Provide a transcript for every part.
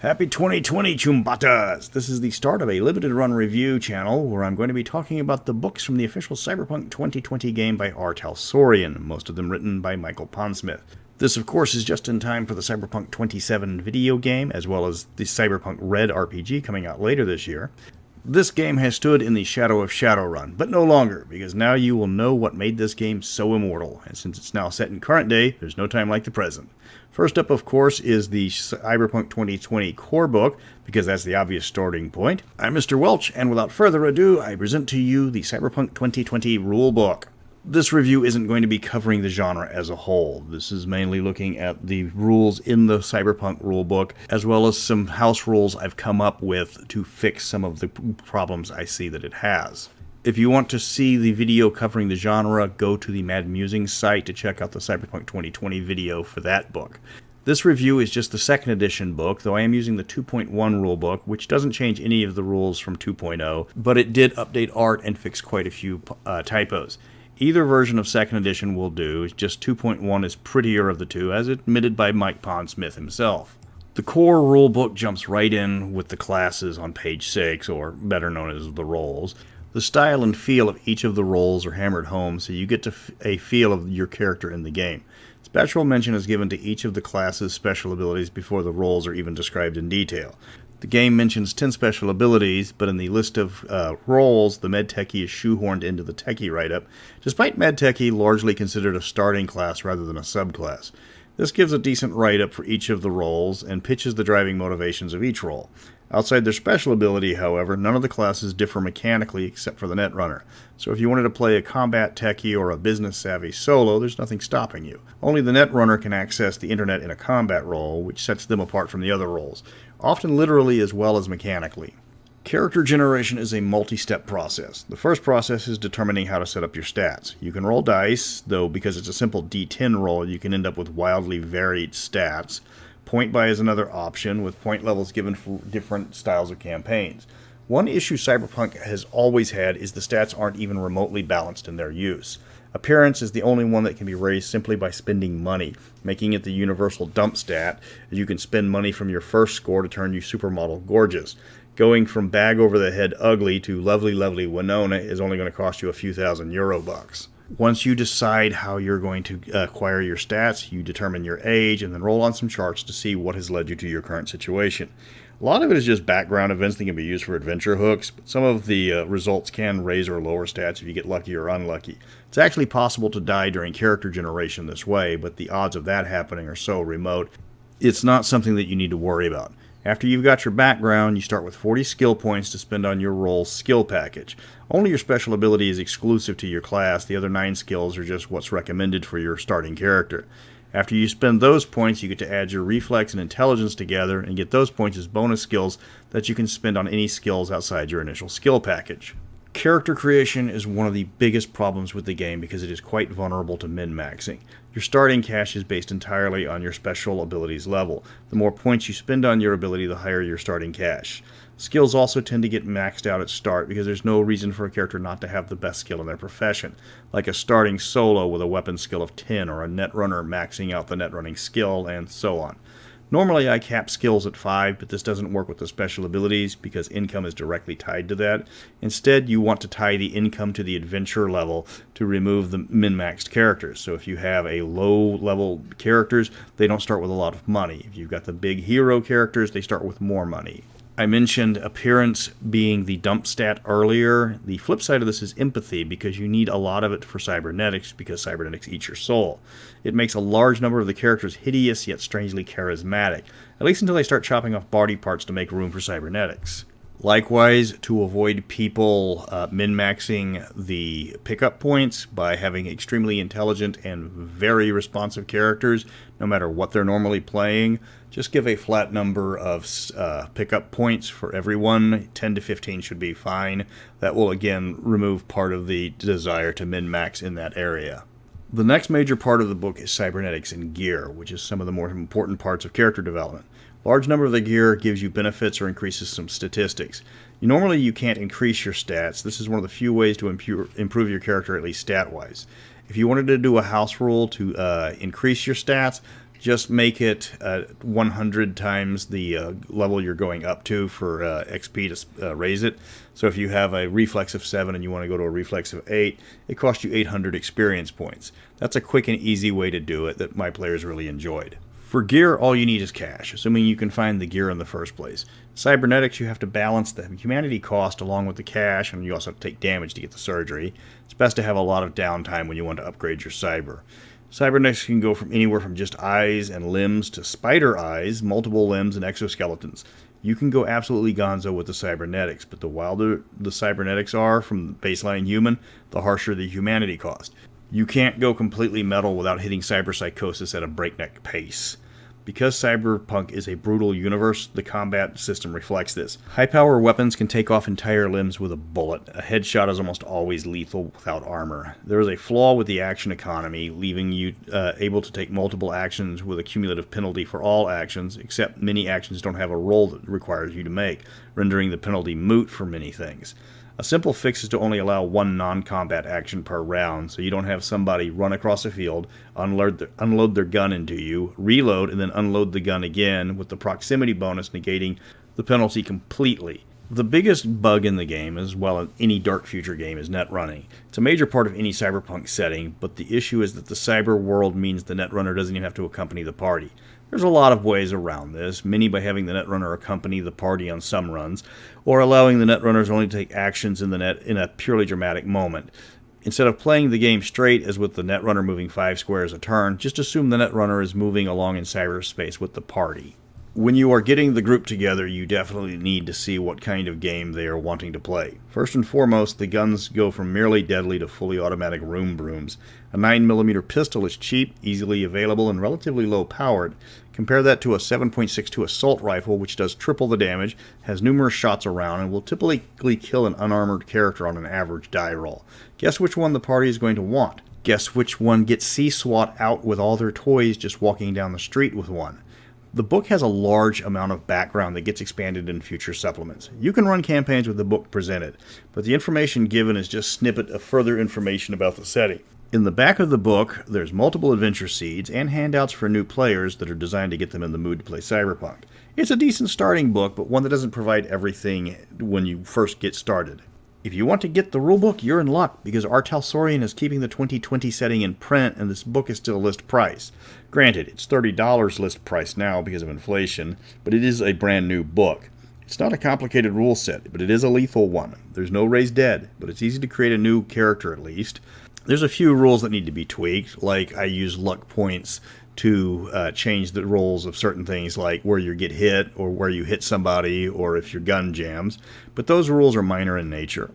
Happy 2020, Chumbatas! This is the start of a limited run review channel where I'm going to be talking about the books from the official Cyberpunk 2020 game by R. Talsorian, most of them written by Michael Pondsmith. This, of course, is just in time for the Cyberpunk 27 video game, as well as the Cyberpunk Red RPG coming out later this year. This game has stood in the shadow of Shadowrun, but no longer, because now you will know what made this game so immortal, and since it's now set in current day, there's no time like the present. First up, of course, is the Cyberpunk 2020 core book, because that's the obvious starting point. I'm Mr. Welch, and without further ado, I present to you the Cyberpunk 2020 rulebook. This review isn't going to be covering the genre as a whole. This is mainly looking at the rules in the Cyberpunk rulebook, as well as some house rules I've come up with to fix some of the problems I see that it has. If you want to see the video covering the genre, go to the Mad Musings site to check out the Cyberpunk 2020 video for that book. This review is just the second edition book, though I am using the 2.1 rulebook, which doesn't change any of the rules from 2.0, but it did update art and fix quite a few typos. Either version of second edition will do, just 2.1 is prettier of the two, as admitted by Mike Pondsmith himself. The core rulebook jumps right in with the classes on page 6, or better known as the roles. The style and feel of each of the roles are hammered home, so you get a feel of your character in the game. Special mention is given to each of the classes' special abilities before the roles are even described in detail. The game mentions 10 special abilities, but in the list of roles, the Medtechie is shoehorned into the Techie write-up, despite Medtechie largely considered a starting class rather than a subclass. This gives a decent write-up for each of the roles and pitches the driving motivations of each role. Outside their special ability, however, none of the classes differ mechanically except for the Netrunner. So if you wanted to play a combat techie or a business-savvy solo, there's nothing stopping you. Only the Netrunner can access the internet in a combat role, which sets them apart from the other roles, often literally as well as mechanically. Character generation is a multi-step process. The first process is determining how to set up your stats. You can roll dice, though because it's a simple D10 roll, you can end up with wildly varied stats. Point buy is another option, with point levels given for different styles of campaigns. One issue Cyberpunk has always had is the stats aren't even remotely balanced in their use. Appearance is the only one that can be raised simply by spending money, making it the universal dump stat, as you can spend money from your first score to turn you supermodel gorgeous. Going from bag over the head ugly to lovely Winona is only going to cost you a few thousand Eurobucks. Once you decide how you're going to acquire your stats, you determine your age and then roll on some charts to see what has led you to your current situation. A lot of it is just background events that can be used for adventure hooks, but some of the results can raise or lower stats if you get lucky or unlucky. It's actually possible to die during character generation this way, but the odds of that happening are so remote, it's not something that you need to worry about. After you've got your background, you start with 40 skill points to spend on your role's skill package. Only your special ability is exclusive to your class, the other 9 skills are just what's recommended for your starting character. After you spend those points, you get to add your reflex and intelligence together and get those points as bonus skills that you can spend on any skills outside your initial skill package. Character creation is one of the biggest problems with the game because it is quite vulnerable to min-maxing. Your starting cash is based entirely on your special abilities level. The more points you spend on your ability, the higher your starting cash. Skills also tend to get maxed out at start because there's no reason for a character not to have the best skill in their profession, like a starting solo with a weapon skill of 10 or a Netrunner maxing out the Netrunning skill, and so on. Normally I cap skills at 5, but this doesn't work with the special abilities because income is directly tied to that. Instead, you want to tie the income to the adventure level to remove the min-maxed characters. So if you have a low-level characters, they don't start with a lot of money. If you've got the big hero characters, they start with more money. I mentioned appearance being the dump stat earlier. The flip side of this is empathy, because you need a lot of it for cybernetics, because cybernetics eats your soul. It makes a large number of the characters hideous yet strangely charismatic, at least until they start chopping off body parts to make room for cybernetics. Likewise, to avoid people min-maxing the pickup points by having extremely intelligent and very responsive characters, no matter what they're normally playing, just give a flat number of pickup points for everyone. 10 to 15 should be fine. That will again remove part of the desire to min-max in that area. The next major part of the book is Cybernetics and Gear, which is some of the more important parts of character development. Large number of the gear gives you benefits or increases some statistics. Normally you can't increase your stats. This is one of the few ways to improve your character, at least stat-wise. If you wanted to do a house rule to increase your stats, just make it 100 times the level you're going up to for XP to raise it. So if you have a reflex of 7 and you want to go to a reflex of 8, it costs you 800 experience points. That's a quick and easy way to do it that my players really enjoyed. For gear, all you need is cash, assuming you can find the gear in the first place. Cybernetics, you have to balance the humanity cost along with the cash, and you also have to take damage to get the surgery. It's best to have a lot of downtime when you want to upgrade your cyber. Cybernetics can go from anywhere from just eyes and limbs to spider eyes, multiple limbs, and exoskeletons. You can go absolutely gonzo with the cybernetics, but the wilder the cybernetics are from the baseline human, the harsher the humanity cost. You can't go completely metal without hitting cyberpsychosis at a breakneck pace. Because Cyberpunk is a brutal universe, the combat system reflects this. High-power weapons can take off entire limbs with a bullet. A headshot is almost always lethal without armor. There is a flaw with the action economy, leaving you able to take multiple actions with a cumulative penalty for all actions, except many actions don't have a roll that requires you to make, rendering the penalty moot for many things. A simple fix is to only allow one non-combat action per round, so you don't have somebody run across a field, unload their gun into you, reload, and then unload the gun again, with the proximity bonus negating the penalty completely. The biggest bug in the game, as well as any Dark Future game, is netrunning. It's a major part of any cyberpunk setting, but the issue is that the cyber world means the netrunner doesn't even have to accompany the party. There's a lot of ways around this, many by having the netrunner accompany the party on some runs, or allowing the netrunners only to take actions in the net in a purely dramatic moment. Instead of playing the game straight as with the netrunner moving 5 squares a turn, just assume the netrunner is moving along in cyberspace with the party. When you are getting the group together, you definitely need to see what kind of game they are wanting to play. First and foremost, the guns go from merely deadly to fully automatic room brooms. A 9mm pistol is cheap, easily available, and relatively low powered. Compare that to a 7.62 assault rifle, which does triple the damage, has numerous shots around, and will typically kill an unarmored character on an average die roll. Guess which one the party is going to want. Guess which one gets C-SWAT out with all their toys just walking down the street with one. The book has a large amount of background that gets expanded in future supplements. You can run campaigns with the book presented, but the information given is just a snippet of further information about the setting. In the back of the book, there's multiple adventure seeds and handouts for new players that are designed to get them in the mood to play Cyberpunk. It's a decent starting book, but one that doesn't provide everything when you first get started. If you want to get the rulebook, you're in luck, because our Talsorian is keeping the 2020 setting in print, and this book is still list price. Granted, it's $30 list price now because of inflation, but it is a brand new book. It's not a complicated rule set, but it is a lethal one. There's no raise dead, but it's easy to create a new character at least. There's a few rules that need to be tweaked, like I use luck points to change the rolls of certain things like where you get hit or where you hit somebody or if your gun jams, but those rules are minor in nature.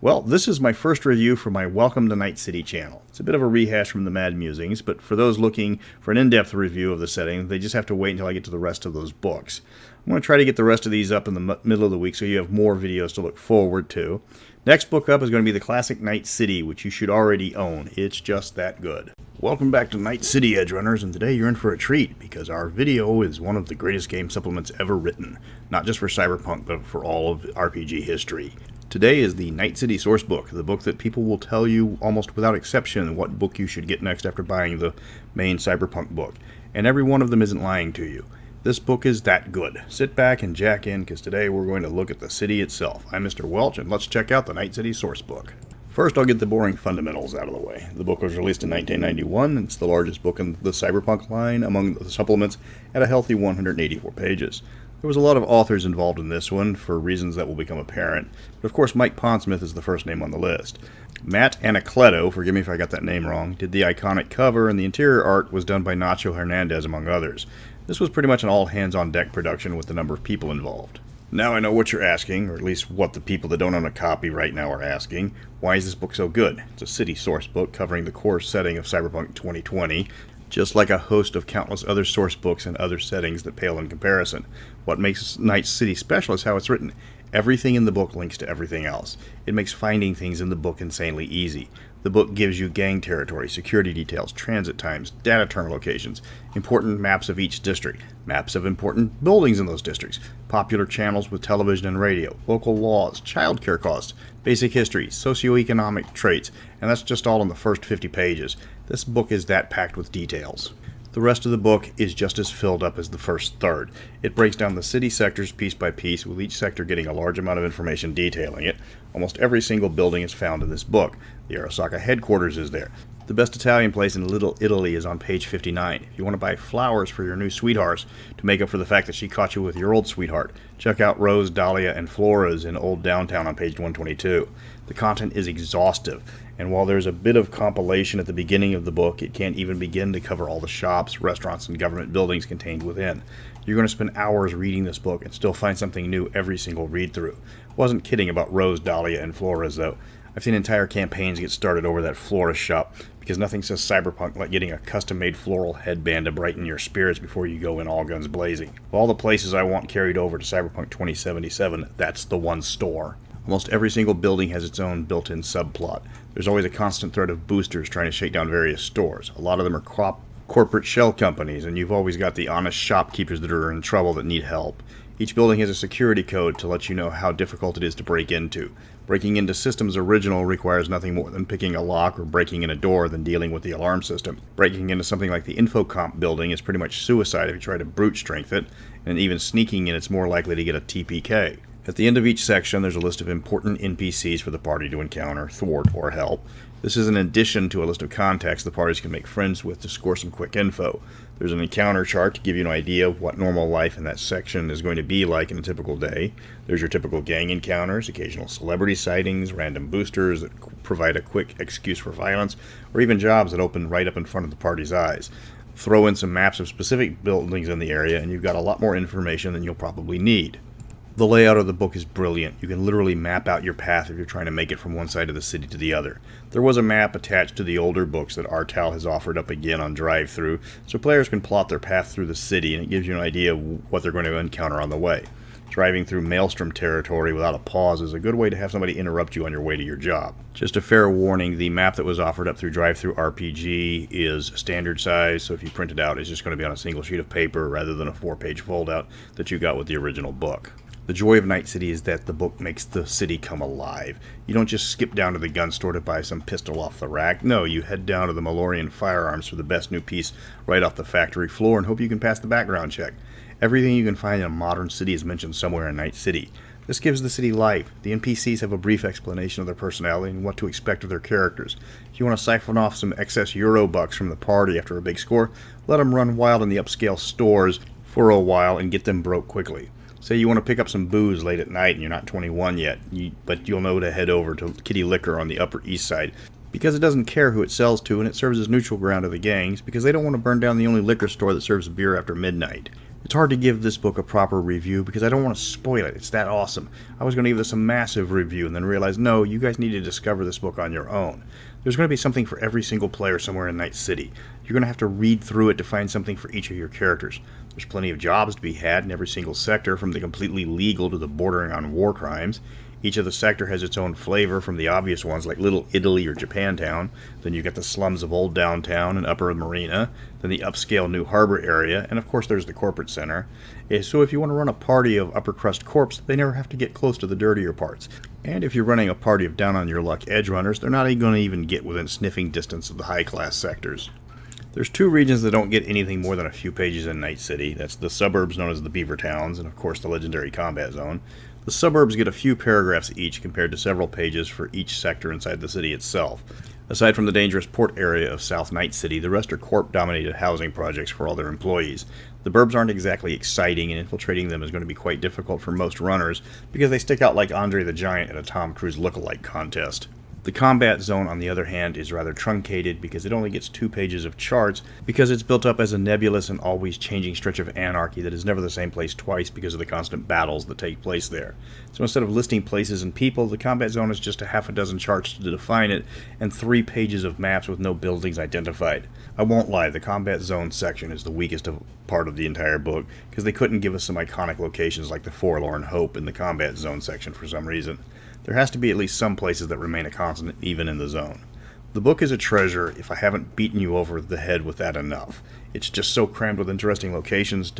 Well, this is my first review for my Welcome to Night City channel. It's a bit of a rehash from the Mad Musings, but for those looking for an in-depth review of the setting, they just have to wait until I get to the rest of those books. I'm going to try to get the rest of these up in the middle of the week so you have more videos to look forward to. Next book up is going to be the classic Night City, which you should already own. It's just that good. Welcome back to Night City, Edge Runners, and today you're in for a treat because our video is one of the greatest game supplements ever written, not just for Cyberpunk, but for all of RPG history. Today is the Night City Sourcebook, the book that people will tell you almost without exception what book you should get next after buying the main Cyberpunk book, and every one of them isn't lying to you. This book is that good. Sit back and jack in, because today we're going to look at the city itself. I'm Mr. Welch, and let's check out the Night City Sourcebook. First, I'll get the boring fundamentals out of the way. The book was released in 1991, and it's the largest book in the Cyberpunk line among the supplements at a healthy 184 pages. There was a lot of authors involved in this one for reasons that will become apparent, but of course Mike Pondsmith is the first name on the list. Matt Anacleto, forgive me if I got that name wrong, did the iconic cover, and the interior art was done by Nacho Hernandez, among others. This was pretty much an all-hands-on-deck production with the number of people involved. Now I know what you're asking, or at least what the people that don't own a copy right now are asking. Why is this book so good? It's a city source book covering the core setting of Cyberpunk 2020, just like a host of countless other source books and other settings that pale in comparison. What makes Night City special is how it's written. Everything in the book links to everything else. It makes finding things in the book insanely easy. The book gives you gang territory, security details, transit times, data terminal locations, important maps of each district, maps of important buildings in those districts, popular channels with television and radio, local laws, childcare costs, basic history, socioeconomic traits, and that's just all in the first 50 pages. This book is that packed with details. The rest of the book is just as filled up as the first third. It breaks down the city sectors piece by piece, with each sector getting a large amount of information detailing it. Almost every single building is found in this book. The Arasaka headquarters is there. The best Italian place in Little Italy is on page 59. If you want to buy flowers for your new sweethearts to make up for the fact that she caught you with your old sweetheart, check out Rose, Dahlia, and Flora's in Old Downtown on page 122. The content is exhaustive, and while there's a bit of compilation at the beginning of the book, it can't even begin to cover all the shops, restaurants, and government buildings contained within. You're going to spend hours reading this book and still find something new every single read-through. Wasn't kidding about Rose, Dahlia, and Flora's, though. I've seen entire campaigns get started over that florist shop, because nothing says cyberpunk like getting a custom-made floral headband to brighten your spirits before you go in all guns blazing. Of all the places I want carried over to Cyberpunk 2077, that's the one store. Almost every single building has its own built-in subplot. There's always a constant threat of boosters trying to shake down various stores. A lot of them are corporate shell companies, and you've always got the honest shopkeepers that are in trouble that need help. Each building has a security code to let you know how difficult it is to break into. Breaking into Systems Original requires nothing more than picking a lock or breaking in a door than dealing with the alarm system. Breaking into something like the Infocomp building is pretty much suicide if you try to brute strength it, and even sneaking in it's more likely to get a TPK. At the end of each section, there's a list of important NPCs for the party to encounter, thwart, or help. This is in addition to a list of contacts the parties can make friends with to score some quick info. There's an encounter chart to give you an idea of what normal life in that section is going to be like in a typical day. There's your typical gang encounters, occasional celebrity sightings, random boosters that provide a quick excuse for violence, or even jobs that open right up in front of the party's eyes. Throw in some maps of specific buildings in the area, and you've got a lot more information than you'll probably need. The layout of the book is brilliant. You can literally map out your path if you're trying to make it from one side of the city to the other. There was a map attached to the older books that RTAL has offered up again on drive-thru, so players can plot their path through the city, and it gives you an idea of what they're going to encounter on the way. Driving through Maelstrom territory without a pause is a good way to have somebody interrupt you on your way to your job. Just a fair warning, the map that was offered up through Drive-Thru RPG is standard size, so if you print it out, it's just going to be on a single sheet of paper rather than a 4-page foldout that you got with the original book. The joy of Night City is that the book makes the city come alive. You don't just skip down to the gun store to buy some pistol off the rack. No, you head down to the Malorian Firearms for the best new piece right off the factory floor and hope you can pass the background check. Everything you can find in a modern city is mentioned somewhere in Night City. This gives the city life. The NPCs have a brief explanation of their personality and what to expect of their characters. If you want to siphon off some excess Eurobucks from the party after a big score, let them run wild in the upscale stores for a while and get them broke quickly. Say you want to pick up some booze late at night and you're not 21 yet, but you'll know to head over to Kitty Liquor on the Upper East Side, because it doesn't care who it sells to and it serves as neutral ground to the gangs, because they don't want to burn down the only liquor store that serves beer after midnight. It's hard to give this book a proper review because I don't want to spoil it. It's that awesome. I was going to give this a massive review and then realize, no, you guys need to discover this book on your own. There's going to be something for every single player somewhere in Night City. You're going to have to read through it to find something for each of your characters. There's plenty of jobs to be had in every single sector, from the completely legal to the bordering on war crimes. Each of the sector has its own flavor, from the obvious ones like Little Italy or Japantown. Then you get the slums of Old Downtown and Upper Marina. Then the upscale New Harbor area. And of course there's the corporate center. So if you want to run a party of upper crust corps, they never have to get close to the dirtier parts. And if you're running a party of down-on-your-luck edge runners, they're not even going to even get within sniffing distance of the high-class sectors. There's two regions that don't get anything more than a few pages in Night City. That's the suburbs known as the Beaver Towns, and of course the legendary combat zone. The suburbs get a few paragraphs each compared to several pages for each sector inside the city itself. Aside from the dangerous port area of South Night City, the rest are corp-dominated housing projects for all their employees. The burbs aren't exactly exciting, and infiltrating them is going to be quite difficult for most runners because they stick out like Andre the Giant at a Tom Cruise look-alike contest. The combat zone, on the other hand, is rather truncated because it only gets 2 pages of charts because it's built up as a nebulous and always changing stretch of anarchy that is never the same place twice because of the constant battles that take place there. So instead of listing places and people, the combat zone is just a half a dozen charts to define it and 3 pages of maps with no buildings identified. I won't lie, the combat zone section is the weakest part of the entire book because they couldn't give us some iconic locations like the Forlorn Hope in the combat zone section for some reason. There has to be at least some places that remain a constant even in the zone. The book is a treasure if I haven't beaten you over the head with that enough. It's just so crammed with interesting locations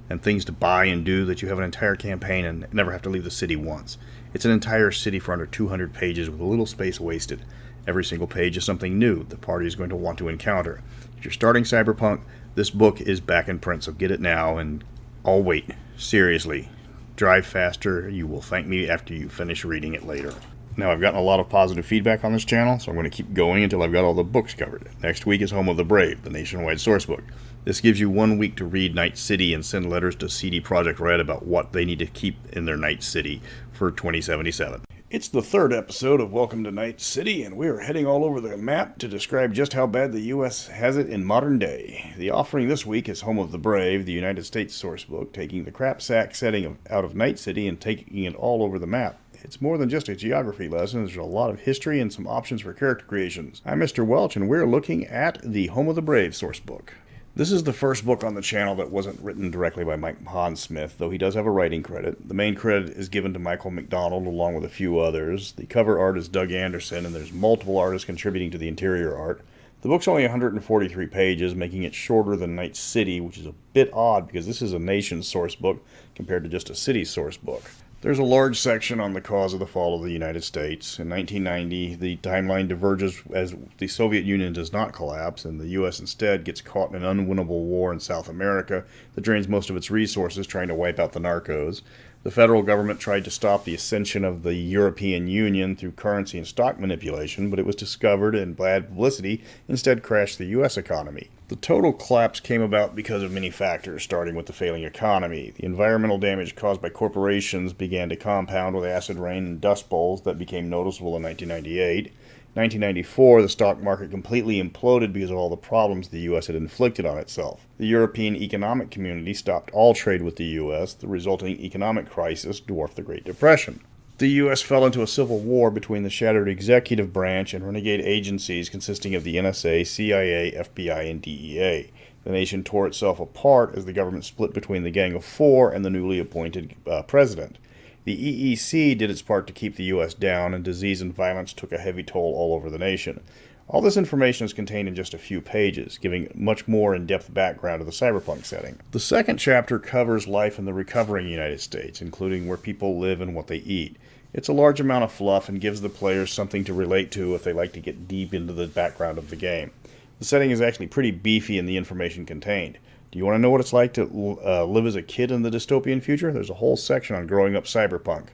and things to buy and do that you have an entire campaign and never have to leave the city once. It's an entire city for under 200 pages with a little space wasted. Every single page is something new the party is going to want to encounter. If you're starting Cyberpunk, this book is back in print, so get it now, and I'll wait. Seriously. Drive faster. You will thank me after you finish reading it later. Now, I've gotten a lot of positive feedback on this channel, so I'm going to keep going until I've got all the books covered. Next week is Home of the Brave, the nationwide sourcebook. This gives you 1 week to read Night City and send letters to CD Projekt Red about what they need to keep in their Night City for 2077. It's the third episode of Welcome to Night City, and we are heading all over the map to describe just how bad the U.S. has it in modern day. The offering this week is Home of the Brave, the United States sourcebook, taking the crap sack setting out of Night City and taking it all over the map. It's more than just a geography lesson. There's a lot of history and some options for character creations. I'm Mr. Welch, and we're looking at the Home of the Brave sourcebook. This is the first book on the channel that wasn't written directly by Mike Pondsmith, though he does have a writing credit. The main credit is given to Michael McDonald along with a few others. The cover art is Doug Anderson, and there's multiple artists contributing to the interior art. The book's only 143 pages, making it shorter than Night City, which is a bit odd because this is a nation's source book compared to just a city source book. There's a large section on the cause of the fall of the United States. In 1990, the timeline diverges as the Soviet Union does not collapse, and the U.S. instead gets caught in an unwinnable war in South America that drains most of its resources trying to wipe out the narcos. The federal government tried to stop the ascension of the European Union through currency and stock manipulation, but it was discovered and bad publicity instead crashed the U.S. economy. The total collapse came about because of many factors, starting with the failing economy. The environmental damage caused by corporations began to compound with acid rain and dust bowls that became noticeable in 1998. 1994, the stock market completely imploded because of all the problems the U.S. had inflicted on itself. The European Economic Community stopped all trade with the U.S. The resulting economic crisis dwarfed the Great Depression. The U.S. fell into a civil war between the shattered executive branch and renegade agencies consisting of the NSA, CIA, FBI, and DEA. The nation tore itself apart as the government split between the Gang of Four and the newly appointed president. The EEC did its part to keep the U.S. down, and disease and violence took a heavy toll all over the nation. All this information is contained in just a few pages, giving much more in-depth background to the cyberpunk setting. The second chapter covers life in the recovering United States, including where people live and what they eat. It's a large amount of fluff and gives the players something to relate to if they like to get deep into the background of the game. The setting is actually pretty beefy in the information contained. Do you want to know what it's like to live as a kid in the dystopian future? There's a whole section on growing up cyberpunk.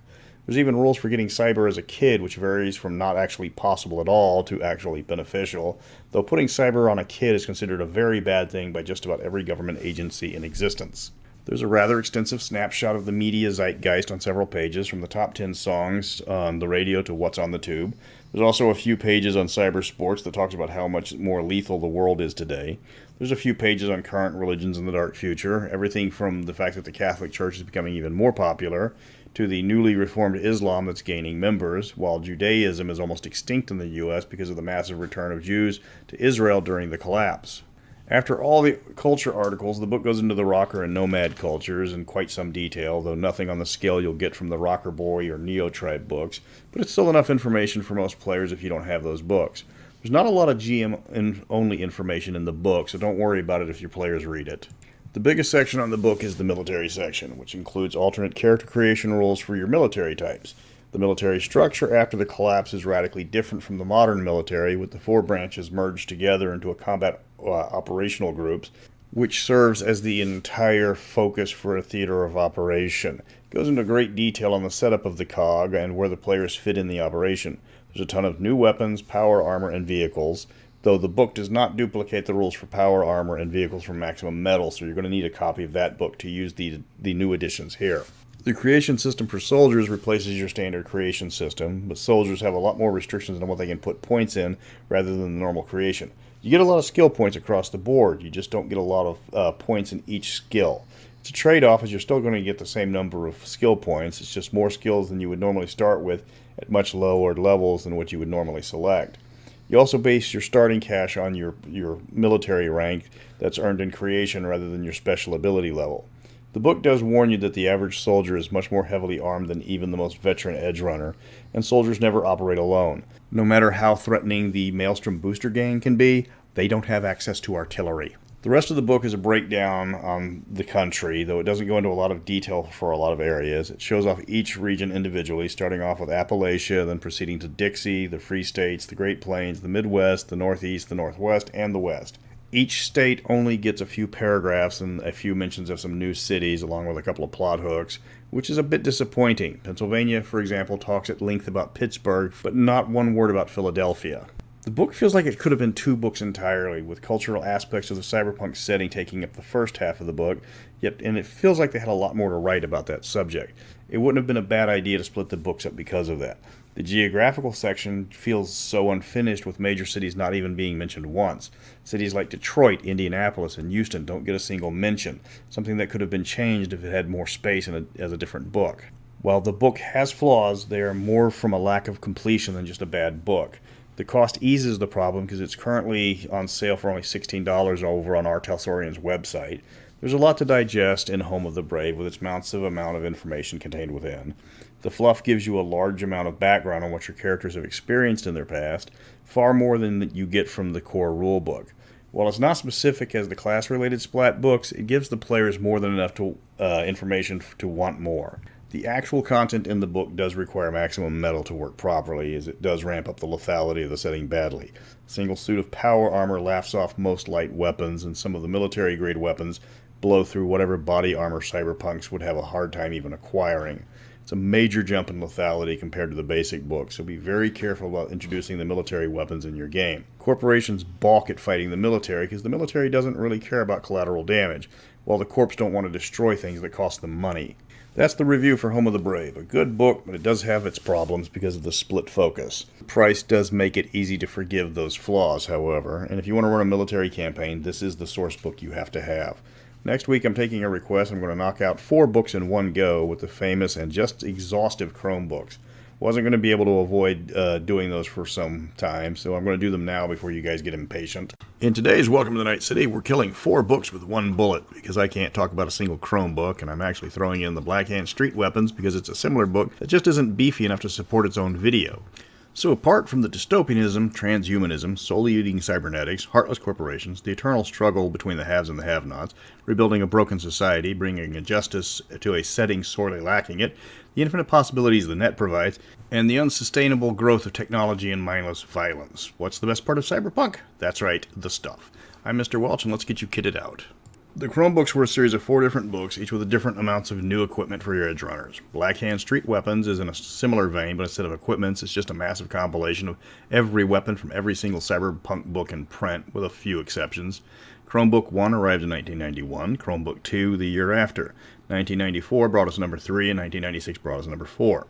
There's even rules for getting cyber as a kid, which varies from not actually possible at all to actually beneficial, though putting cyber on a kid is considered a very bad thing by just about every government agency in existence. There's a rather extensive snapshot of the media zeitgeist on several pages, from the top 10 songs on the radio to what's on the tube. There's also a few pages on cyber sports that talks about how much more lethal the world is today. There's a few pages on current religions in the dark future, everything from the fact that the Catholic Church is becoming even more popular, to the newly reformed Islam that's gaining members, while Judaism is almost extinct in the U.S. because of the massive return of Jews to Israel during the collapse. After all the culture articles, the book goes into the rocker and nomad cultures in quite some detail, though nothing on the scale you'll get from the Rockerboy or Neotribes books, but it's still enough information for most players if you don't have those books. There's not a lot of GM-only information in the book, so don't worry about it if your players read it. The biggest section on the book is the military section, which includes alternate character creation rules for your military types. The military structure after the collapse is radically different from the modern military, with the four branches merged together into a combat operational groups, which serves as the entire focus for a theater of operation. It goes into great detail on the setup of the COG and where the players fit in the operation. There's a ton of new weapons, power armor, and vehicles, though the book does not duplicate the rules for power armor and vehicles from Maximum Metal, so you're going to need a copy of that book to use the new additions here. The creation system for soldiers replaces your standard creation system, but soldiers have a lot more restrictions on what they can put points in rather than the normal creation. You get a lot of skill points across the board, you just don't get a lot of points in each skill. It's a trade-off, as you're still going to get the same number of skill points, it's just more skills than you would normally start with at much lower levels than what you would normally select. You also base your starting cash on your military rank that's earned in creation rather than your special ability level. The book does warn you that the average soldier is much more heavily armed than even the most veteran edge runner, and soldiers never operate alone. No matter how threatening the Maelstrom booster gang can be, they don't have access to artillery. The rest of the book is a breakdown on the country, though it doesn't go into a lot of detail for a lot of areas. It shows off each region individually, starting off with Appalachia, then proceeding to Dixie, the Free States, the Great Plains, the Midwest, the Northeast, the Northwest, and the West. Each state only gets a few paragraphs and a few mentions of some new cities, along with a couple of plot hooks, which is a bit disappointing. Pennsylvania, for example, talks at length about Pittsburgh, but not one word about Philadelphia. The book feels like it could have been two books entirely, with cultural aspects of the cyberpunk setting taking up the first half of the book, and it feels like they had a lot more to write about that subject. It wouldn't have been a bad idea to split the books up because of that. The geographical section feels so unfinished, with major cities not even being mentioned once. Cities like Detroit, Indianapolis, and Houston don't get a single mention, something that could have been changed if it had more space as a different book. While the book has flaws, they are more from a lack of completion than just a bad book. The cost eases the problem because it's currently on sale for only $16 over on our Talsorian's website. There's a lot to digest in Home of the Brave with its massive amount of information contained within. The fluff gives you a large amount of background on what your characters have experienced in their past, far more than you get from the core rulebook. While it's not specific as the class-related splat books, it gives the players more than enough information to want more. The actual content in the book does require maximum metal to work properly, as it does ramp up the lethality of the setting badly. A single suit of power armor laughs off most light weapons, and some of the military-grade weapons blow through whatever body armor cyberpunks would have a hard time even acquiring. It's a major jump in lethality compared to the basic book, so be very careful about introducing the military weapons in your game. Corporations balk at fighting the military because the military doesn't really care about collateral damage, while the corps don't want to destroy things that cost them money. That's the review for Home of the Brave. A good book, but it does have its problems because of the split focus. The price does make it easy to forgive those flaws, however, and if you want to run a military campaign, this is the source book you have to have. Next week I'm taking a request. I'm going to knock out 4 books in one go with the famous and just exhaustive Chromebooks. Wasn't going to be able to avoid doing those for some time, so I'm going to do them now before you guys get impatient. In today's Welcome to the Night City, we're killing 4 books with 1 bullet, because I can't talk about a single Chromebook, and I'm actually throwing in the Black Hand Street Weapons because it's a similar book that just isn't beefy enough to support its own video. So apart from the dystopianism, transhumanism, soul-eating cybernetics, heartless corporations, the eternal struggle between the haves and the have-nots, rebuilding a broken society, bringing a justice to a setting sorely lacking it, the infinite possibilities the net provides, and the unsustainable growth of technology and mindless violence. What's the best part of Cyberpunk? That's right, the stuff. I'm Mr. Welch, and let's get you kitted out. The Chromebooks were a series of 4 different books, each with different amounts of new equipment for your edge runners. Black Hand Street Weapons is in a similar vein, but instead of equipments, it's just a massive compilation of every weapon from every single Cyberpunk book in print, with a few exceptions. Chromebook 1 arrived in 1991, Chromebook 2 the year after. 1994 brought us number 3, and 1996 brought us number 4.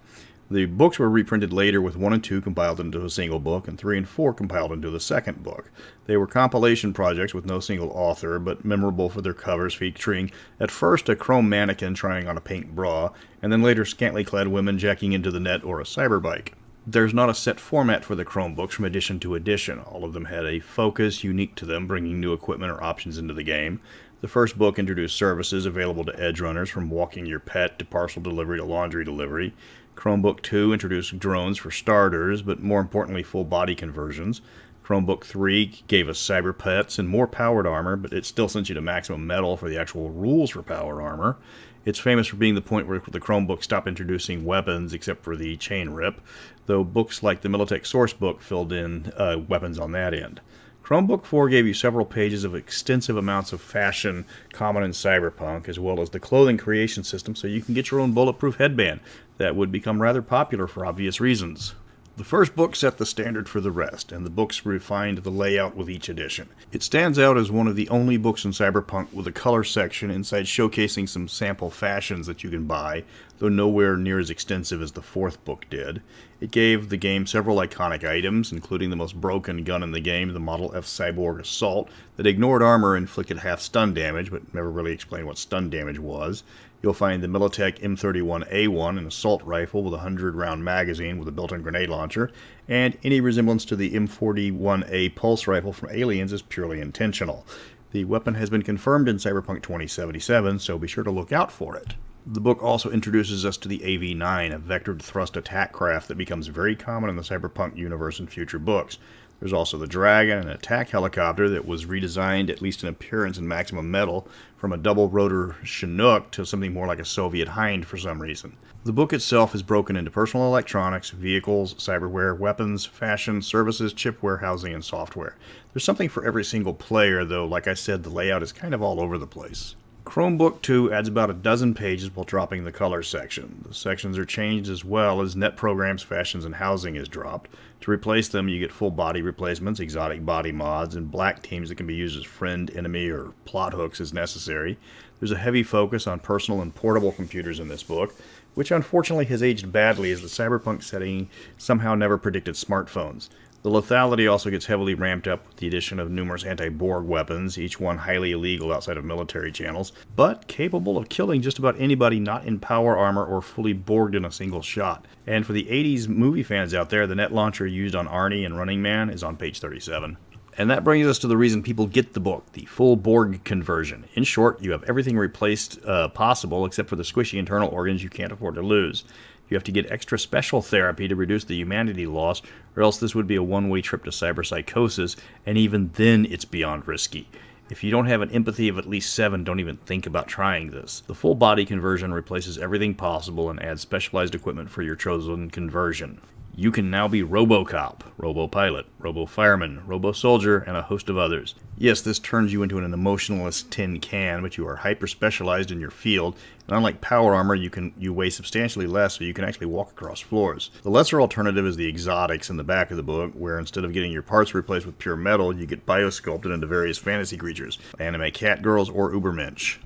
The books were reprinted later with 1 and 2 compiled into a single book, and 3 and 4 compiled into the second book. They were compilation projects with no single author, but memorable for their covers featuring at first a chrome mannequin trying on a pink bra, and then later scantily clad women jacking into the net or a cyberbike. There's not a set format for the Chromebooks from edition to edition. All of them had a focus unique to them, bringing new equipment or options into the game. The first book introduced services available to edge runners, from walking your pet to parcel delivery to laundry delivery. Chromebook 2 introduced drones for starters, but more importantly full body conversions. Chromebook 3 gave us cyber pets and more powered armor, but it still sent you to maximum metal for the actual rules for power armor. It's famous for being the point where the Chromebook stopped introducing weapons except for the chain rip, though books like the Netrunner Sourcebook filled in weapons on that end. Chromebook 4 gave you several pages of extensive amounts of fashion common in Cyberpunk, as well as the clothing creation system so you can get your own bulletproof headband that would become rather popular for obvious reasons. The first book set the standard for the rest, and the books refined the layout with each edition. It stands out as one of the only books in Cyberpunk with a color section inside showcasing some sample fashions that you can buy, though nowhere near as extensive as the fourth book did. It gave the game several iconic items, including the most broken gun in the game, the Model F Cyborg Assault, that ignored armor and inflicted half stun damage, but never really explained what stun damage was. You'll find the Militech M31A1, an assault rifle with a 100-round magazine with a built-in grenade launcher, and any resemblance to the M41A pulse rifle from Aliens is purely intentional. The weapon has been confirmed in Cyberpunk 2077, so be sure to look out for it. The book also introduces us to the AV-9, a vectored thrust attack craft that becomes very common in the Cyberpunk universe in future books. There's also the Dragon, an attack helicopter that was redesigned, at least in appearance, in maximum metal, from a double-rotor Chinook to something more like a Soviet Hind for some reason. The book itself is broken into personal electronics, vehicles, cyberware, weapons, fashion, services, chip warehousing, and software. There's something for every single player, though, like I said, the layout is kind of all over the place. Chromebook 2 adds about a dozen pages while dropping the color section. The sections are changed as well as net programs, fashions, and housing is dropped. To replace them, you get full body replacements, exotic body mods, and black teams that can be used as friend, enemy, or plot hooks as necessary. There's a heavy focus on personal and portable computers in this book, which unfortunately has aged badly as the Cyberpunk setting somehow never predicted smartphones. The lethality also gets heavily ramped up with the addition of numerous anti-Borg weapons, each one highly illegal outside of military channels, but capable of killing just about anybody not in power armor or fully Borged in a single shot. And for the 80s movie fans out there, the net launcher used on Arnie and Running Man is on page 37. And that brings us to the reason people get the book, the full Borg conversion. In short, you have everything replaced possible except for the squishy internal organs you can't afford to lose. You have to get extra special therapy to reduce the humanity loss, or else this would be a one-way trip to cyberpsychosis, and even then it's beyond risky. If you don't have an empathy of at least 7, don't even think about trying this. The full body conversion replaces everything possible and adds specialized equipment for your chosen conversion. You can now be RoboCop, RoboPilot, RoboFireman, RoboSoldier, and a host of others. Yes, this turns you into an emotionless tin can, but you are hyper-specialized in your field, and unlike power armor, you weigh substantially less, so you can actually walk across floors. The lesser alternative is the exotics in the back of the book, where instead of getting your parts replaced with pure metal, you get biosculpted into various fantasy creatures, anime catgirls or ubermensch.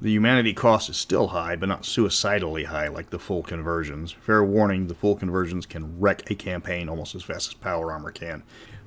The humanity cost is still high, but not suicidally high like the full conversions. Fair warning, the full conversions can wreck a campaign almost as fast as power armor can.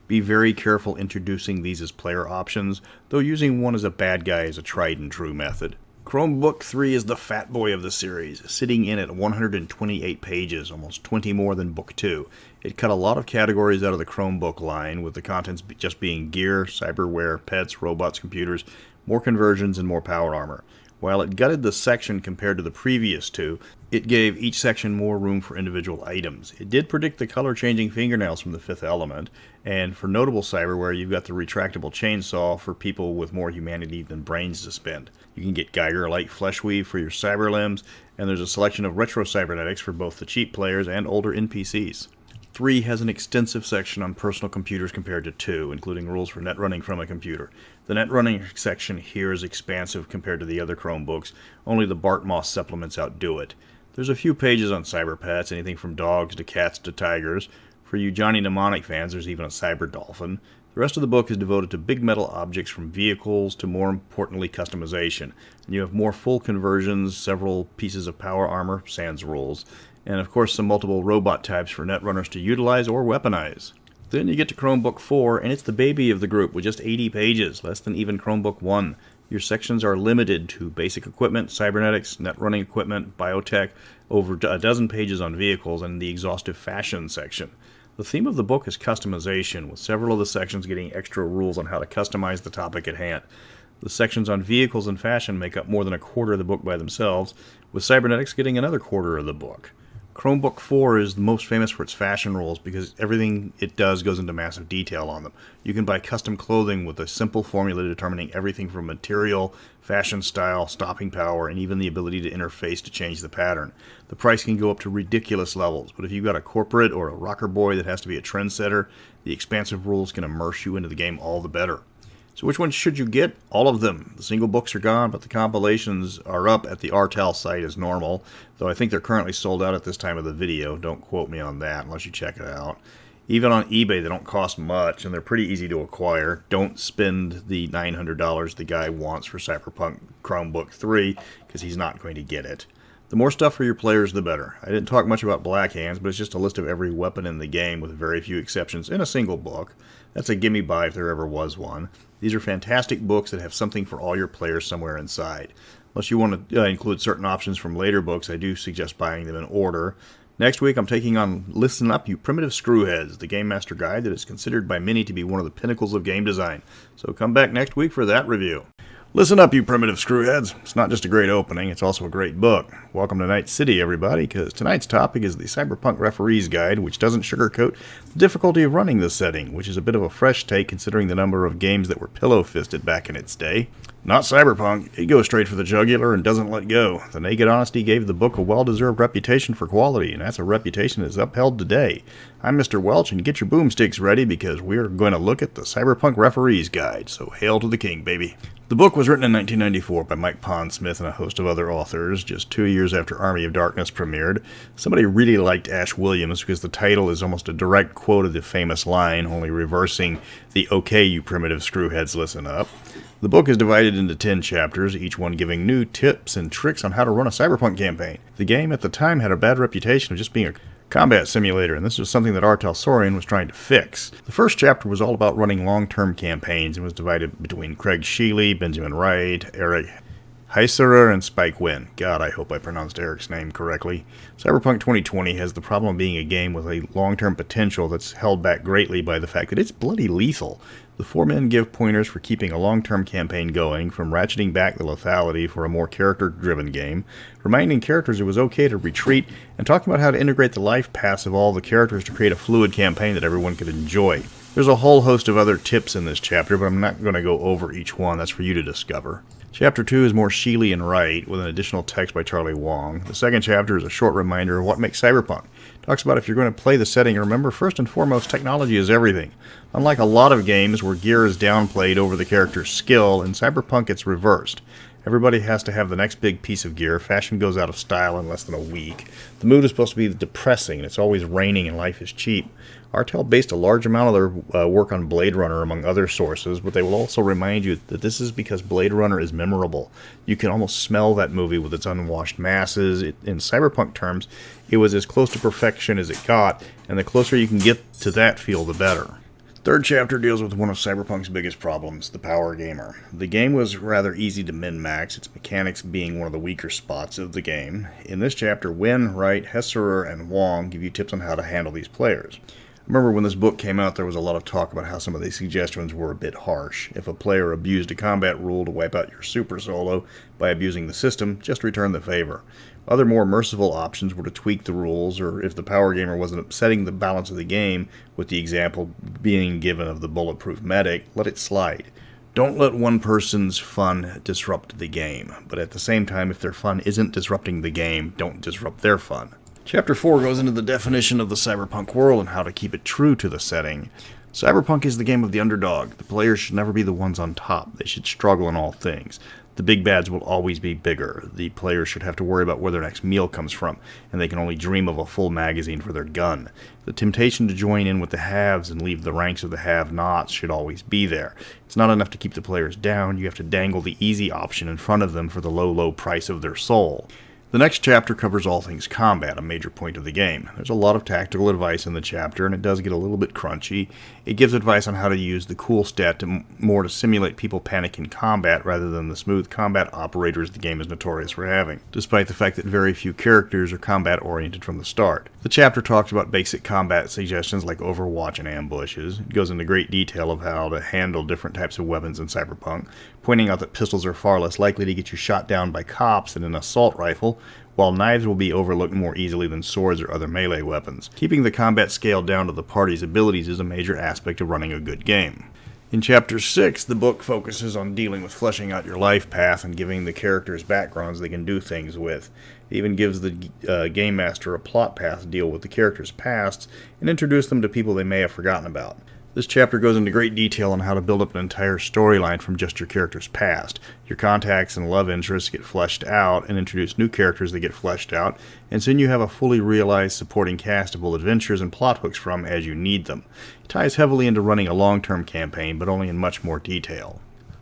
Be very careful introducing these as player options, though using one as a bad guy is a tried and true method. Chromebook 3 is the fat boy of the series, sitting in at 128 pages, almost 20 more than Book 2. It cut a lot of categories out of the Chromebook line, with the contents just being gear, cyberware, pets, robots, computers, more conversions, and more power armor. While it gutted the section compared to the previous two, it gave each section more room for individual items. It did predict the color-changing fingernails from the Fifth Element, and for notable cyberware, you've got the retractable chainsaw for people with more humanity than brains to spend. You can get Geiger-like flesh weave for your cyber limbs, and there's a selection of retro cybernetics for both the cheap players and older NPCs. 3 has an extensive section on personal computers compared to 2, including rules for net running from a computer. The net running section here is expansive compared to the other Chromebooks, only the Bart Moss supplements outdo it. There's a few pages on cyber pets, anything from dogs to cats to tigers. For you Johnny Mnemonic fans, there's even a cyber dolphin. The rest of the book is devoted to big metal objects from vehicles to, more importantly, customization. And you have more full conversions, several pieces of power armor, sans rules, and of course some multiple robot types for netrunners to utilize or weaponize. Then you get to Chromebook 4, and it's the baby of the group with just 80 pages, less than even Chromebook 1. Your sections are limited to basic equipment, cybernetics, net running equipment, biotech, over a dozen pages on vehicles, and the exhaustive fashion section. The theme of the book is customization, with several of the sections getting extra rules on how to customize the topic at hand. The sections on vehicles and fashion make up more than a quarter of the book by themselves, with cybernetics getting another quarter of the book. Chromebook 4 is the most famous for its fashion rules because everything it does goes into massive detail on them. You can buy custom clothing with a simple formula determining everything from material, fashion style, stopping power, and even the ability to interface to change the pattern. The price can go up to ridiculous levels, but if you've got a corporate or a rocker boy that has to be a trendsetter, the expansive rules can immerse you into the game all the better. So which one should you get? All of them. The single books are gone, but the compilations are up at the RTAL site as normal, though I think they're currently sold out at this time of the video. Don't quote me on that unless you check it out. Even on eBay, they don't cost much, and they're pretty easy to acquire. Don't spend the $900 the guy wants for Cyberpunk Chromebook 3, because he's not going to get it. The more stuff for your players, the better. I didn't talk much about Black Hands, but it's just a list of every weapon in the game with very few exceptions in a single book. That's a gimme buy if there ever was one. These are fantastic books that have something for all your players somewhere inside. Unless you want to include certain options from later books, I do suggest buying them in order. Next week, I'm taking on Listen Up, You Primitive Screwheads, the Game Master Guide that is considered by many to be one of the pinnacles of game design. So come back next week for that review. Listen up, you primitive screwheads. It's not just a great opening, it's also a great book. Welcome to Night City, everybody, because tonight's topic is the Cyberpunk Referee's Guide, which doesn't sugarcoat the difficulty of running this setting, which is a bit of a fresh take considering the number of games that were pillow-fisted back in its day. Not Cyberpunk. It goes straight for the jugular and doesn't let go. The naked honesty gave the book a well-deserved reputation for quality, and that's a reputation that's upheld today. I'm Mr. Welch, and get your boomsticks ready because we're going to look at the Cyberpunk Referee's Guide, so hail to the king, baby. The book was written in 1994 by Mike Pondsmith and a host of other authors, just 2 years after Army of Darkness premiered. Somebody really liked Ash Williams because the title is almost a direct quote of the famous line, only reversing the "Okay, you primitive screwheads, listen up." The book is divided into 10 chapters, each one giving new tips and tricks on how to run a Cyberpunk campaign. The game at the time had a bad reputation of just being a combat simulator, and this was something that Talsorian was trying to fix. The first chapter was all about running long-term campaigns and was divided between Craig Sheely, Benjamin Wright, Eric Heiserer, and Spike Wynn. God, I hope I pronounced Eric's name correctly. Cyberpunk 2020 has the problem of being a game with a long-term potential that's held back greatly by the fact that it's bloody lethal. The four men give pointers for keeping a long-term campaign going, from ratcheting back the lethality for a more character-driven game, reminding characters it was okay to retreat, and talking about how to integrate the life paths of all the characters to create a fluid campaign that everyone could enjoy. There's a whole host of other tips in this chapter, but I'm not going to go over each one. That's for you to discover. Chapter 2 is more Sheely and Wright, with an additional text by Charlie Wong. The second chapter is a short reminder of what makes Cyberpunk. It talks about if you're going to play the setting, remember, first and foremost, technology is everything. Unlike a lot of games where gear is downplayed over the character's skill, in Cyberpunk it's reversed. Everybody has to have the next big piece of gear. Fashion goes out of style in less than a week. The mood is supposed to be depressing, and it's always raining and life is cheap. Artel based a large amount of their work on Blade Runner, among other sources, but they will also remind you that this is because Blade Runner is memorable. You can almost smell that movie with its unwashed masses. In Cyberpunk terms, it was as close to perfection as it got, and the closer you can get to that feel, the better. Third chapter deals with one of Cyberpunk's biggest problems, the power gamer. The game was rather easy to min-max, its mechanics being one of the weaker spots of the game. In this chapter, Wynn, Wright, Hesserer, and Wong give you tips on how to handle these players. Remember when this book came out, there was a lot of talk about how some of these suggestions were a bit harsh. If a player abused a combat rule to wipe out your super solo by abusing the system, just return the favor. Other more merciful options were to tweak the rules, or if the power gamer wasn't upsetting the balance of the game, with the example being given of the bulletproof medic, let it slide. Don't let one person's fun disrupt the game, but at the same time, if their fun isn't disrupting the game, don't disrupt their fun. Chapter 4 goes into the definition of the cyberpunk world and how to keep it true to the setting. Cyberpunk is the game of the underdog. The players should never be the ones on top. They should struggle in all things. The big bads will always be bigger. The players should have to worry about where their next meal comes from, and they can only dream of a full magazine for their gun. The temptation to join in with the haves and leave the ranks of the have-nots should always be there. It's not enough to keep the players down. You have to dangle the easy option in front of them for the low, low price of their soul. The next chapter covers all things combat, a major point of the game. There's a lot of tactical advice in the chapter, and it does get a little bit crunchy. It gives advice on how to use the cool stat to simulate people panic in combat rather than the smooth combat operators the game is notorious for having, despite the fact that very few characters are combat-oriented from the start. The chapter talks about basic combat suggestions like Overwatch and ambushes. It goes into great detail of how to handle different types of weapons in Cyberpunk, pointing out that pistols are far less likely to get you shot down by cops than an assault rifle, while knives will be overlooked more easily than swords or other melee weapons. Keeping the combat scale down to the party's abilities is a major aspect of running a good game. In Chapter 6, the book focuses on dealing with fleshing out your life path and giving the characters backgrounds they can do things with. It even gives the Game Master a plot path to deal with the characters' pasts and introduce them to people they may have forgotten about. This chapter goes into great detail on how to build up an entire storyline from just your character's past. Your contacts and love interests get fleshed out and introduce new characters that get fleshed out, and soon you have a fully realized supporting cast to pull adventures and plot hooks from as you need them. It ties heavily into running a long-term campaign, but only in much more detail.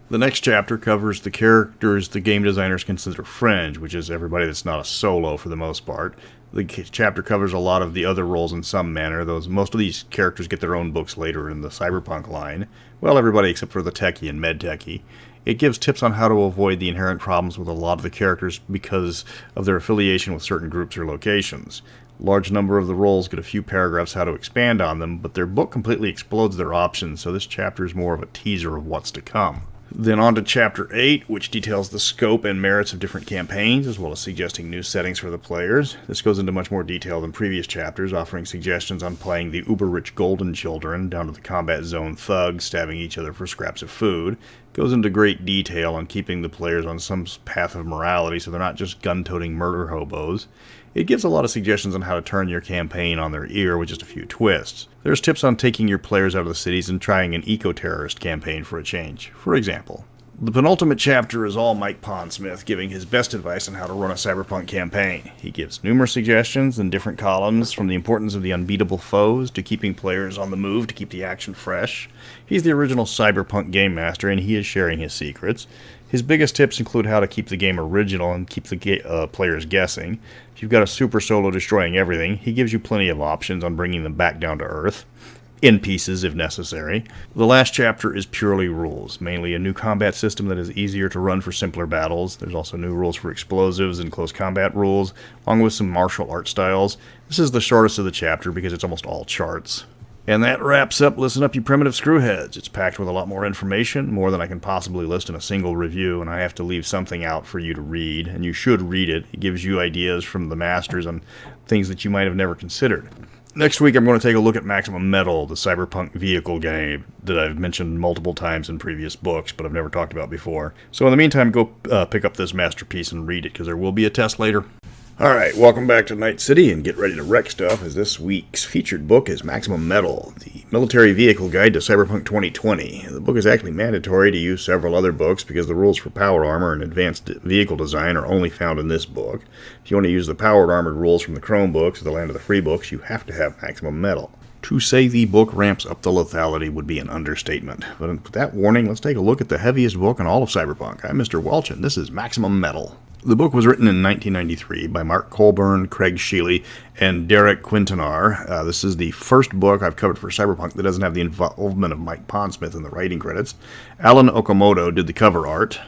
The next chapter covers the characters the game designers consider fringe, which is everybody that's not a solo for the most part. The chapter covers a lot of the other roles in some manner, though most of these characters get their own books later in the Cyberpunk line. Well, everybody except for the techie and med-techie. It gives tips on how to avoid the inherent problems with a lot of the characters because of their affiliation with certain groups or locations. A large number of the roles get a few paragraphs how to expand on them, but their book completely explodes their options, so this chapter is more of a teaser of what's to come. Then on to Chapter 8, which details the scope and merits of different campaigns, as well as suggesting new settings for the players. This goes into much more detail than previous chapters, offering suggestions on playing the uber-rich golden children, down to the combat zone thugs stabbing each other for scraps of food. It goes into great detail on keeping the players on some path of morality so they're not just gun-toting murder hobos. It gives a lot of suggestions on how to turn your campaign on their ear with just a few twists. There's tips on taking your players out of the cities and trying an eco-terrorist campaign for a change. For example, the penultimate chapter is all Mike Pondsmith giving his best advice on how to run a Cyberpunk campaign. He gives numerous suggestions in different columns, from the importance of the unbeatable foes to keeping players on the move to keep the action fresh. He's the original Cyberpunk game master, and he is sharing his secrets. His biggest tips include how to keep the game original and keep the players guessing. If you've got a super solo destroying everything, he gives you plenty of options on bringing them back down to earth, in pieces if necessary. The last chapter is purely rules, mainly a new combat system that is easier to run for simpler battles. There's also new rules for explosives and close combat rules, along with some martial art styles. This is the shortest of the chapter because it's almost all charts. And that wraps up Listen Up You Primitive Screwheads. It's packed with a lot more information, more than I can possibly list in a single review, and I have to leave something out for you to read, and you should read it. It gives you ideas from the masters on things that you might have never considered. Next week I'm going to take a look at Maximum Metal, the Cyberpunk vehicle game that I've mentioned multiple times in previous books, but I've never talked about before. So in the meantime, go pick up this masterpiece and read it, because there will be a test later. Alright, welcome back to Night City, and get ready to wreck stuff, as this week's featured book is Maximum Metal, the Military Vehicle Guide to Cyberpunk 2020. The book is actually mandatory to use several other books because the rules for power armor and advanced vehicle design are only found in this book. If you want to use the powered armored rules from the Chromebooks or the Land of the Free books, you have to have Maximum Metal. To say the book ramps up the lethality would be an understatement. But with that warning, let's take a look at the heaviest book in all of Cyberpunk. I'm Mr. Welch, and this is Maximum Metal. The book was written in 1993 by Mark Colburn, Craig Sheely, and Derek Quintanar. This is the first book I've covered for Cyberpunk that doesn't have the involvement of Mike Pondsmith in the writing credits. Alan Okamoto did the cover art.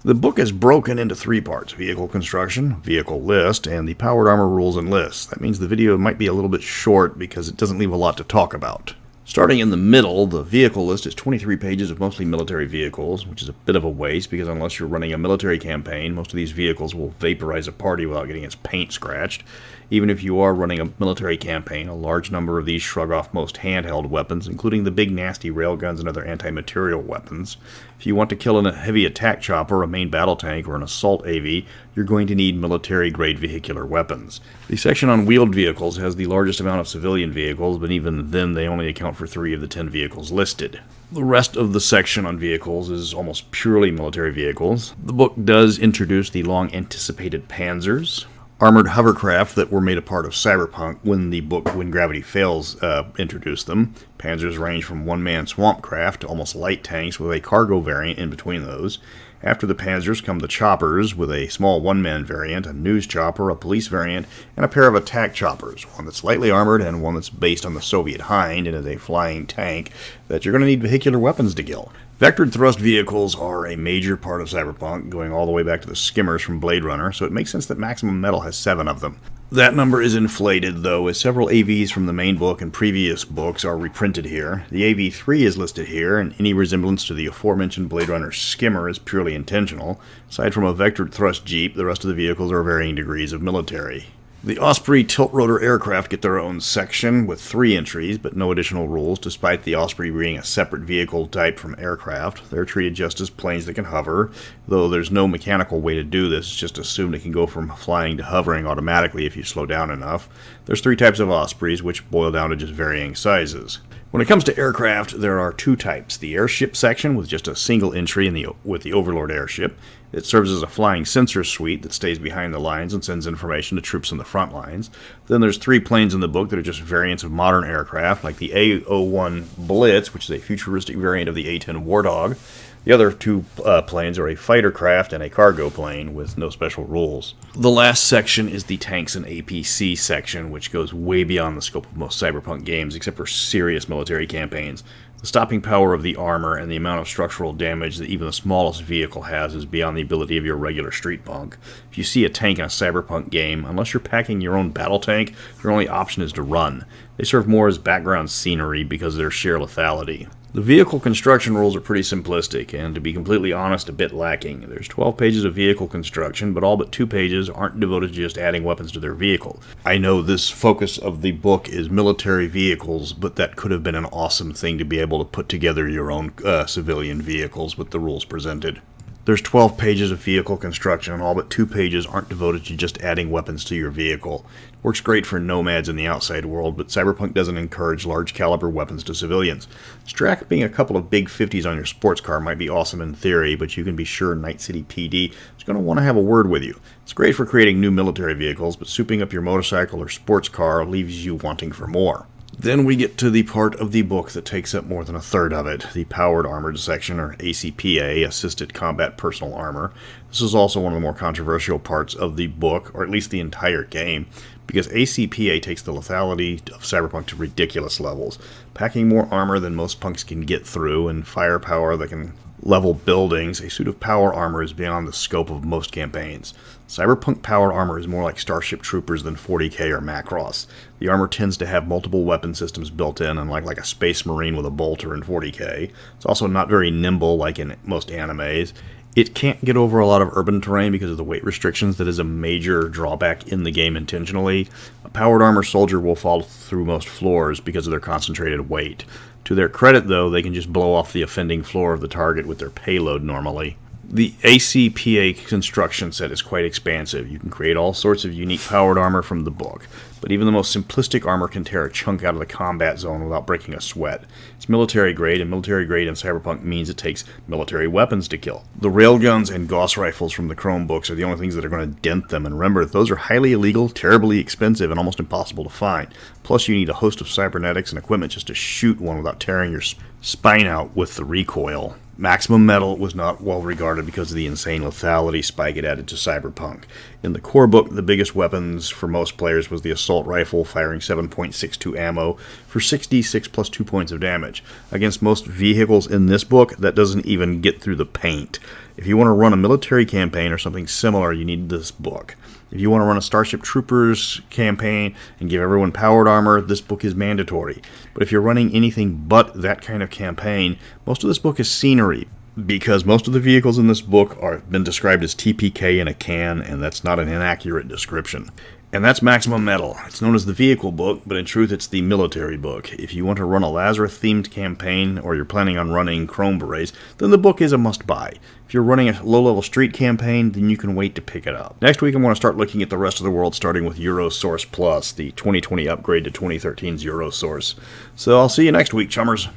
The book is broken into three parts: vehicle construction, vehicle list, and the powered armor rules and lists. That means the video might be a little bit short because it doesn't leave a lot to talk about. Starting in the middle, the vehicle list is 23 pages of mostly military vehicles, which is a bit of a waste because unless you're running a military campaign, most of these vehicles will vaporize a party without getting its paint scratched. Even if you are running a military campaign, a large number of these shrug off most handheld weapons, including the big nasty railguns and other anti-material weapons. If you want to kill a heavy attack chopper, a main battle tank, or an assault AV, you're going to need military-grade vehicular weapons. The section on wheeled vehicles has the largest amount of civilian vehicles, but even then they only account for 3 of the 10 vehicles listed. The rest of the section on vehicles is almost purely military vehicles. The book does introduce the long-anticipated Panzers, armored hovercraft that were made a part of Cyberpunk when the book When Gravity Fails introduced them. Panzers range from one-man swamp craft to almost light tanks with a cargo variant in between those. After the Panzers come the choppers with a small one-man variant, a news chopper, a police variant, and a pair of attack choppers, one that's lightly armored and one that's based on the Soviet Hind and is a flying tank that you're going to need vehicular weapons to kill. Vectored thrust vehicles are a major part of Cyberpunk, going all the way back to the skimmers from Blade Runner, so it makes sense that Maximum Metal has 7 of them. That number is inflated, though, as several AVs from the main book and previous books are reprinted here. The AV-3 is listed here, and any resemblance to the aforementioned Blade Runner skimmer is purely intentional. Aside from a vectored thrust jeep, the rest of the vehicles are varying degrees of military. The Osprey tilt-rotor aircraft get their own section with 3 entries, but no additional rules, despite the Osprey being a separate vehicle type from aircraft. They're treated just as planes that can hover, though there's no mechanical way to do this. It's just assumed it can go from flying to hovering automatically if you slow down enough. There's 3 types of Ospreys, which boil down to just varying sizes. When it comes to aircraft, there are 2 types. The airship section, with just a single entry with the Overlord airship. It serves as a flying sensor suite that stays behind the lines and sends information to troops on the front lines. Then there's 3 planes in the book that are just variants of modern aircraft, like the A-01 Blitz, which is a futuristic variant of the A-10 Wardog. The other 2 planes are a fighter craft and a cargo plane with no special rules. The last section is the tanks and APC section, which goes way beyond the scope of most Cyberpunk games, except for serious military campaigns. The stopping power of the armor and the amount of structural damage that even the smallest vehicle has is beyond the ability of your regular street punk. If you see a tank in a Cyberpunk game, unless you're packing your own battle tank, your only option is to run. They serve more as background scenery because of their sheer lethality. The vehicle construction rules are pretty simplistic, and to be completely honest, a bit lacking. There's 12 pages of vehicle construction, but all but 2 pages aren't devoted to just adding weapons to their vehicle. I know this focus of the book is military vehicles, but that could have been an awesome thing to be able to put together your own civilian vehicles with the rules presented. There's 12 pages of vehicle construction, and all but 2 pages aren't devoted to just adding weapons to your vehicle. It works great for nomads in the outside world, but Cyberpunk doesn't encourage large caliber weapons to civilians. Strapping a couple of big 50s on your sports car might be awesome in theory, but you can be sure Night City PD is going to want to have a word with you. It's great for creating new military vehicles, but souping up your motorcycle or sports car leaves you wanting for more. Then we get to the part of the book that takes up more than a third of it, the Powered Armored Section, or ACPA, Assisted Combat Personal Armor. This is also one of the more controversial parts of the book, or at least the entire game, because ACPA takes the lethality of Cyberpunk to ridiculous levels, packing more armor than most punks can get through, and firepower that can level buildings. A suit of power armor is beyond the scope of most campaigns. Cyberpunk power armor is more like Starship Troopers than 40k or Macross. The armor tends to have multiple weapon systems built in, unlike like a Space Marine with a bolter in 40k. It's also not very nimble like in most animes. It can't get over a lot of urban terrain because of the weight restrictions. That is a major drawback in the game intentionally. A powered armor soldier will fall through most floors because of their concentrated weight. To their credit, though, they can just blow off the offending floor of the target with their payload normally. The ACPA construction set is quite expansive. You can create all sorts of unique powered armor from the book, but even the most simplistic armor can tear a chunk out of the combat zone without breaking a sweat. It's military grade, and military grade in Cyberpunk means it takes military weapons to kill. The railguns and Gauss rifles from the Chromebooks are the only things that are going to dent them, and remember, those are highly illegal, terribly expensive, and almost impossible to find. Plus, you need a host of cybernetics and equipment just to shoot one without tearing your spine out with the recoil. Maximum Metal was not well regarded because of the insane lethality spike it added to Cyberpunk. In the core book, the biggest weapons for most players was the assault rifle, firing 7.62 ammo for 66 plus 2 points of damage. Against most vehicles in this book, that doesn't even get through the paint. If you want to run a military campaign or something similar, you need this book. If you want to run a Starship Troopers campaign and give everyone powered armor, this book is mandatory. But if you're running anything but that kind of campaign, most of this book is scenery, because most of the vehicles in this book have been described as TPK in a can, and that's not an inaccurate description. And that's Maximum Metal. It's known as the vehicle book, but in truth it's the military book. If you want to run a Lazarus-themed campaign, or you're planning on running Chrome Berets, then the book is a must-buy. If you're running a low-level street campaign, then you can wait to pick it up. Next week I'm going to start looking at the rest of the world, starting with Eurosource Plus, the 2020 upgrade to 2013's Eurosource. So I'll see you next week, chummers.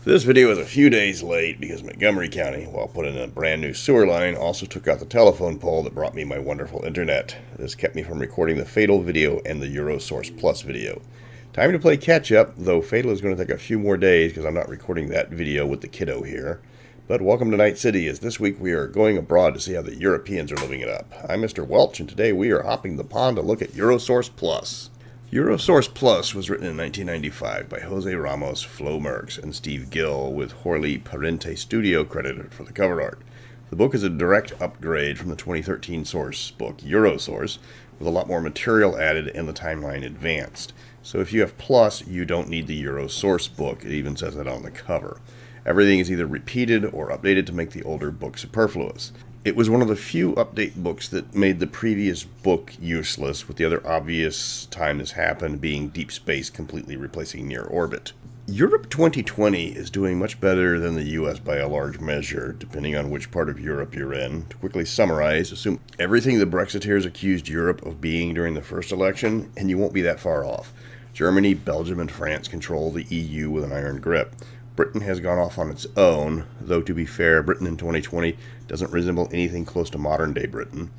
This video is a few days late because Montgomery County, while putting in a brand new sewer line, also took out the telephone pole that brought me my wonderful internet. This kept me from recording the Fatal video and the Eurosource Plus video. Time to play catch up, though Fatal is going to take a few more days because I'm not recording that video with the kiddo here. But welcome to Night City, as this week we are going abroad to see how the Europeans are living it up. I'm Mr. Welch, and today we are hopping the pond to look at Eurosource Plus. Eurosource Plus was written in 1995 by Jose Ramos, Flo Merckx, and Steve Gill, with Jorge Parente Studio credited for the cover art. The book is a direct upgrade from the 2013 source book, Eurosource, with a lot more material added and the timeline advanced. So if you have Plus, you don't need the Eurosource book. It even says that on the cover. Everything is either repeated or updated to make the older book superfluous. It was one of the few update books that made the previous book useless, with the other obvious time this happened being Deep Space completely replacing Near Orbit. Europe 2020 is doing much better than the US by a large measure, depending on which part of Europe you're in. To quickly summarize, assume everything the Brexiteers accused Europe of being during the first election, and you won't be that far off. Germany, Belgium, and France control the EU with an iron grip. Britain has gone off on its own, though to be fair, Britain in 2020 doesn't resemble anything close to modern-day Britain.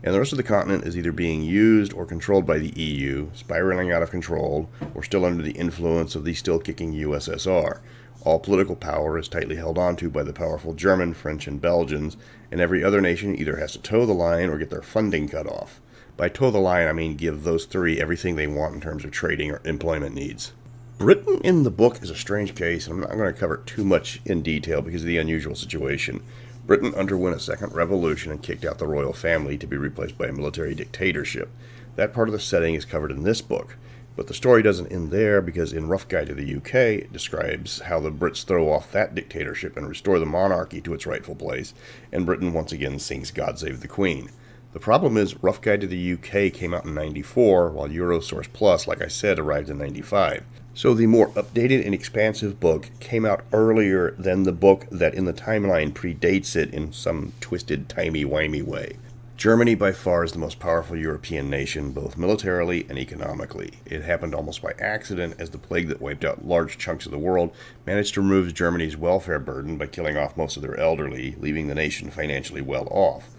And the rest of the continent is either being used or controlled by the EU, spiraling out of control, or still under the influence of the still-kicking USSR. All political power is tightly held onto by the powerful German, French, and Belgians, and every other nation either has to toe the line or get their funding cut off. By toe the line, I mean give those three everything they want in terms of trading or employment needs. Britain in the book is a strange case, and I'm not going to cover it too much in detail because of the unusual situation. Britain underwent a second revolution and kicked out the royal family to be replaced by a military dictatorship. That part of the setting is covered in this book. But the story doesn't end there, because in Rough Guide to the UK, it describes how the Brits throw off that dictatorship and restore the monarchy to its rightful place, and Britain once again sings God Save the Queen. The problem is, Rough Guide to the UK came out in '94, while Eurosource Plus, like I said, arrived in '95. So the more updated and expansive book came out earlier than the book that in the timeline predates it in some twisted, timey-wimey way. Germany by far is the most powerful European nation, both militarily and economically. It happened almost by accident, as the plague that wiped out large chunks of the world managed to remove Germany's welfare burden by killing off most of their elderly, leaving the nation financially well off.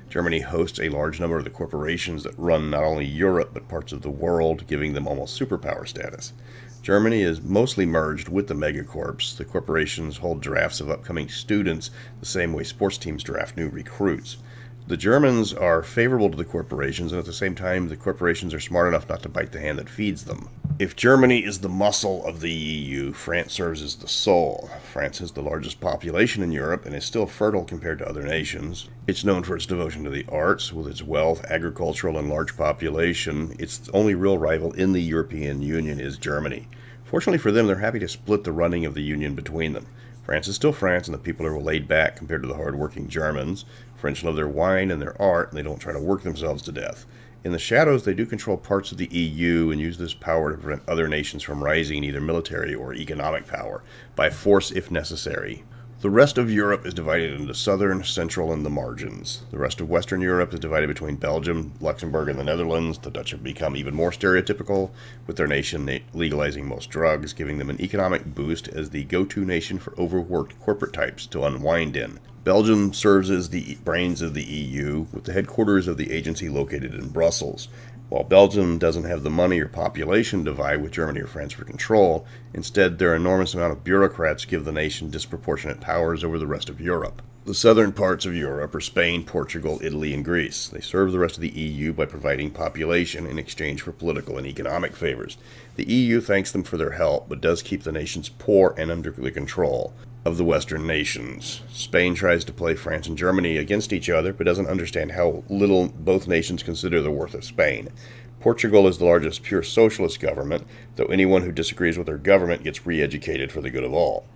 Germany hosts a large number of the corporations that run not only Europe but parts of the world, giving them almost superpower status. Germany is mostly merged with the megacorps. The corporations hold drafts of upcoming students the same way sports teams draft new recruits. The Germans are favorable to the corporations, and at the same time, the corporations are smart enough not to bite the hand that feeds them. If Germany is the muscle of the EU, France serves as the soul. France has the largest population in Europe and is still fertile compared to other nations. It's known for its devotion to the arts. With its wealth, agricultural, and large population, its only real rival in the European Union is Germany. Fortunately for them, they're happy to split the running of the Union between them. France is still France, and the people are laid back compared to the hard-working Germans. French love their wine and their art, and they don't try to work themselves to death. In the shadows, they do control parts of the EU and use this power to prevent other nations from rising in either military or economic power, by force if necessary. The rest of Europe is divided into southern, central, and the margins. The rest of Western Europe is divided between Belgium, Luxembourg, and the Netherlands. The Dutch have become even more stereotypical, with their nation legalizing most drugs, giving them an economic boost as the go-to nation for overworked corporate types to unwind in. Belgium serves as the brains of the EU, with the headquarters of the agency located in Brussels. While Belgium doesn't have the money or population to vie with Germany or France for control, instead their enormous amount of bureaucrats give the nation disproportionate powers over the rest of Europe. The southern parts of Europe are Spain, Portugal, Italy, and Greece. They serve the rest of the EU by providing population in exchange for political and economic favors. The EU thanks them for their help, but does keep the nations poor and under the control of the Western nations. Spain tries to play France and Germany against each other, but doesn't understand how little both nations consider the worth of Spain. Portugal is the largest pure socialist government, though anyone who disagrees with their government gets re-educated for the good of all.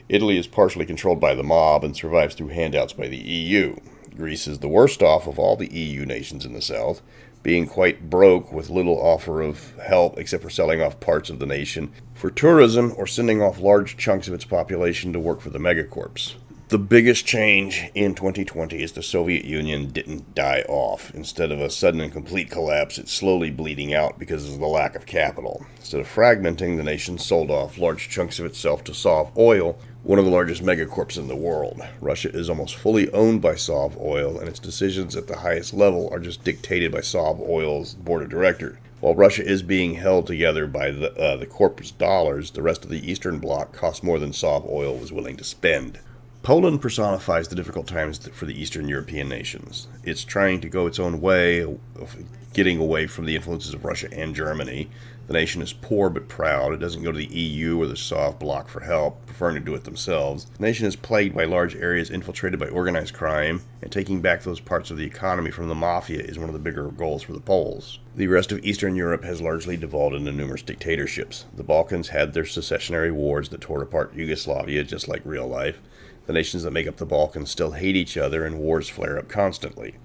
Italy is partially controlled by the mob and survives through handouts by the EU. Greece is the worst off of all the EU nations in the south, being quite broke with little offer of help except for selling off parts of the nation for tourism or sending off large chunks of its population to work for the megacorps. The biggest change in 2020 is the Soviet Union didn't die off. Instead of a sudden and complete collapse, it's slowly bleeding out because of the lack of capital. Instead of fragmenting, the nation sold off large chunks of itself to Sovoil, one of the largest megacorps in the world. Russia is almost fully owned by Sovoil, and its decisions at the highest level are just dictated by Sovoil's board of directors. While Russia is being held together by the corpus dollars, the rest of the Eastern Bloc costs more than Sovoil was willing to spend. Poland personifies the difficult times for the Eastern European nations. It's trying to go its own way, of getting away from the influences of Russia and Germany. The nation is poor but proud. It doesn't go to the EU or the Sov bloc for help, preferring to do it themselves. The nation is plagued by large areas infiltrated by organized crime, and taking back those parts of the economy from the mafia is one of the bigger goals for the Poles. The rest of Eastern Europe has largely devolved into numerous dictatorships. The Balkans had their secessionary wars that tore apart Yugoslavia just like real life. The nations that make up the Balkans still hate each other, and wars flare up constantly.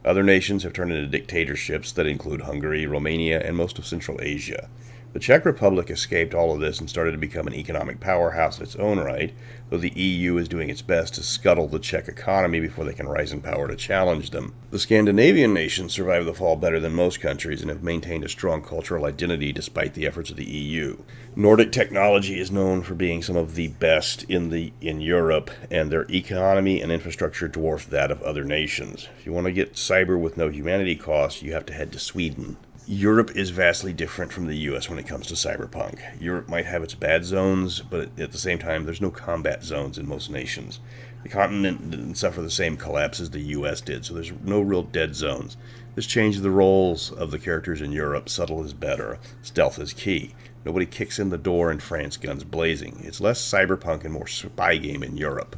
Other nations have turned into dictatorships that include Hungary, Romania, and most of Central Asia. The Czech Republic escaped all of this and started to become an economic powerhouse in its own right, though the EU is doing its best to scuttle the Czech economy before they can rise in power to challenge them. The Scandinavian nations survived the fall better than most countries and have maintained a strong cultural identity despite the efforts of the EU. Nordic technology is known for being some of the best in Europe, and their economy and infrastructure dwarf that of other nations. If you want to get cyber with no humanity costs, you have to head to Sweden. Europe is vastly different from the US when it comes to cyberpunk. Europe might have its bad zones, but at the same time, there's no combat zones in most nations. The continent didn't suffer the same collapse as the US did, so there's no real dead zones. This changed the roles of the characters in Europe. Subtle is better. Stealth is key. Nobody kicks in the door in France guns blazing. It's less cyberpunk and more spy game in Europe.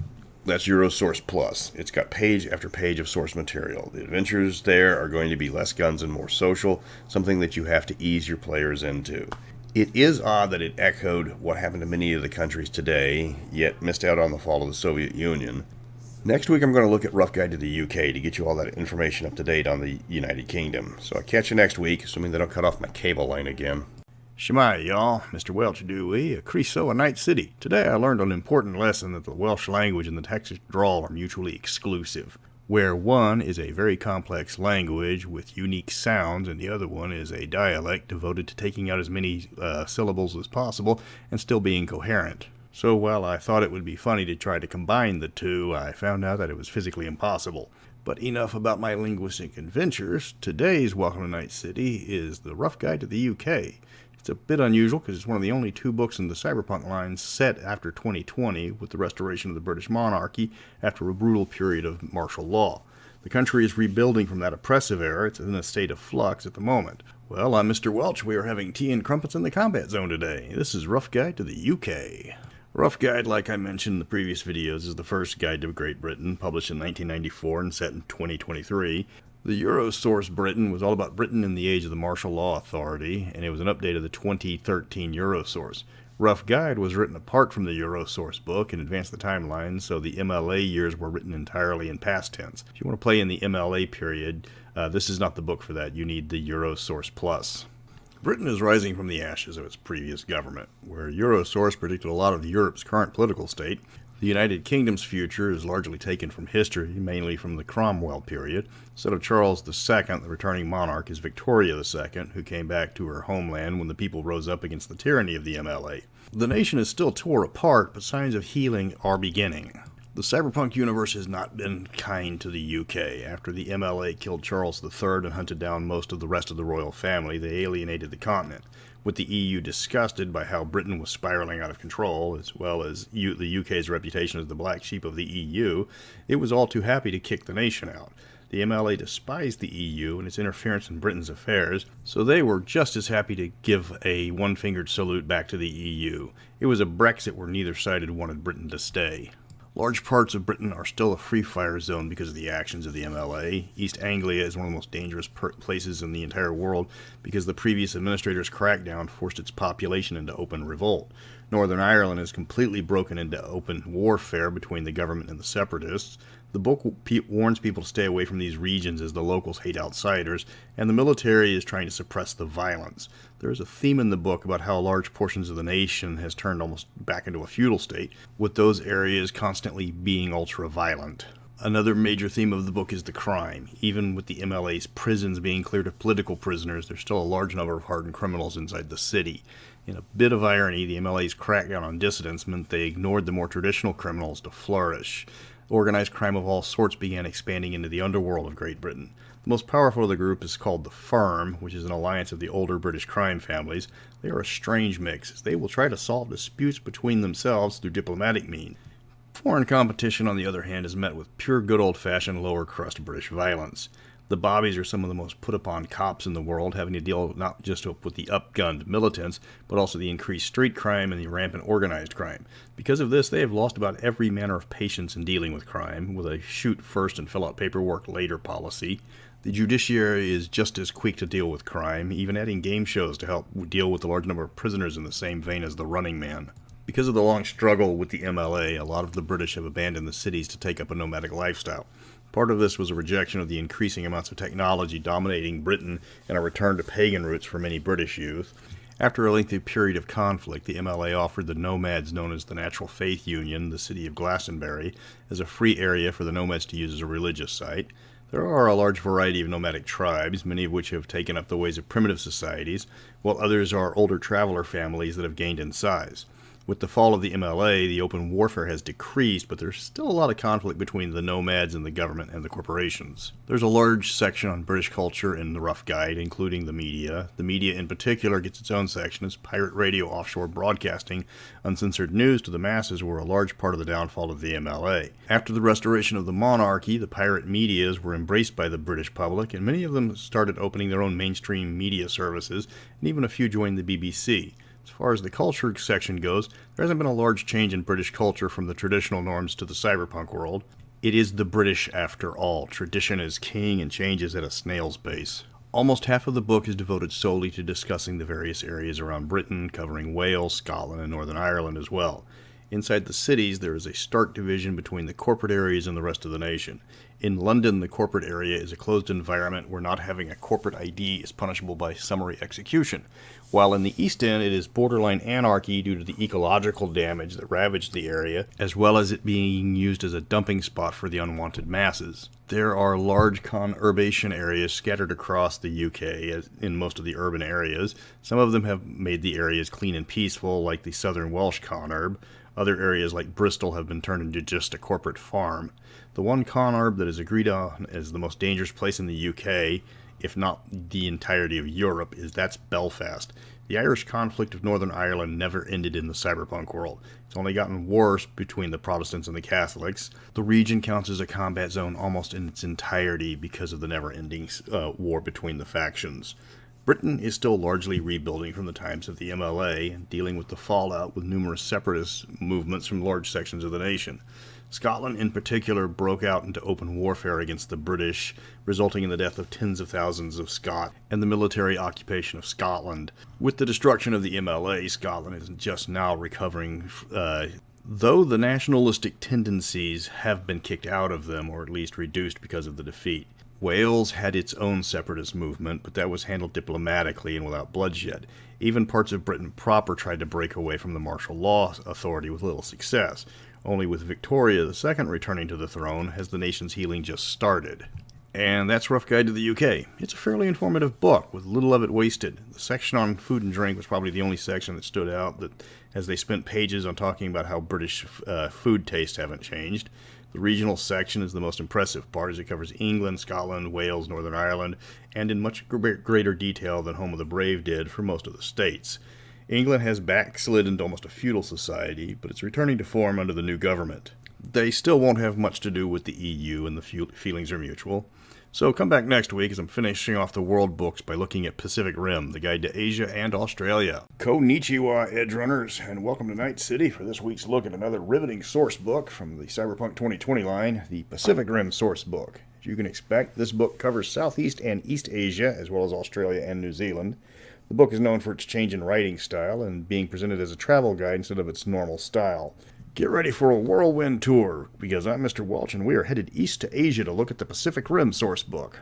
That's Eurosource Plus. It's got page after page of source material. The adventures there are going to be less guns and more social, something that you have to ease your players into. It is odd that it echoed what happened to many of the countries today, yet missed out on the fall of the Soviet Union. Next week I'm going to look at Rough Guide to the UK to get you all that information up to date on the United Kingdom. So I'll catch you next week, assuming they don't cut off my cable line again. Shemai, y'all. Mr. Welch Dewey, a Creosote, a Night City. Today I learned an important lesson that the Welsh language and the Texas drawl are mutually exclusive, where one is a very complex language with unique sounds and the other one is a dialect devoted to taking out as many syllables as possible and still being coherent. So while I thought it would be funny to try to combine the two, I found out that it was physically impossible. But enough about my linguistic adventures. Today's Welcome to Night City is the Rough Guide to the UK. It's a bit unusual because it's one of the only two books in the Cyberpunk line set after 2020 with the restoration of the British monarchy after a brutal period of martial law. The country is rebuilding from that oppressive era. It's in a state of flux at the moment. Well, I'm Mr. Welch. We are having tea and crumpets in the combat zone today. This is Rough Guide to the UK. Rough Guide, like I mentioned in the previous videos, is the first guide to Great Britain, published in 1994 and set in 2023. The Eurosource Britain was all about Britain in the age of the martial law authority, and it was an update of the 2013 Eurosource. Rough Guide was written apart from the Eurosource book and advanced the timeline, so the MLA years were written entirely in past tense. If you want to play in the MLA period, this is not the book for that. You need the Eurosource Plus. Britain is rising from the ashes of its previous government. Where Eurosource predicted a lot of Europe's current political state, the United Kingdom's future is largely taken from history, mainly from the Cromwell period. Instead of Charles II, the returning monarch is Victoria II, who came back to her homeland when the people rose up against the tyranny of the MLA. The nation is still tore apart, but signs of healing are beginning. The Cyberpunk universe has not been kind to the UK. After the MLA killed Charles III and hunted down most of the rest of the royal family, they alienated the continent. With the EU disgusted by how Britain was spiraling out of control, as well as the UK's reputation as the black sheep of the EU, it was all too happy to kick the nation out. The MLA despised the EU and its interference in Britain's affairs, so they were just as happy to give a one-fingered salute back to the EU. It was a Brexit where neither side wanted Britain to stay. Large parts of Britain are still a free-fire zone because of the actions of the MLA. East Anglia is one of the most dangerous places in the entire world because the previous administrator's crackdown forced its population into open revolt. Northern Ireland is completely broken into open warfare between the government and the separatists. The book warns people to stay away from these regions as the locals hate outsiders, and the military is trying to suppress the violence. There is a theme in the book about how large portions of the nation has turned almost back into a feudal state, with those areas constantly being ultra-violent. Another major theme of the book is the crime. Even with the MLA's prisons being cleared of political prisoners, there's still a large number of hardened criminals inside the city. In a bit of irony, the MLA's crackdown on dissidents meant they ignored the more traditional criminals to flourish. Organized crime of all sorts began expanding into the underworld of Great Britain. The most powerful of the group is called the Firm, which is an alliance of the older British crime families. They are a strange mix, as they will try to solve disputes between themselves through diplomatic means. Foreign competition, on the other hand, is met with pure good old-fashioned lower-crust British violence. The Bobbies are some of the most put-upon cops in the world, having to deal not just with the upgunned militants, but also the increased street crime and the rampant organized crime. Because of this, they have lost about every manner of patience in dealing with crime, with a shoot first and fill out paperwork later policy. The judiciary is just as quick to deal with crime, even adding game shows to help deal with the large number of prisoners in the same vein as the Running Man. Because of the long struggle with the MLA, a lot of the British have abandoned the cities to take up a nomadic lifestyle. Part of this was a rejection of the increasing amounts of technology dominating Britain and a return to pagan roots for many British youth. After a lengthy period of conflict, the MLA offered the nomads known as the Natural Faith Union, the city of Glastonbury, as a free area for the nomads to use as a religious site. There are a large variety of nomadic tribes, many of which have taken up the ways of primitive societies, while others are older traveler families that have gained in size. With the fall of the MLA, the open warfare has decreased, but there's still a lot of conflict between the nomads and the government and the corporations. There's a large section on British culture in the Rough Guide, including the media. The media in particular gets its own section as pirate radio, offshore broadcasting, uncensored news to the masses were a large part of the downfall of the MLA. After the restoration of the monarchy, the pirate medias were embraced by the British public, and many of them started opening their own mainstream media services, and even a few joined the BBC. As far as the culture section goes, there hasn't been a large change in British culture from the traditional norms to the cyberpunk world. It is the British after all. Tradition is king and change is at a snail's pace. Almost half of the book is devoted solely to discussing the various areas around Britain, covering Wales, Scotland, and Northern Ireland as well. Inside the cities, there is a stark division between the corporate areas and the rest of the nation. In London, the corporate area is a closed environment where not having a corporate ID is punishable by summary execution, while in the East End it is borderline anarchy due to the ecological damage that ravaged the area, as well as it being used as a dumping spot for the unwanted masses. There are large conurbation areas scattered across the UK in most of the urban areas. Some of them have made the areas clean and peaceful, like the southern Welsh conurb. Other areas like Bristol have been turned into just a corporate farm. The one conurb that is agreed on as the most dangerous place in the UK, if not the entirety of Europe, that's Belfast. The Irish conflict of Northern Ireland never ended in the cyberpunk world. It's only gotten worse between the Protestants and the Catholics. The region counts as a combat zone almost in its entirety because of the never-ending war between the factions. Britain is still largely rebuilding from the times of the MLA and dealing with the fallout with numerous separatist movements from large sections of the nation. Scotland in particular broke out into open warfare against the British, resulting in the death of tens of thousands of Scots and the military occupation of Scotland. With the destruction of the MLA, Scotland is just now recovering, though the nationalistic tendencies have been kicked out of them, or at least reduced because of the defeat. Wales had its own separatist movement, but that was handled diplomatically and without bloodshed. Even parts of Britain proper tried to break away from the martial law authority with little success. Only with Victoria II returning to the throne has the nation's healing just started. And that's Rough Guide to the UK. It's a fairly informative book, with little of it wasted. The section on food and drink was probably the only section that stood out, as they spent pages on talking about how British food tastes haven't changed. The regional section is the most impressive part, as it covers England, Scotland, Wales, Northern Ireland, and in much greater detail than Home of the Brave did for most of the states. England has backslid into almost a feudal society, but it's returning to form under the new government. They still won't have much to do with the EU, and the feelings are mutual. So come back next week as I'm finishing off the world books by looking at Pacific Rim, the guide to Asia and Australia. Konnichiwa, Edgerunners, and welcome to Night City for this week's look at another riveting source book from the Cyberpunk 2020 line, the Pacific Rim Sourcebook. As you can expect, this book covers Southeast and East Asia, as well as Australia and New Zealand. The book is known for its change in writing style and being presented as a travel guide instead of its normal style. Get ready for a whirlwind tour, because I'm Mr. Welch and we are headed east to Asia to look at the Pacific Rim Sourcebook.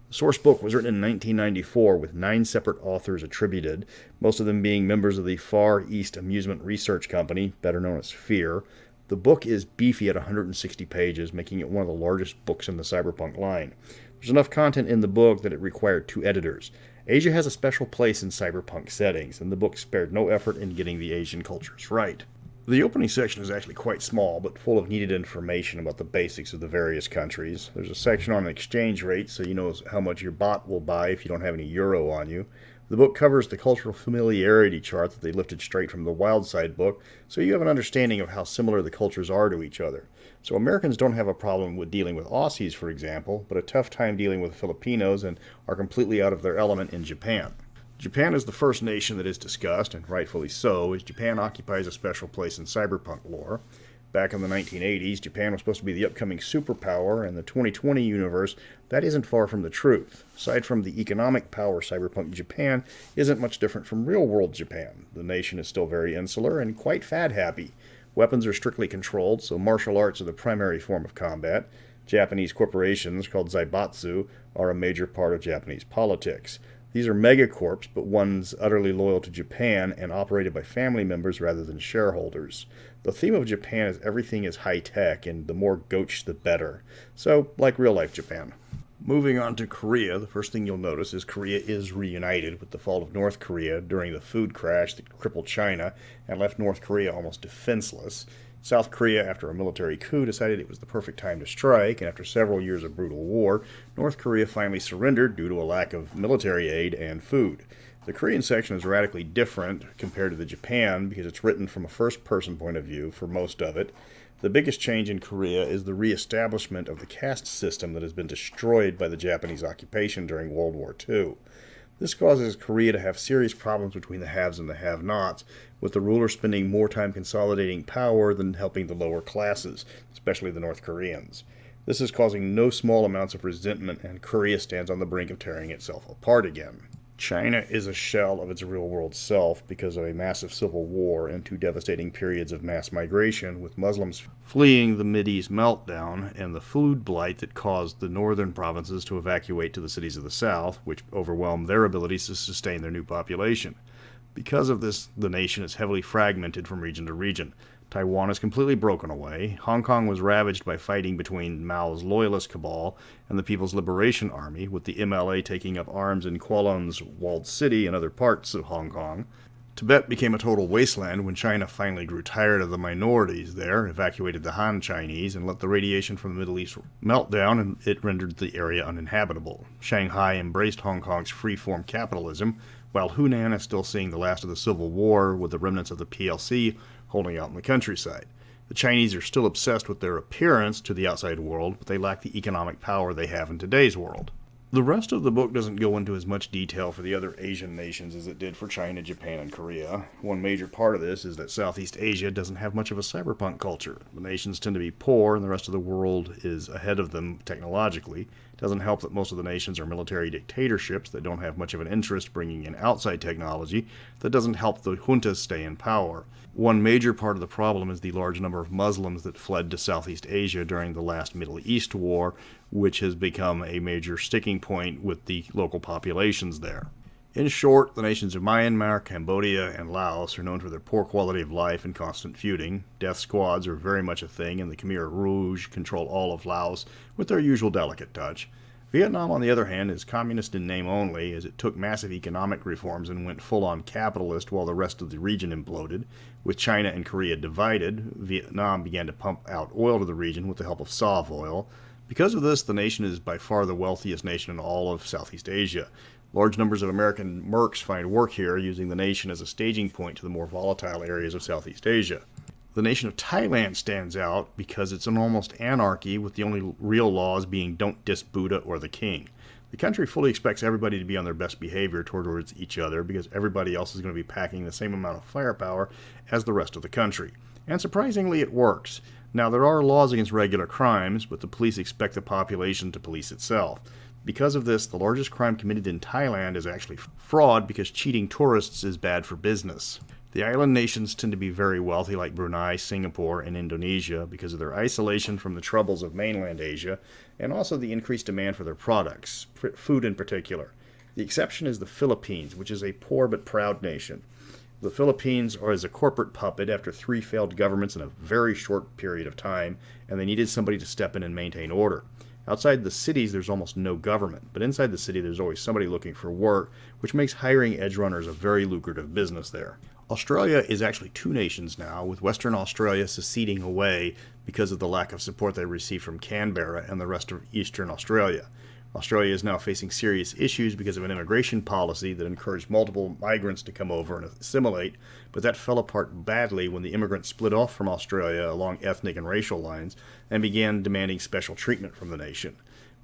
The Sourcebook was written in 1994 with 9 separate authors attributed, most of them being members of the Far East Amusement Research Company, better known as FEAR. The book is beefy at 160 pages, making it one of the largest books in the Cyberpunk line. There's enough content in the book that it required 2 editors. Asia has a special place in cyberpunk settings, and the book spared no effort in getting the Asian cultures right. The opening section is actually quite small, but full of needed information about the basics of the various countries. There's a section on exchange rates, so you know how much your bot will buy if you don't have any euro on you. The book covers the cultural familiarity chart that they lifted straight from the Wildside book, so you have an understanding of how similar the cultures are to each other. So Americans don't have a problem with dealing with Aussies, for example, but a tough time dealing with Filipinos and are completely out of their element in Japan. Japan is the first nation that is discussed, and rightfully so, as Japan occupies a special place in cyberpunk lore. Back in the 1980s, Japan was supposed to be the upcoming superpower, and the 2020 universe, that isn't far from the truth. Aside from the economic power, cyberpunk Japan isn't much different from real-world Japan. The nation is still very insular and quite fad-happy. Weapons are strictly controlled, so martial arts are the primary form of combat. Japanese corporations, called zaibatsu, are a major part of Japanese politics. These are megacorps, but ones utterly loyal to Japan and operated by family members rather than shareholders. The theme of Japan is everything is high-tech, and the more gotch the better. So, like real-life Japan. Moving on to Korea, the first thing you'll notice is Korea is reunited with the fall of North Korea during the food crash that crippled China and left North Korea almost defenseless. South Korea, after a military coup, decided it was the perfect time to strike, and after several years of brutal war, North Korea finally surrendered due to a lack of military aid and food. The Korean section is radically different compared to the Japan because it's written from a first-person point of view for most of it. The biggest change in Korea is the reestablishment of the caste system that has been destroyed by the Japanese occupation during World War II. This causes Korea to have serious problems between the haves and the have-nots, with the ruler spending more time consolidating power than helping the lower classes, especially the North Koreans. This is causing no small amounts of resentment, and Korea stands on the brink of tearing itself apart again. China is a shell of its real-world self because of a massive civil war and 2 devastating periods of mass migration, with Muslims fleeing the Mideast meltdown and the food blight that caused the northern provinces to evacuate to the cities of the south, which overwhelmed their abilities to sustain their new population. Because of this, the nation is heavily fragmented from region to region. Taiwan is completely broken away. Hong Kong was ravaged by fighting between Mao's loyalist cabal and the People's Liberation Army, with the MLA taking up arms in Kualun's walled city and other parts of Hong Kong. Tibet became a total wasteland when China finally grew tired of the minorities there, evacuated the Han Chinese, and let the radiation from the Middle East melt down, and it rendered the area uninhabitable. Shanghai embraced Hong Kong's free-form capitalism, while Hunan is still seeing the last of the Civil War, with the remnants of the PLC holding out in the countryside. The Chinese are still obsessed with their appearance to the outside world, but they lack the economic power they have in today's world. The rest of the book doesn't go into as much detail for the other Asian nations as it did for China, Japan, and Korea. One major part of this is that Southeast Asia doesn't have much of a cyberpunk culture. The nations tend to be poor, and the rest of the world is ahead of them technologically. It doesn't help that most of the nations are military dictatorships that don't have much of an interest bringing in outside technology. That doesn't help the juntas stay in power. One major part of the problem is the large number of Muslims that fled to Southeast Asia during the last Middle East war, which has become a major sticking point with the local populations there. In short, the nations of Myanmar, Cambodia, and Laos are known for their poor quality of life and constant feuding. Death squads are very much a thing, and the Khmer Rouge control all of Laos with their usual delicate touch. Vietnam, on the other hand, is communist in name only, as it took massive economic reforms and went full-on capitalist while the rest of the region imploded. With China and Korea divided, Vietnam began to pump out oil to the region with the help of Sov oil. Because of this, the nation is by far the wealthiest nation in all of Southeast Asia. Large numbers of American mercs find work here, using the nation as a staging point to the more volatile areas of Southeast Asia. The nation of Thailand stands out because it's an almost anarchy, with the only real laws being don't diss Buddha or the king. The country fully expects everybody to be on their best behavior towards each other because everybody else is going to be packing the same amount of firepower as the rest of the country. And surprisingly, it works. Now, there are laws against regular crimes, but the police expect the population to police itself. Because of this, the largest crime committed in Thailand is actually fraud, because cheating tourists is bad for business. The island nations tend to be very wealthy, like Brunei, Singapore, and Indonesia, because of their isolation from the troubles of mainland Asia, and also the increased demand for their products, food in particular. The exception is the Philippines, which is a poor but proud nation. The Philippines are as a corporate puppet after 3 failed governments in a very short period of time, and they needed somebody to step in and maintain order. Outside the cities, there's almost no government, but inside the city, there's always somebody looking for work, which makes hiring edge runners a very lucrative business there. Australia is actually 2 nations now, with Western Australia seceding away because of the lack of support they receive from Canberra and the rest of Eastern Australia. Australia is now facing serious issues because of an immigration policy that encouraged multiple migrants to come over and assimilate, but that fell apart badly when the immigrants split off from Australia along ethnic and racial lines and began demanding special treatment from the nation.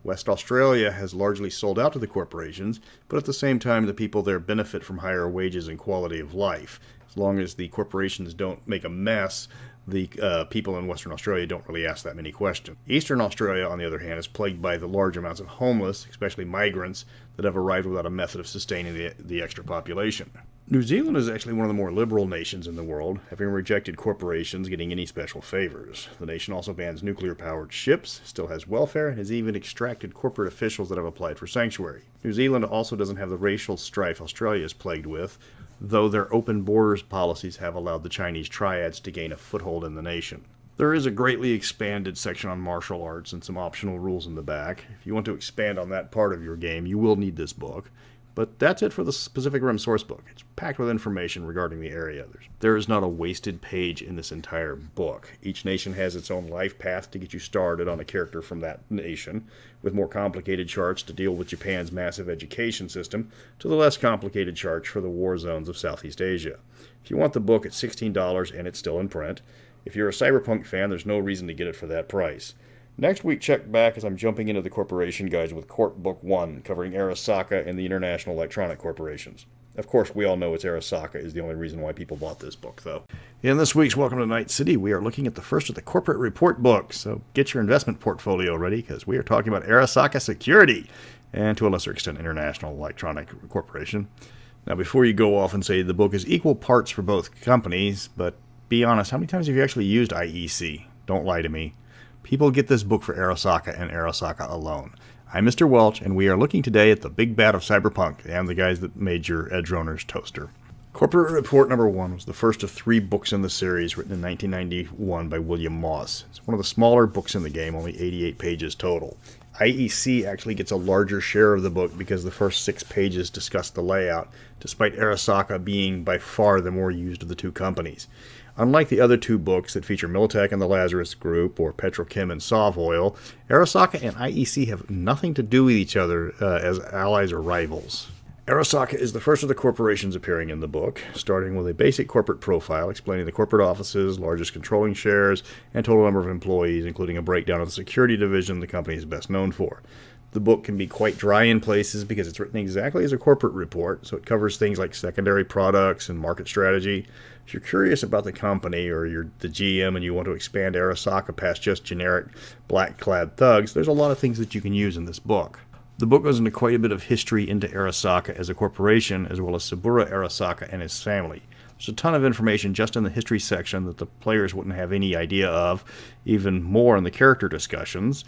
West Australia has largely sold out to the corporations, but at the same time the people there benefit from higher wages and quality of life. As long as the corporations don't make a mess, the people in Western Australia don't really ask that many questions. Eastern Australia, on the other hand, is plagued by the large amounts of homeless, especially migrants, that have arrived without a method of sustaining the extra population. New Zealand is actually one of the more liberal nations in the world, having rejected corporations getting any special favors. The nation also bans nuclear-powered ships, still has welfare, and has even extracted corporate officials that have applied for sanctuary. New Zealand also doesn't have the racial strife Australia is plagued with, though their open borders policies have allowed the Chinese triads to gain a foothold in the nation. There is a greatly expanded section on martial arts and some optional rules in the back. If you want to expand on that part of your game, you will need this book. But that's it for the Pacific Rim Sourcebook. It's packed with information regarding the area. There is not a wasted page in this entire book. Each nation has its own life path to get you started on a character from that nation, with more complicated charts to deal with Japan's massive education system, to the less complicated charts for the war zones of Southeast Asia. If you want the book, it's $16 and it's still in print. If you're a Cyberpunk fan, there's no reason to get it for that price. Next week, check back as I'm jumping into the corporation guides with Corp Book 1, covering Arasaka and the international electronic corporations. Of course, we all know it's Arasaka is the only reason why people bought this book, though. In this week's Welcome to Night City, we are looking at the first of the corporate report books. So get your investment portfolio ready, because we are talking about Arasaka Security, and to a lesser extent, International Electronic Corporation. Now, before you go off and say the book is equal parts for both companies, but be honest, how many times have you actually used IEC? Don't lie to me. People get this book for Arasaka and Arasaka alone. I'm Mr. Welch, and we are looking today at the big bad of Cyberpunk and the guys that made your Edge Runner's toaster. Corporate Report number 1 was the first of 3 books in the series, written in 1991 by William Moss. It's one of the smaller books in the game, only 88 pages total. IEC actually gets a larger share of the book because the first 6 pages discuss the layout, despite Arasaka being by far the more used of the two companies. Unlike the other 2 books that feature Militech and the Lazarus Group, or Petrochem and Sovoil, Arasaka and IEC have nothing to do with each other as allies or rivals. Arasaka is the first of the corporations appearing in the book, starting with a basic corporate profile explaining the corporate offices, largest controlling shares, and total number of employees, including a breakdown of the security division the company is best known for. The book can be quite dry in places because it's written exactly as a corporate report, so it covers things like secondary products and market strategy. If you're curious about the company, or you're the GM and you want to expand Arasaka past just generic black-clad thugs, there's a lot of things that you can use in this book. The book goes into quite a bit of history into Arasaka as a corporation, as well as Saburo Arasaka and his family. There's a ton of information just in the history section that the players wouldn't have any idea of, even more in the character discussions.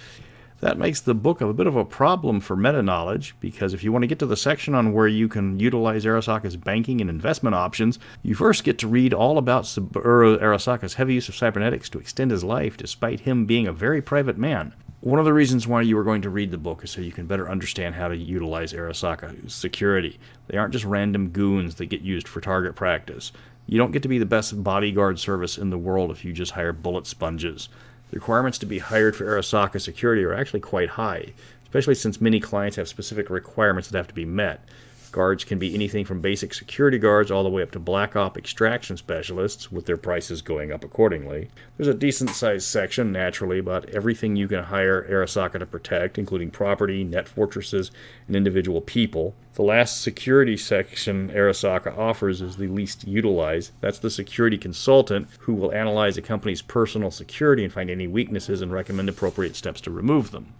That makes the book a bit of a problem for meta-knowledge, because if you want to get to the section on where you can utilize Arasaka's banking and investment options, you first get to read all about Saburo Arasaka's heavy use of cybernetics to extend his life, despite him being a very private man. One of the reasons why you are going to read the book is so you can better understand how to utilize Arasaka's security. They aren't just random goons that get used for target practice. You don't get to be the best bodyguard service in the world if you just hire bullet sponges. The requirements to be hired for Arasaka security are actually quite high, especially since many clients have specific requirements that have to be met. Guards can be anything from basic security guards all the way up to black op extraction specialists, with their prices going up accordingly. There's a decent-sized section, naturally, about everything you can hire Arasaka to protect, including property, net fortresses, and individual people. The last security section Arasaka offers is the least utilized. That's the security consultant, who will analyze a company's personal security and find any weaknesses and recommend appropriate steps to remove them.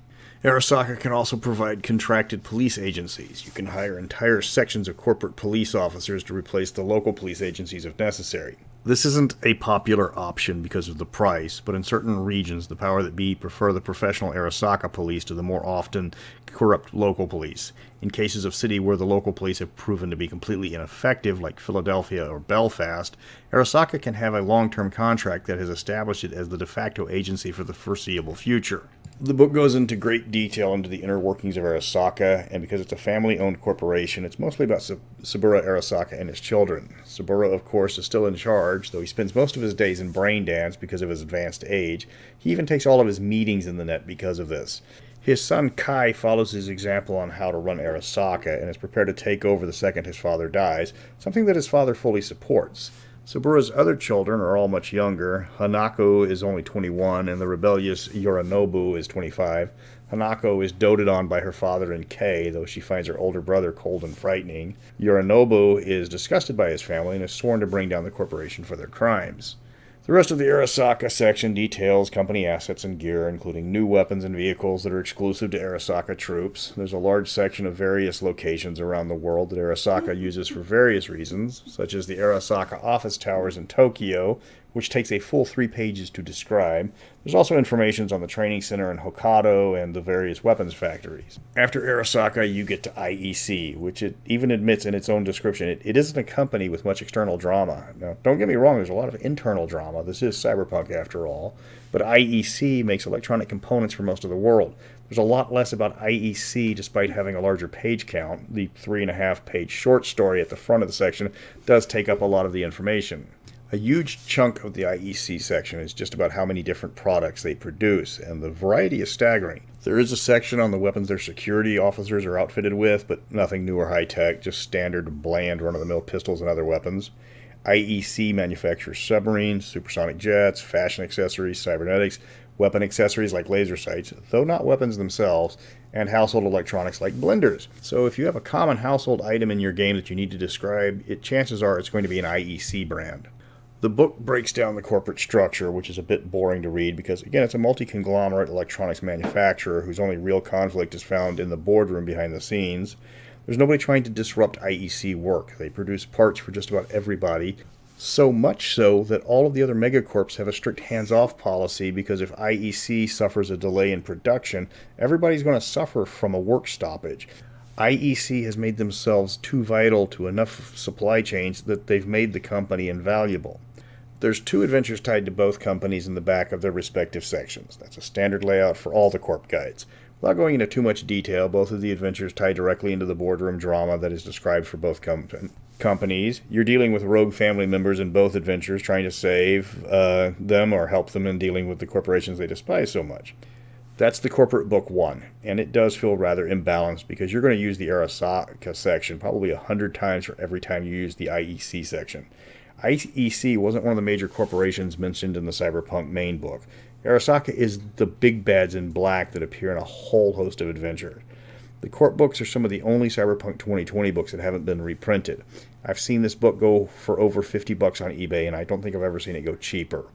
Arasaka can also provide contracted police agencies. You can hire entire sections of corporate police officers to replace the local police agencies if necessary. This isn't a popular option because of the price, but in certain regions, the power that be prefer the professional Arasaka police to the more often corrupt local police. In cases of city where the local police have proven to be completely ineffective, like Philadelphia or Belfast, Arasaka can have a long-term contract that has established it as the de facto agency for the foreseeable future. The book goes into great detail into the inner workings of Arasaka, and because it's a family-owned corporation, it's mostly about Saburo Arasaka and his children. Saburo, of course, is still in charge, though he spends most of his days in brain dance because of his advanced age. He even takes all of his meetings in the net because of this. His son Kai follows his example on how to run Arasaka and is prepared to take over the second his father dies, something that his father fully supports. Saburo's other children are all much younger. Hanako is only 21, and the rebellious Yorinobu is 25. Hanako is doted on by her father and Kei, though she finds her older brother cold and frightening. Yorinobu is disgusted by his family and is sworn to bring down the corporation for their crimes. The rest of the Arasaka section details company assets and gear, including new weapons and vehicles that are exclusive to Arasaka troops. There's a large section of various locations around the world that Arasaka uses for various reasons, such as the Arasaka office towers in Tokyo, which takes a full 3 pages to describe. There's also information on the training center in Hokkaido and the various weapons factories. After Arasaka, you get to IEC, which it even admits in its own description it isn't a company with much external drama. Now, don't get me wrong, there's a lot of internal drama. This is Cyberpunk after all. But IEC makes electronic components for most of the world. There's a lot less about IEC despite having a larger page count. The 3.5-page short story at the front of the section does take up a lot of the information. A huge chunk of the IEC section is just about how many different products they produce, and the variety is staggering. There is a section on the weapons their security officers are outfitted with, but nothing new or high-tech, just standard, bland, run-of-the-mill pistols and other weapons. IEC manufactures submarines, supersonic jets, fashion accessories, cybernetics, weapon accessories like laser sights, though not weapons themselves, and household electronics like blenders. So if you have a common household item in your game that you need to describe, chances are it's going to be an IEC brand. The book breaks down the corporate structure, which is a bit boring to read because, again, it's a multi-conglomerate electronics manufacturer whose only real conflict is found in the boardroom behind the scenes. There's nobody trying to disrupt IEC work. They produce parts for just about everybody, so much so that all of the other megacorps have a strict hands-off policy because if IEC suffers a delay in production, everybody's going to suffer from a work stoppage. IEC has made themselves too vital to enough supply chains that they've made the company invaluable. There's 2 adventures tied to both companies in the back of their respective sections. That's a standard layout for all the corp guides. Without going into too much detail, both of the adventures tie directly into the boardroom drama that is described for both companies. You're dealing with rogue family members in both adventures, trying to save them or help them in dealing with the corporations they despise so much. That's the corporate book 1, and it does feel rather imbalanced because you're going to use the Arasaka section probably 100 times for every time you use the IEC section. IEC wasn't one of the major corporations mentioned in the Cyberpunk main book. Arasaka is the big bads in black that appear in a whole host of adventures. The corp books are some of the only Cyberpunk 2020 books that haven't been reprinted. I've seen this book go for over $50 on eBay, and I don't think I've ever seen it go cheaper.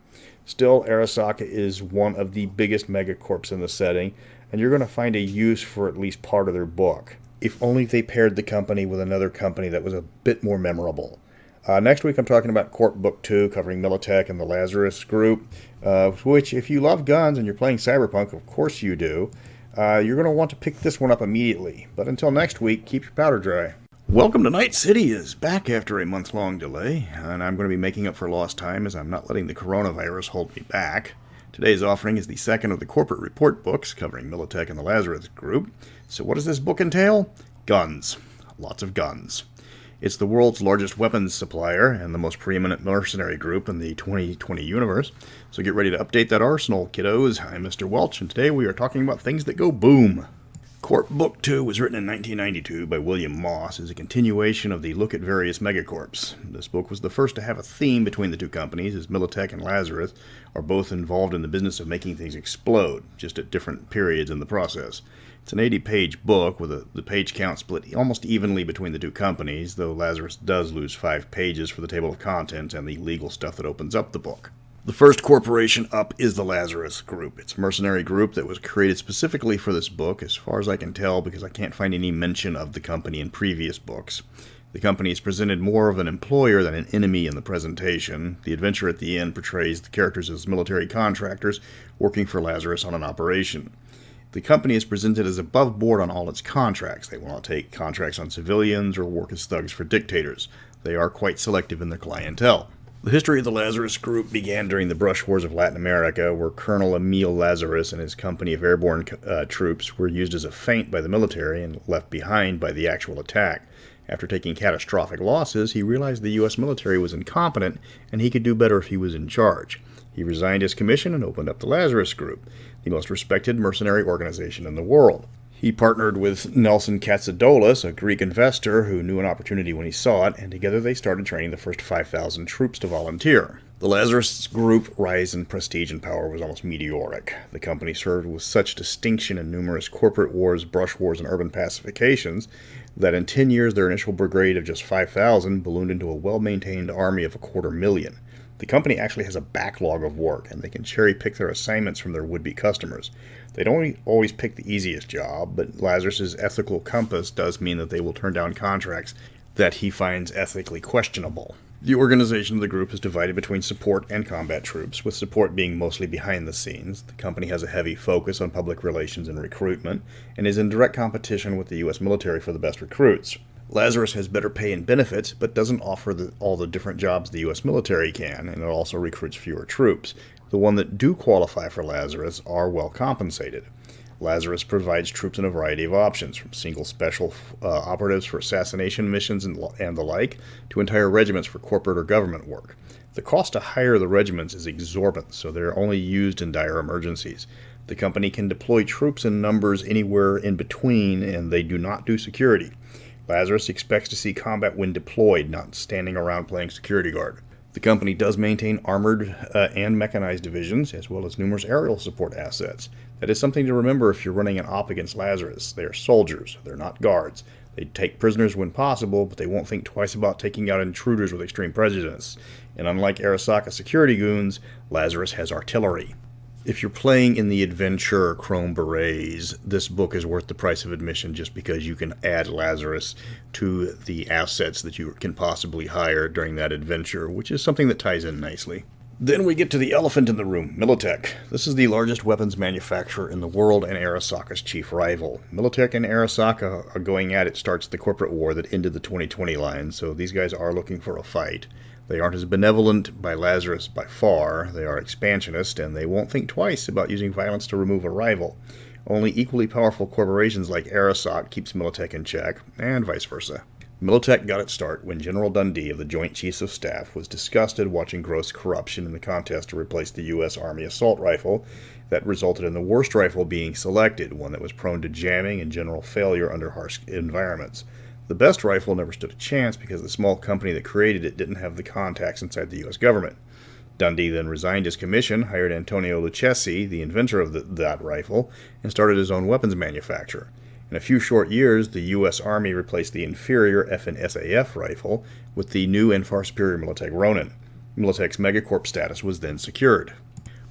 Still, Arasaka is one of the biggest megacorps in the setting, and you're going to find a use for at least part of their book. If only they paired the company with another company that was a bit more memorable. Next week I'm talking about Corp Book 2, covering Militech and the Lazarus Group, which, if you love guns and you're playing Cyberpunk, of course you do, you're going to want to pick this one up immediately. But until next week, keep your powder dry. Welcome to Night City is back after a month-long delay, and I'm going to be making up for lost time as I'm not letting the coronavirus hold me back. Today's offering is the second of the corporate report books covering Militech and the Lazarus Group. So what does this book entail? Guns. Lots of guns. It's the world's largest weapons supplier and the most preeminent mercenary group in the 2020 universe. So get ready to update that arsenal, kiddos. I'm Mr. Welch, and today we are talking about things that go boom. Corp Book 2 was written in 1992 by William Moss as a continuation of the Look at Various Megacorps. This book was the first to have a theme between the two companies, as Militech and Lazarus are both involved in the business of making things explode, just at different periods in the process. It's an 80-page book with the page count split almost evenly between the two companies, though Lazarus does lose 5 pages for the table of contents and the legal stuff that opens up the book. The first corporation up is the Lazarus Group. It's a mercenary group that was created specifically for this book, as far as I can tell, because I can't find any mention of the company in previous books. The company is presented more of an employer than an enemy in the presentation. The adventure at the end portrays the characters as military contractors working for Lazarus on an operation. The company is presented as above board on all its contracts. They will not take contracts on civilians or work as thugs for dictators. They are quite selective in their clientele. The history of the Lazarus Group began during the brush wars of Latin America, where Colonel Emil Lazarus and his company of airborne troops were used as a feint by the military and left behind by the actual attack. After taking catastrophic losses, he realized the U.S. military was incompetent and he could do better if he was in charge. He resigned his commission and opened up the Lazarus Group, the most respected mercenary organization in the world. He partnered with Nelson Katsidoulis, a Greek investor who knew an opportunity when he saw it, and together they started training the first 5,000 troops to volunteer. The Lazarus Group rise in prestige and power was almost meteoric. The company served with such distinction in numerous corporate wars, brush wars, and urban pacifications that in 10 years their initial brigade of just 5,000 ballooned into a well-maintained army of 250,000. The company actually has a backlog of work, and they can cherry-pick their assignments from their would-be customers. They don't always pick the easiest job, but Lazarus's ethical compass does mean that they will turn down contracts that he finds ethically questionable. The organization of the group is divided between support and combat troops, with support being mostly behind the scenes. The company has a heavy focus on public relations and recruitment, and is in direct competition with the U.S. military for the best recruits. Lazarus has better pay and benefits, but doesn't offer all the different jobs the U.S. military can, and it also recruits fewer troops. The one that do qualify for Lazarus are well compensated. Lazarus provides troops in a variety of options, from single special operatives for assassination missions and the like, to entire regiments for corporate or government work. The cost to hire the regiments is exorbitant, so they're only used in dire emergencies. The company can deploy troops in numbers anywhere in between, and they do not do security. Lazarus expects to see combat when deployed, not standing around playing security guard. The company does maintain armored and mechanized divisions, as well as numerous aerial support assets. That is something to remember if you're running an op against Lazarus. They are soldiers, they're not guards. They take prisoners when possible, but they won't think twice about taking out intruders with extreme prejudice. And unlike Arasaka security goons, Lazarus has artillery. If you're playing in the adventure Chrome Berets, this book is worth the price of admission just because you can add Lazarus to the assets that you can possibly hire during that adventure, which is something that ties in nicely. Then we get to the elephant in the room, Militech. This is the largest weapons manufacturer in the world and Arasaka's chief rival. Militech and Arasaka are going at it starts the corporate war that ended the 2020 line, so these guys are looking for a fight. They aren't as benevolent by Lazarus by far. They are expansionist, and they won't think twice about using violence to remove a rival. Only equally powerful corporations like Arasaka keeps Militech in check, and vice versa. Militech got its start when General Dundee of the Joint Chiefs of Staff was disgusted watching gross corruption in the contest to replace the U.S. Army assault rifle that resulted in the worst rifle being selected, one that was prone to jamming and general failure under harsh environments. The best rifle never stood a chance because the small company that created it didn't have the contacts inside the U.S. government. Dundee then resigned his commission, hired Antonio Lucchesi, the inventor of that rifle, and started his own weapons manufacturer. In a few short years, the U.S. Army replaced the inferior F&SAF rifle with the new and far superior Militech Ronin. Militech's Megacorp status was then secured.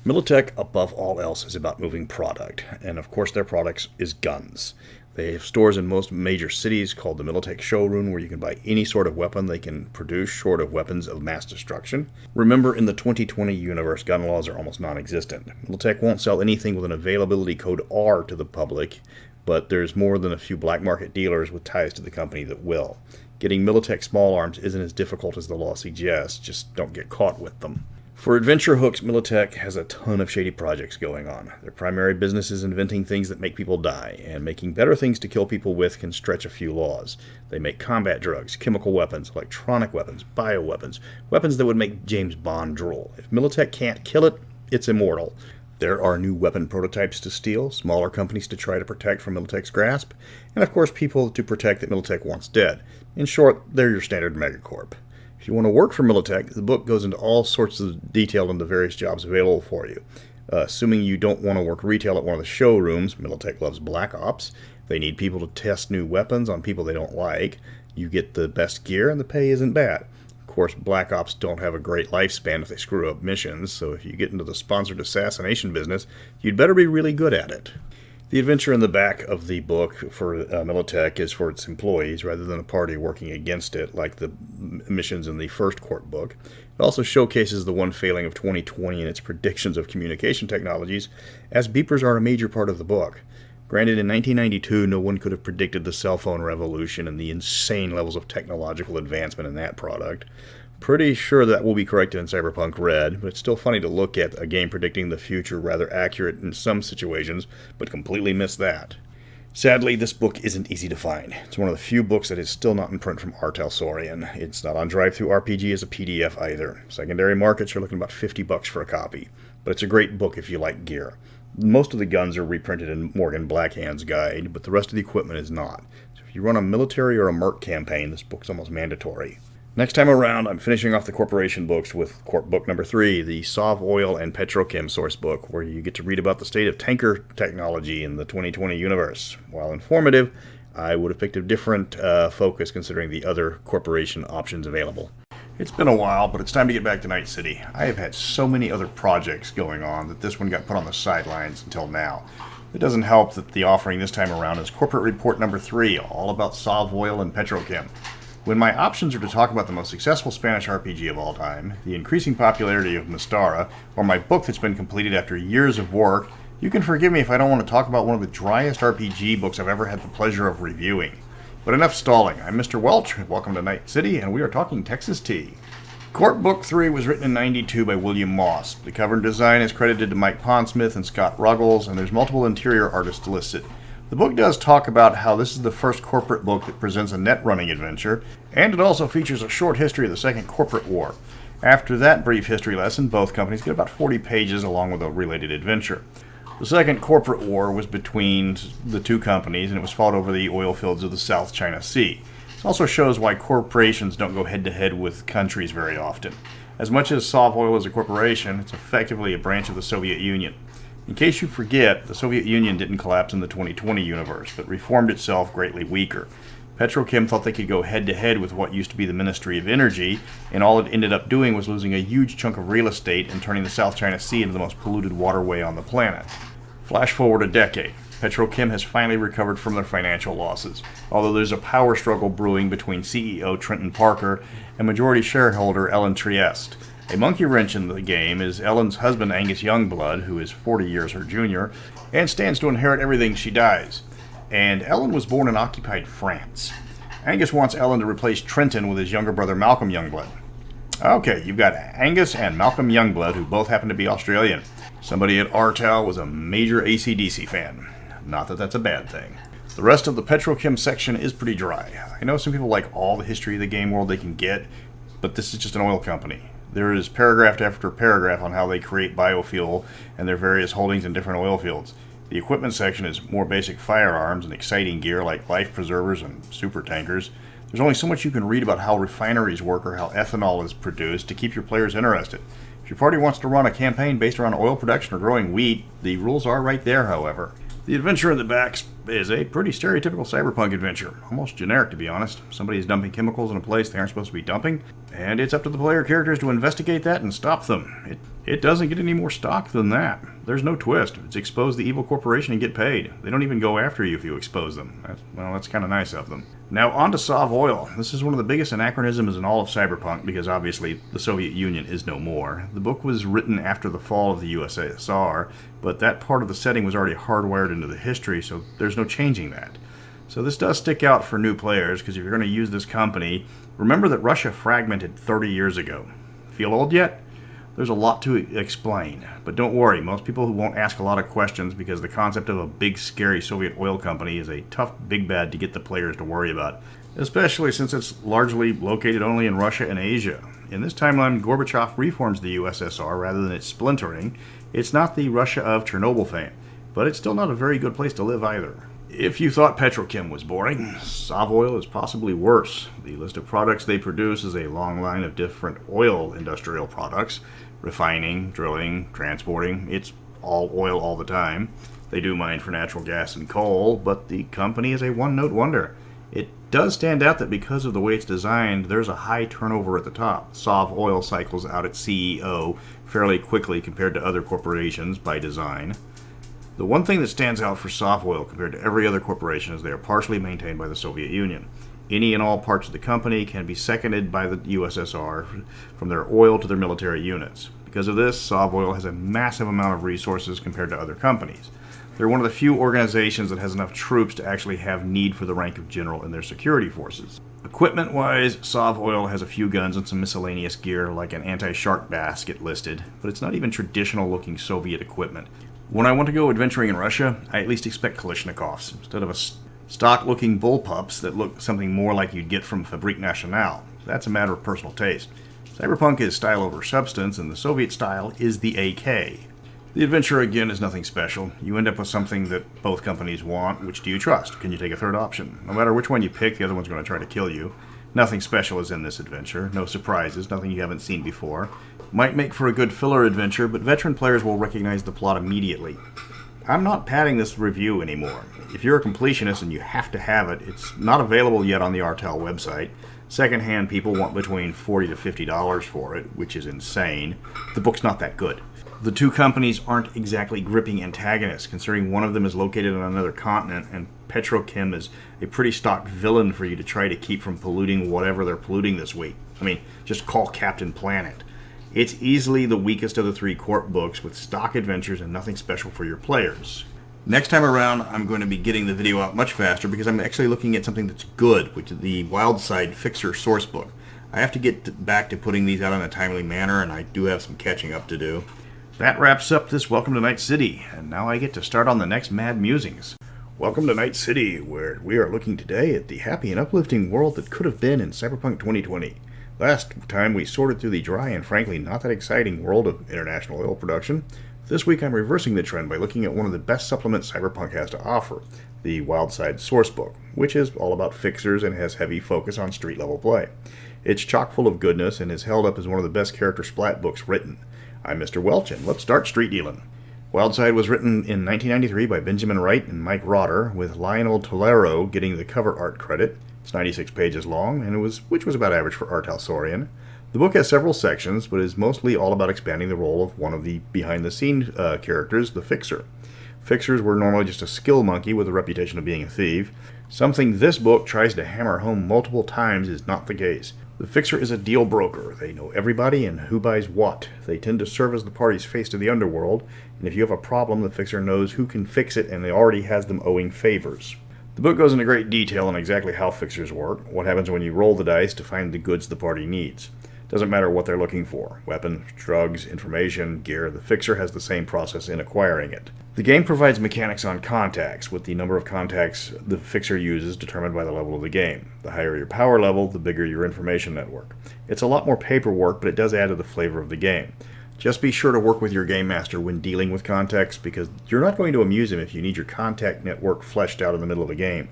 Militech, above all else, is about moving product, and of course their products is guns. They have stores in most major cities called the Militech Showroom where you can buy any sort of weapon they can produce short of weapons of mass destruction. Remember, in the 2020 universe, gun laws are almost non-existent. Militech won't sell anything with an availability code R to the public, but there's more than a few black market dealers with ties to the company that will. Getting Militech small arms isn't as difficult as the law suggests, just don't get caught with them. For adventure hooks, Militech has a ton of shady projects going on. Their primary business is inventing things that make people die, and making better things to kill people with can stretch a few laws. They make combat drugs, chemical weapons, electronic weapons, bioweapons, weapons that would make James Bond drool. If Militech can't kill it, it's immortal. There are new weapon prototypes to steal, smaller companies to try to protect from Militech's grasp, and of course people to protect that Militech wants dead. In short, they're your standard megacorp. If you want to work for Militech, the book goes into all sorts of detail on the various jobs available for you. Assuming you don't want to work retail at one of the showrooms, Militech loves Black Ops. They need people to test new weapons on people they don't like. You get the best gear and the pay isn't bad. Of course, Black Ops don't have a great lifespan if they screw up missions, so if you get into the sponsored assassination business, you'd better be really good at it. The adventure in the back of the book for Militech is for its employees rather than a party working against it like the missions in the first court book. It also showcases the one failing of 2020 and its predictions of communication technologies, as beepers are a major part of the book. Granted, in 1992, no one could have predicted the cell phone revolution and the insane levels of technological advancement in that product. Pretty sure that will be corrected in Cyberpunk Red, but it's still funny to look at a game predicting the future rather accurate in some situations, but completely miss that. Sadly, this book isn't easy to find. It's one of the few books that is still not in print from Talsorian. It's not on DriveThru RPG as a PDF either. Secondary markets are looking about $50 for a copy, but it's a great book if you like gear. Most of the guns are reprinted in Morgan Blackhand's guide, but the rest of the equipment is not. So if you run a military or a merc campaign, this book's almost mandatory. Next time around, I'm finishing off the corporation books with Corp Book number 3, the Sov Oil and Petrochem Sourcebook, where you get to read about the state of tanker technology in the 2020 universe. While informative, I would have picked a different focus considering the other corporation options available. It's been a while, but it's time to get back to Night City. I have had so many other projects going on that this one got put on the sidelines until now. It doesn't help that the offering this time around is Corporate Report number 3, all about Sov Oil and Petrochem. When my options are to talk about the most successful Spanish RPG of all time, the increasing popularity of Mystara, or my book that's been completed after years of work, you can forgive me if I don't want to talk about one of the driest RPG books I've ever had the pleasure of reviewing. But enough stalling. I'm Mr. Welch, welcome to Night City, and we are talking Texas tea. Corp Book 3 was written in '92 by William Moss. The cover design is credited to Mike Pondsmith and Scott Ruggles, and there's multiple interior artists listed. The book does talk about how this is the first corporate book that presents a net running adventure, and it also features a short history of the Second Corporate War. After that brief history lesson, both companies get about 40 pages along with a related adventure. The Second Corporate War was between the two companies, and it was fought over the oil fields of the South China Sea. It also shows why corporations don't go head-to-head with countries very often. As much as Sovoil is a corporation, it's effectively a branch of the Soviet Union. In case you forget, the Soviet Union didn't collapse in the 2020 universe, but reformed itself greatly weaker. Petrochem thought they could go head-to-head with what used to be the Ministry of Energy, and all it ended up doing was losing a huge chunk of real estate and turning the South China Sea into the most polluted waterway on the planet. Flash forward a decade. Petrochem has finally recovered from their financial losses, although there's a power struggle brewing between CEO Trenton Parker and majority shareholder Ellen Trieste. A monkey wrench in the game is Ellen's husband Angus Youngblood, who is 40 years her junior, and stands to inherit everything she dies. And Ellen was born in occupied France. Angus wants Ellen to replace Trenton with his younger brother Malcolm Youngblood. Okay, you've got Angus and Malcolm Youngblood, who both happen to be Australian. Somebody at Artel was a major AC/DC fan. Not that that's a bad thing. The rest of the Petrochem section is pretty dry. I know some people like all the history of the game world they can get, but this is just an oil company. There is paragraph after paragraph on how they create biofuel and their various holdings in different oil fields. The equipment section is more basic firearms and exciting gear like life preservers and super tankers. There's only so much you can read about how refineries work or how ethanol is produced to keep your players interested. If your party wants to run a campaign based around oil production or growing wheat, the rules are right there, however. The adventure in the back is a pretty stereotypical cyberpunk adventure, almost generic to be honest. Somebody is dumping chemicals in a place they aren't supposed to be dumping, and it's up to the player characters to investigate that and stop them. It doesn't get any more stock than that. There's no twist. It's expose the evil corporation and get paid. They don't even go after you if you expose them. That's kind of nice of them. Now on to Sovoil. This is one of the biggest anachronisms in all of Cyberpunk because obviously the Soviet Union is no more. The book was written after the fall of the USSR, but that part of the setting was already hardwired into the history, so there's no changing that. So this does stick out for new players because if you're going to use this company, remember that Russia fragmented 30 years ago. Feel old yet? There's a lot to explain, but don't worry, most people who won't ask a lot of questions because the concept of a big scary Soviet oil company is a tough big bad to get the players to worry about, especially since it's largely located only in Russia and Asia. In this timeline, Gorbachev reforms the USSR rather than its splintering. It's not the Russia of Chernobyl fame, but it's still not a very good place to live either. If you thought Petrochem was boring, Sovoil is possibly worse. The list of products they produce is a long line of different oil industrial products. Refining, drilling, transporting, it's all oil all the time. They do mine for natural gas and coal, but the company is a one-note wonder. It does stand out that because of the way it's designed, there's a high turnover at the top. Sovoil cycles out its CEO fairly quickly compared to other corporations by design. The one thing that stands out for Sovoil compared to every other corporation is they are partially maintained by the Soviet Union. Any and all parts of the company can be seconded by the USSR, from their oil to their military units. Because of this, Sovoil has a massive amount of resources compared to other companies. They're one of the few organizations that has enough troops to actually have need for the rank of general in their security forces. Equipment-wise, Sovoil has a few guns and some miscellaneous gear like an anti-shark basket listed, but it's not even traditional-looking Soviet equipment. When I want to go adventuring in Russia, I at least expect Kalashnikovs instead of a stock-looking bullpups that look something more like you'd get from Fabrique Nationale. That's a matter of personal taste. Cyberpunk is style over substance, and the Soviet style is the AK. The adventure, again, is nothing special. You end up with something that both companies want. Which do you trust? Can you take a third option? No matter which one you pick, the other one's going to try to kill you. Nothing special is in this adventure. No surprises, nothing you haven't seen before. Might make for a good filler adventure, but veteran players will recognize the plot immediately. I'm not padding this review anymore. If you're a completionist and you have to have it, it's not available yet on the Artel website. Secondhand people want between $40 to $50 for it, which is insane. The book's not that good. The two companies aren't exactly gripping antagonists, considering one of them is located on another continent, and Petrochem is a pretty stock villain for you to try to keep from polluting whatever they're polluting this week. I mean, just call Captain Planet. It's easily the weakest of the three corp books with stock adventures and nothing special for your players. Next time around, I'm going to be getting the video out much faster because I'm actually looking at something that's good, which is the Wildside Sourcebook. I have to get back to putting these out in a timely manner, and I do have some catching up to do. That wraps up this Welcome to Night City, and now I get to start on the next Mad Musings. Welcome to Night City, where we are looking today at the happy and uplifting world that could have been in Cyberpunk 2020. Last time we sorted through the dry and frankly not that exciting world of international oil production. This week I'm reversing the trend by looking at one of the best supplements Cyberpunk has to offer, the Wildside Sourcebook, which is all about fixers and has heavy focus on street level play. It's chock full of goodness and is held up as one of the best character splat books written. I'm Mr. Welch, and let's start street dealing. Wildside was written in 1993 by Benjamin Wright and Mike Rotter, with Lionel Tolero getting the cover art credit. It's 96 pages long, which was about average for Talsorian. The book has several sections, but is mostly all about expanding the role of one of the behind-the-scenes characters, the Fixer. Fixers were normally just a skill monkey with a reputation of being a thief. Something this book tries to hammer home multiple times is not the case. The Fixer is a deal broker. They know everybody and who buys what. They tend to serve as the party's face to the underworld, and if you have a problem, the Fixer knows who can fix it, and they already has them owing favors. The book goes into great detail on exactly how Fixers work, what happens when you roll the dice to find the goods the party needs. Doesn't matter what they're looking for. Weapons, drugs, information, gear, the Fixer has the same process in acquiring it. The game provides mechanics on contacts, with the number of contacts the Fixer uses determined by the level of the game. The higher your power level, the bigger your information network. It's a lot more paperwork, but it does add to the flavor of the game. Just be sure to work with your game master when dealing with contacts, because you're not going to amuse him if you need your contact network fleshed out in the middle of a game.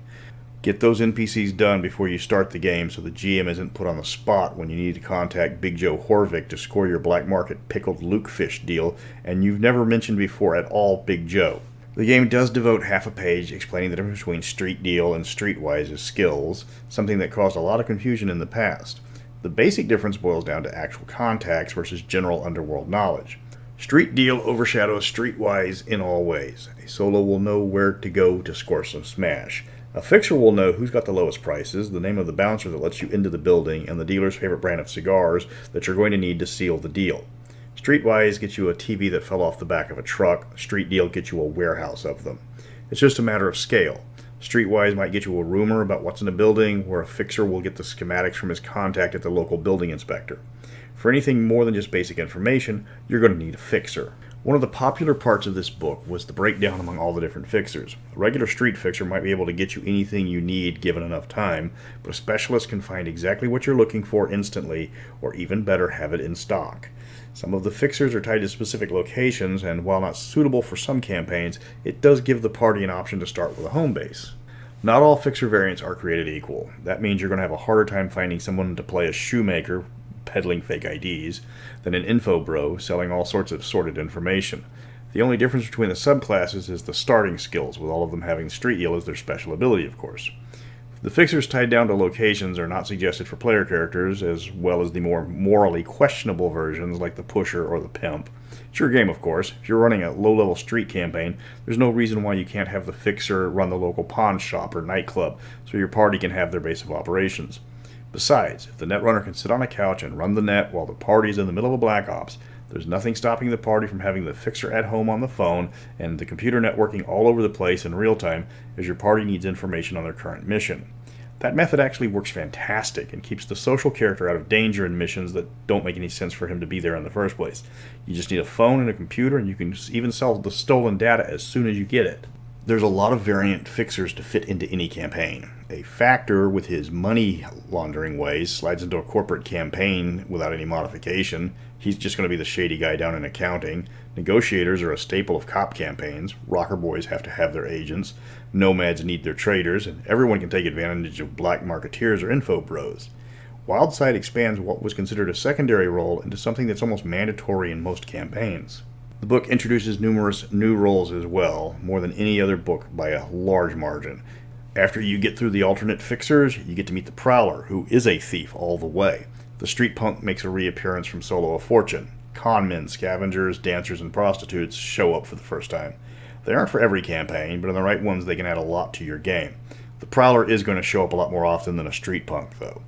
Get those NPCs done before you start the game so the GM isn't put on the spot when you need to contact Big Joe Horvick to score your black market pickled lukefish deal, and you've never mentioned before at all Big Joe. The game does devote half a page explaining the difference between street deal and streetwise as skills, something that caused a lot of confusion in the past. The basic difference boils down to actual contacts versus general underworld knowledge. Street deal overshadows streetwise in all ways. A solo will know where to go to score some smash. A Fixer will know who's got the lowest prices, the name of the bouncer that lets you into the building, and the dealer's favorite brand of cigars that you're going to need to seal the deal. Streetwise gets you a TV that fell off the back of a truck. Street deal gets you a warehouse of them. It's just a matter of scale. Streetwise might get you a rumor about what's in a building, where a Fixer will get the schematics from his contact at the local building inspector. For anything more than just basic information, you're going to need a Fixer. One of the popular parts of this book was the breakdown among all the different Fixers. A regular street Fixer might be able to get you anything you need given enough time, but a specialist can find exactly what you're looking for instantly, or even better, have it in stock. Some of the Fixers are tied to specific locations, and while not suitable for some campaigns, it does give the party an option to start with a home base. Not all Fixer variants are created equal. That means you're going to have a harder time finding someone to play a shoemaker, peddling fake IDs, than an info bro selling all sorts of sorted information. The only difference between the subclasses is the starting skills, with all of them having street deal as their special ability, of course. The Fixers tied down to locations are not suggested for player characters, as well as the more morally questionable versions like the Pusher or the Pimp. It's your game, of course. If you're running a low-level street campaign, there's no reason why you can't have the Fixer run the local pawn shop or nightclub, so your party can have their base of operations. Besides, if the Netrunner can sit on a couch and run the net while the party's in the middle of a Black Ops, there's nothing stopping the party from having the Fixer at home on the phone and the computer networking all over the place in real time as your party needs information on their current mission. That method actually works fantastic and keeps the social character out of danger in missions that don't make any sense for him to be there in the first place. You just need a phone and a computer, and you can even sell the stolen data as soon as you get it. There's a lot of variant Fixers to fit into any campaign. A Factor, with his money laundering ways, slides into a corporate campaign without any modification. He's just going to be the shady guy down in accounting. Negotiators are a staple of cop campaigns. Rockerboys have to have their agents. Nomads need their traders, and everyone can take advantage of black marketeers or info bros. Wildside expands what was considered a secondary role into something that's almost mandatory in most campaigns. The book introduces numerous new roles as well, more than any other book by a large margin. After you get through the alternate Fixers, you get to meet the Prowler, who is a thief all the way. The Street Punk makes a reappearance from Solo of Fortune. Conmen, scavengers, dancers, and prostitutes show up for the first time. They aren't for every campaign, but in the right ones they can add a lot to your game. The Prowler is going to show up a lot more often than a Street Punk, though.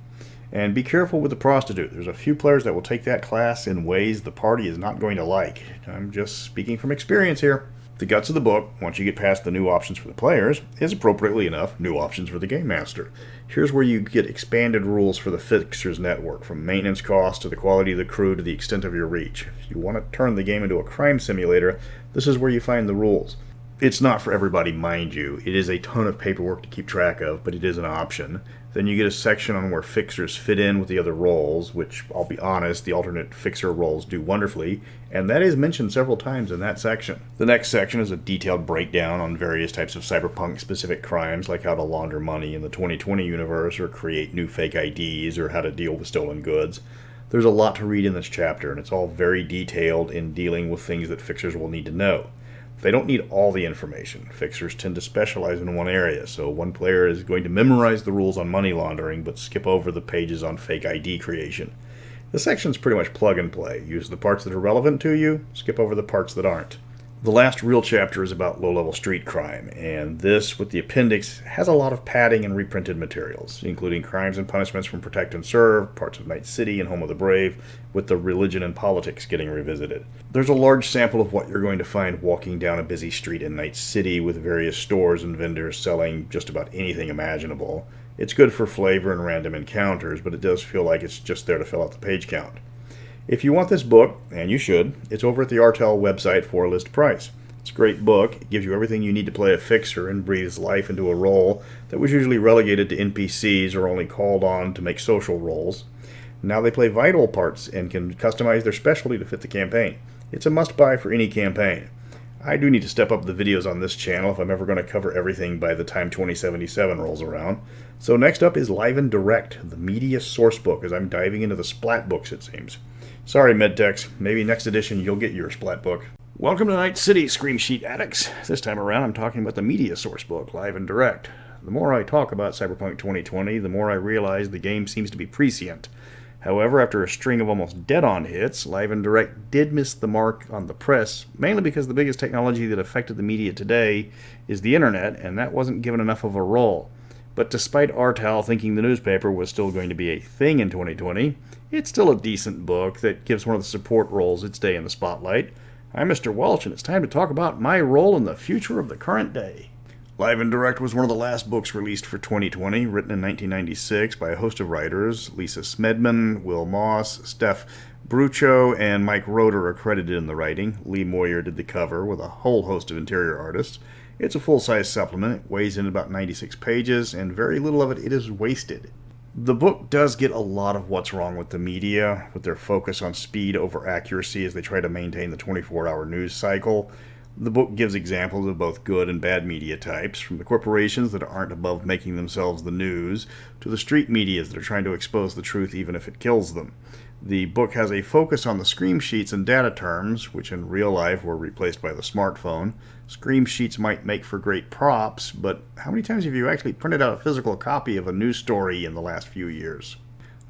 And be careful with the prostitute. There's a few players that will take that class in ways the party is not going to like. I'm just speaking from experience here. The guts of the book, once you get past the new options for the players, is appropriately enough new options for the game master. Here's where you get expanded rules for the Fixers network, from maintenance costs to the quality of the crew to the extent of your reach. If you want to turn the game into a crime simulator, this is where you find the rules. It's not for everybody, mind you. It is a ton of paperwork to keep track of, but it is an option. Then you get a section on where fixers fit in with the other roles, which, I'll be honest, the alternate fixer roles do wonderfully, and that is mentioned several times in that section. The next section is a detailed breakdown on various types of cyberpunk-specific crimes, like how to launder money in the 2020 universe, or create new fake IDs, or how to deal with stolen goods. There's a lot to read in this chapter, and it's all very detailed in dealing with things that fixers will need to know. They don't need all the information. Fixers tend to specialize in one area, so one player is going to memorize the rules on money laundering, but skip over the pages on fake ID creation. The section's pretty much plug and play. Use the parts that are relevant to you, skip over the parts that aren't. The last real chapter is about low-level street crime, and this, with the appendix, has a lot of padding and reprinted materials, including crimes and punishments from Protect and Serve, parts of Night City and Home of the Brave, with the religion and politics getting revisited. There's a large sample of what you're going to find walking down a busy street in Night City with various stores and vendors selling just about anything imaginable. It's good for flavor and random encounters, but it does feel like it's just there to fill out the page count. If you want this book, and you should, it's over at the Artel website for a list price. It's a great book. It gives you everything you need to play a fixer and breathes life into a role that was usually relegated to NPCs or only called on to make social roles. Now they play vital parts and can customize their specialty to fit the campaign. It's a must-buy for any campaign. I do need to step up the videos on this channel if I'm ever going to cover everything by the time 2077 rolls around. So next up is Live and Direct, the Media Sourcebook, as I'm diving into the Splat books, it seems. Sorry, Medtechs. Maybe next edition you'll get your Splat book. Welcome to Night City, Scream Sheet addicts. This time around I'm talking about the Media Sourcebook, Live and Direct. The more I talk about Cyberpunk 2020, the more I realize the game seems to be prescient. However, after a string of almost dead-on hits, Live and Direct did miss the mark on the press, mainly because the biggest technology that affected the media today is the internet, and that wasn't given enough of a role. But despite Artel thinking the newspaper was still going to be a thing in 2020, it's still a decent book that gives one of the support roles its day in the spotlight. I'm Mr. Welch, and it's time to talk about my role in the future of the current day. Live and Direct was one of the last books released for 2020, written in 1996 by a host of writers. Lisa Smedman, Will Moss, Steph Brucho, and Mike Roeder are credited in the writing. Lee Moyer did the cover with a whole host of interior artists. It's a full-size supplement. It weighs in about 96 pages, and very little of it is wasted. The book does get a lot of what's wrong with the media, with their focus on speed over accuracy as they try to maintain the 24-hour news cycle. The book gives examples of both good and bad media types, from the corporations that aren't above making themselves the news, to the street medias that are trying to expose the truth even if it kills them. The book has a focus on the scream sheets and data terms, which in real life were replaced by the smartphone. Scream sheets might make for great props, but how many times have you actually printed out a physical copy of a news story in the last few years?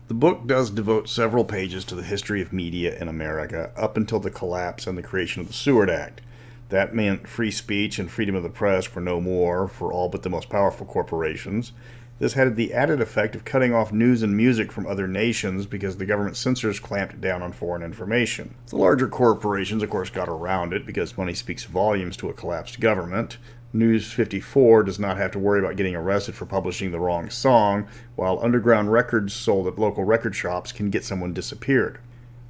The book does devote several pages to the history of media in America, up until the collapse and the creation of the Seward Act. That meant free speech and freedom of the press were no more for all but the most powerful corporations. This had the added effect of cutting off news and music from other nations because the government censors clamped down on foreign information. The larger corporations, of course, got around it because money speaks volumes to a collapsed government. News 54 does not have to worry about getting arrested for publishing the wrong song, while underground records sold at local record shops can get someone disappeared.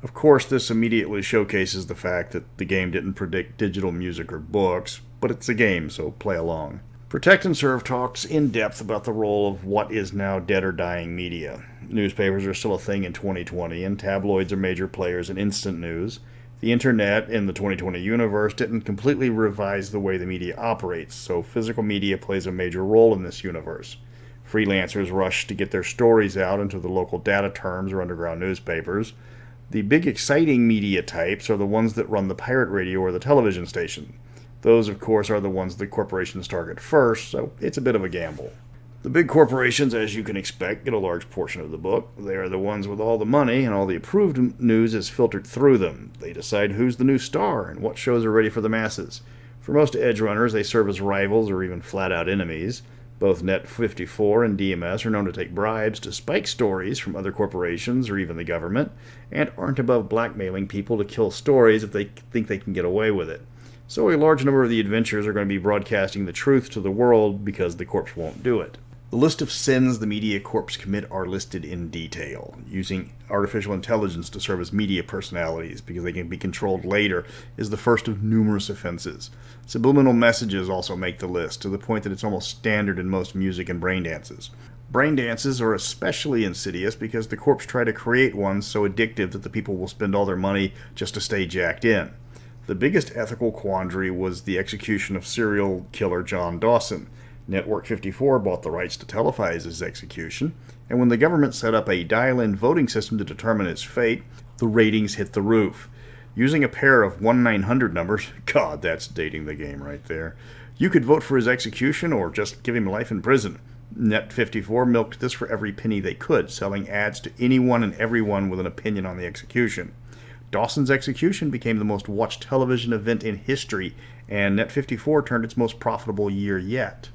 Of course, this immediately showcases the fact that the game didn't predict digital music or books, but it's a game, so play along. Protect and Serve talks in depth about the role of what is now dead or dying media. Newspapers are still a thing in 2020, and tabloids are major players in instant news. The internet in the 2020 universe didn't completely revise the way the media operates, so physical media plays a major role in this universe. Freelancers rush to get their stories out into the local data terms or underground newspapers. The big exciting media types are the ones that run the pirate radio or the television station. Those, of course, are the ones that corporations target first, so it's a bit of a gamble. The big corporations, as you can expect, get a large portion of the book. They are the ones with all the money, and all the approved news is filtered through them. They decide who's the new star and what shows are ready for the masses. For most edge runners, they serve as rivals or even flat-out enemies. Both Net54 and DMS are known to take bribes to spike stories from other corporations or even the government, and aren't above blackmailing people to kill stories if they think they can get away with it. So a large number of the adventures are going to be broadcasting the truth to the world because the corps won't do it. The list of sins the media corps commit are listed in detail, using artificial intelligence to serve as media personalities because they can be controlled later is the first of numerous offenses. Subliminal messages also make the list, to the point that it's almost standard in most music and brain dances. Brain dances are especially insidious because the corps try to create ones so addictive that the people will spend all their money just to stay jacked in. The biggest ethical quandary was the execution of serial killer John Dawson. Network 54 bought the rights to televise his execution, and when the government set up a dial-in voting system to determine his fate, the ratings hit the roof. Using a pair of 1-900 numbers, God, that's dating the game right there, you could vote for his execution or just give him life in prison. Net 54 milked this for every penny they could, selling ads to anyone and everyone with an opinion on the execution. Dawson's execution became the most watched television event in history, and Net 54 turned its most profitable year yet.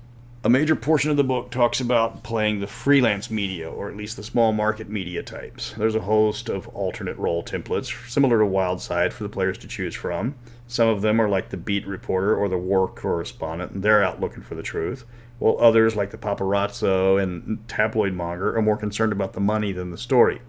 A major portion of the book talks about playing the freelance media, or at least the small market media types. There's a host of alternate role templates, similar to Wildside, for the players to choose from. Some of them are like the beat reporter or the war correspondent, and they're out looking for the truth, while others, like the paparazzo and tabloid monger, are more concerned about the money than the story.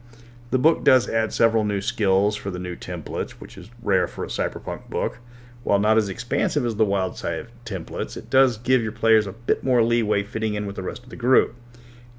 The book does add several new skills for the new templates, which is rare for a Cyberpunk book. While not as expansive as the Wildside templates, it does give your players a bit more leeway fitting in with the rest of the group.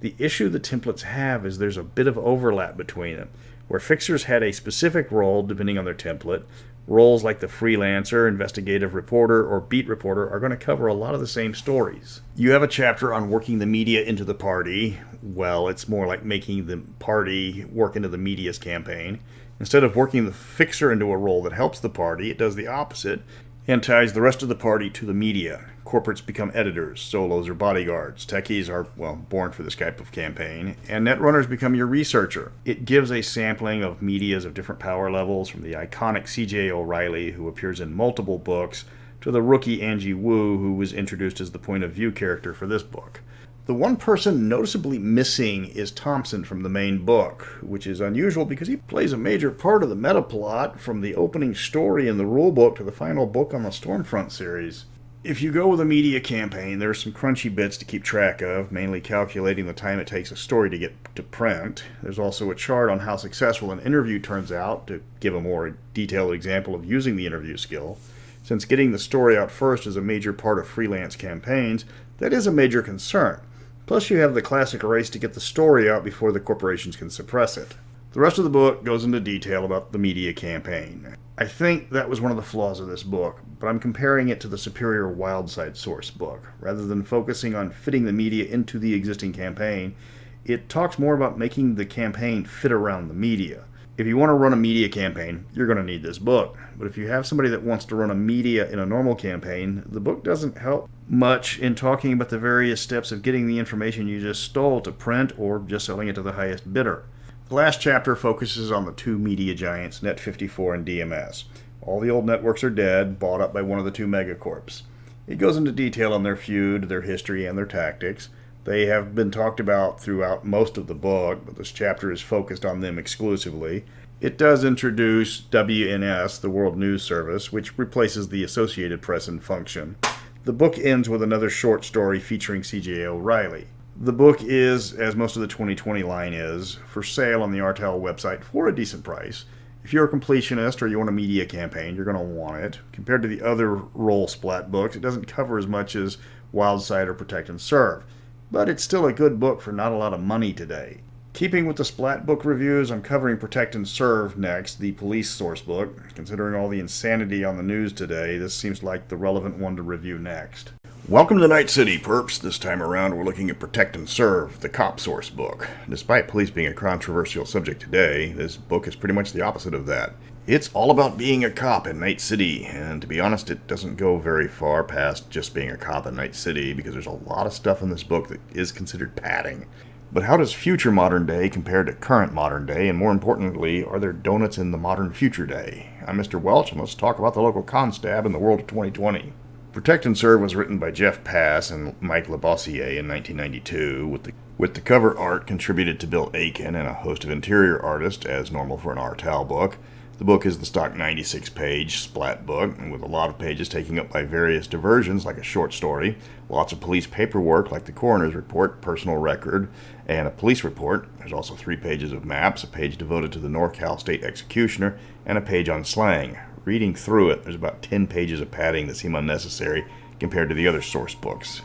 The issue the templates have is there's a bit of overlap between them, where fixers had a specific role depending on their template. Roles like the freelancer, investigative reporter, or beat reporter are going to cover a lot of the same stories. You have a chapter on working the media into the party. Well, it's more like making the party work into the media's campaign. Instead of working the fixer into a role that helps the party, it does the opposite and ties the rest of the party to the media. Corporates become editors, solos are bodyguards, techies are, born for this type of campaign, and netrunners become your researcher. It gives a sampling of medias of different power levels, from the iconic C.J. O'Reilly, who appears in multiple books, to the rookie Angie Wu, who was introduced as the point of view character for this book. The one person noticeably missing is Thompson from the main book, which is unusual because he plays a major part of the meta plot from the opening story in the rulebook to the final book on the Stormfront series. If you go with a media campaign, there are some crunchy bits to keep track of, mainly calculating the time it takes a story to get to print. There's also a chart on how successful an interview turns out to give a more detailed example of using the interview skill. Since getting the story out first is a major part of freelance campaigns, that is a major concern. Plus, you have the classic race to get the story out before the corporations can suppress it. The rest of the book goes into detail about the media campaign. I think that was one of the flaws of this book, but I'm comparing it to the superior Wildside Sourcebook. Rather than focusing on fitting the media into the existing campaign, it talks more about making the campaign fit around the media. If you want to run a media campaign, you're going to need this book. But if you have somebody that wants to run a media in a normal campaign, the book doesn't help much in talking about the various steps of getting the information you just stole to print or just selling it to the highest bidder. The last chapter focuses on the two media giants, Net 54 and DMS. All the old networks are dead, bought up by one of the two megacorps. It goes into detail on their feud, their history, and their tactics. They have been talked about throughout most of the book, but this chapter is focused on them exclusively. It does introduce WNS, the World News Service, which replaces the Associated Press in function. The book ends with another short story featuring C.J. O'Reilly. The book is, as most of the 2020 line is, for sale on the Artel website for a decent price. If you're a completionist or you want a media campaign, you're going to want it. Compared to the other role splat books, it doesn't cover as much as Wildside or Protect and Serve. But it's still a good book for not a lot of money today. Keeping with the Splat book reviews, I'm covering Protect and Serve next, the police source book. Considering all the insanity on the news today, this seems like the relevant one to review next. Welcome to Night City, perps. This time around, we're looking at Protect and Serve, the cop source book. Despite police being a controversial subject today, this book is pretty much the opposite of that. It's all about being a cop in Night City, and to be honest, it doesn't go very far past just being a cop in Night City, because there's a lot of stuff in this book that is considered padding. But how does future modern day compare to current modern day, and more importantly, are there donuts in the modern future day? I'm Mr. Welch, and let's talk about the local constab in the world of 2020. Protect and Serve was written by Jeff Pass and Mike Labossiere in 1992, with the cover art contributed to Bill Aiken and a host of interior artists, as normal for an Artel book. The book is the stock 96-page splat book, with a lot of pages taken up by various diversions like a short story, lots of police paperwork like the coroner's report, personal record, and a police report. There's also 3 pages of maps, a page devoted to the NorCal State Executioner, and a page on slang. Reading through it, there's about 10 pages of padding that seem unnecessary compared to the other source books.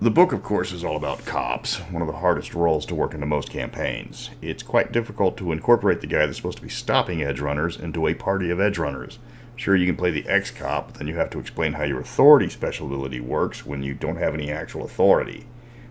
The book, of course, is all about cops, one of the hardest roles to work into most campaigns. It's quite difficult to incorporate the guy that's supposed to be stopping edge runners into a party of edge runners. Sure, you can play the ex-cop, but then you have to explain how your authority special ability works when you don't have any actual authority.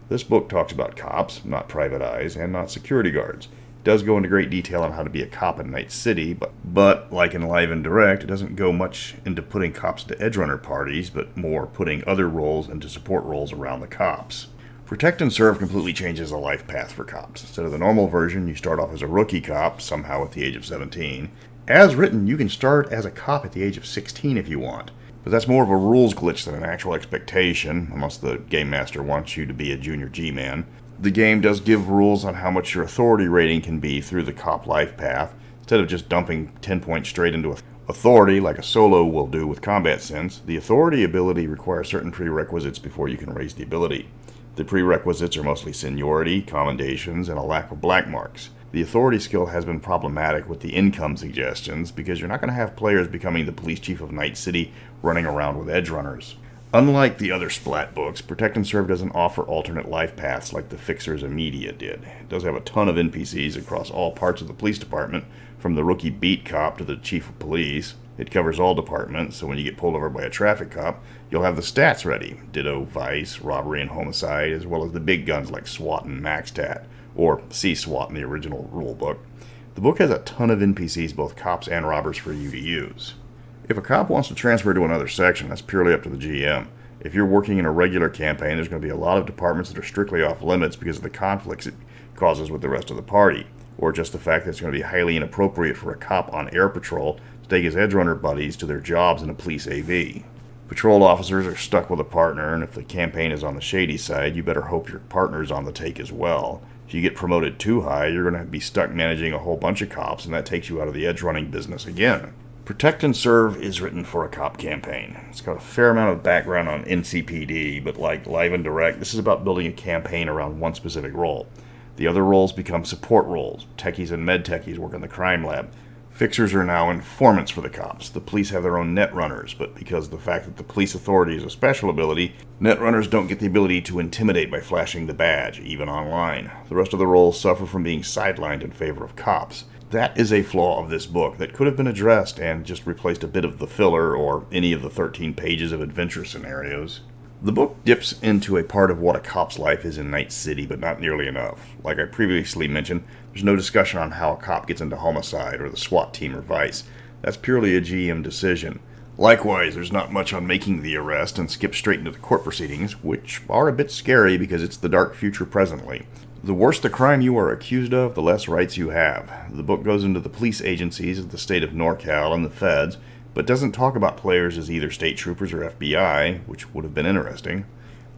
This book talks about cops, not private eyes, and not security guards. It does go into great detail on how to be a cop in Night City, but like in Live and Direct, it doesn't go much into putting cops into edge runner parties, but more putting other roles into support roles around the cops. Protect and Serve completely changes the life path for cops. Instead of the normal version, you start off as a rookie cop, somehow at the age of 17. As written, you can start as a cop at the age of 16 if you want. But that's more of a rules glitch than an actual expectation, unless the game master wants you to be a junior G-man. The game does give rules on how much your authority rating can be through the cop life path, instead of just dumping 10 points straight into authority like a solo will do with combat sense. The authority ability requires certain prerequisites before you can raise the ability. The prerequisites are mostly seniority, commendations, and a lack of black marks. The authority skill has been problematic with the income suggestions because you're not going to have players becoming the police chief of Night City running around with edge runners. Unlike the other splat books, Protect and Serve doesn't offer alternate life paths like the Fixers Immediate did. It does have a ton of NPCs across all parts of the police department, from the rookie beat cop to the chief of police. It covers all departments, so when you get pulled over by a traffic cop, you'll have the stats ready. Ditto, vice, robbery, and homicide, as well as the big guns like SWAT and MaxTat, or C-SWAT in the original rulebook. The book has a ton of NPCs, both cops and robbers, for you to use. If a cop wants to transfer to another section, that's purely up to the GM. If you're working in a regular campaign, there's going to be a lot of departments that are strictly off limits because of the conflicts it causes with the rest of the party, or just the fact that it's going to be highly inappropriate for a cop on air patrol to take his edge runner buddies to their jobs in a police AV. Patrol officers are stuck with a partner, and if the campaign is on the shady side, you better hope your partner's on the take as well. If you get promoted too high, you're going to be stuck managing a whole bunch of cops, and that takes you out of the edge running business again. Protect and Serve is written for a cop campaign. It's got a fair amount of background on NCPD, but like Live and Direct, this is about building a campaign around one specific role. The other roles become support roles. Techies and med techies work in the crime lab. Fixers are now informants for the cops. The police have their own netrunners, but because of the fact that the police authority is a special ability, netrunners don't get the ability to intimidate by flashing the badge, even online. The rest of the roles suffer from being sidelined in favor of cops. That is a flaw of this book that could have been addressed and just replaced a bit of the filler or any of the 13 pages of adventure scenarios. The book dips into a part of what a cop's life is in Night City, but not nearly enough. Like I previously mentioned, there's no discussion on how a cop gets into homicide or the SWAT team or vice. That's purely a GM decision. Likewise, there's not much on making the arrest and skip straight into the court proceedings, which are a bit scary because it's the dark future presently. The worse the crime you are accused of, the less rights you have. The book goes into the police agencies of the state of NorCal and the feds, but doesn't talk about players as either state troopers or FBI, which would have been interesting.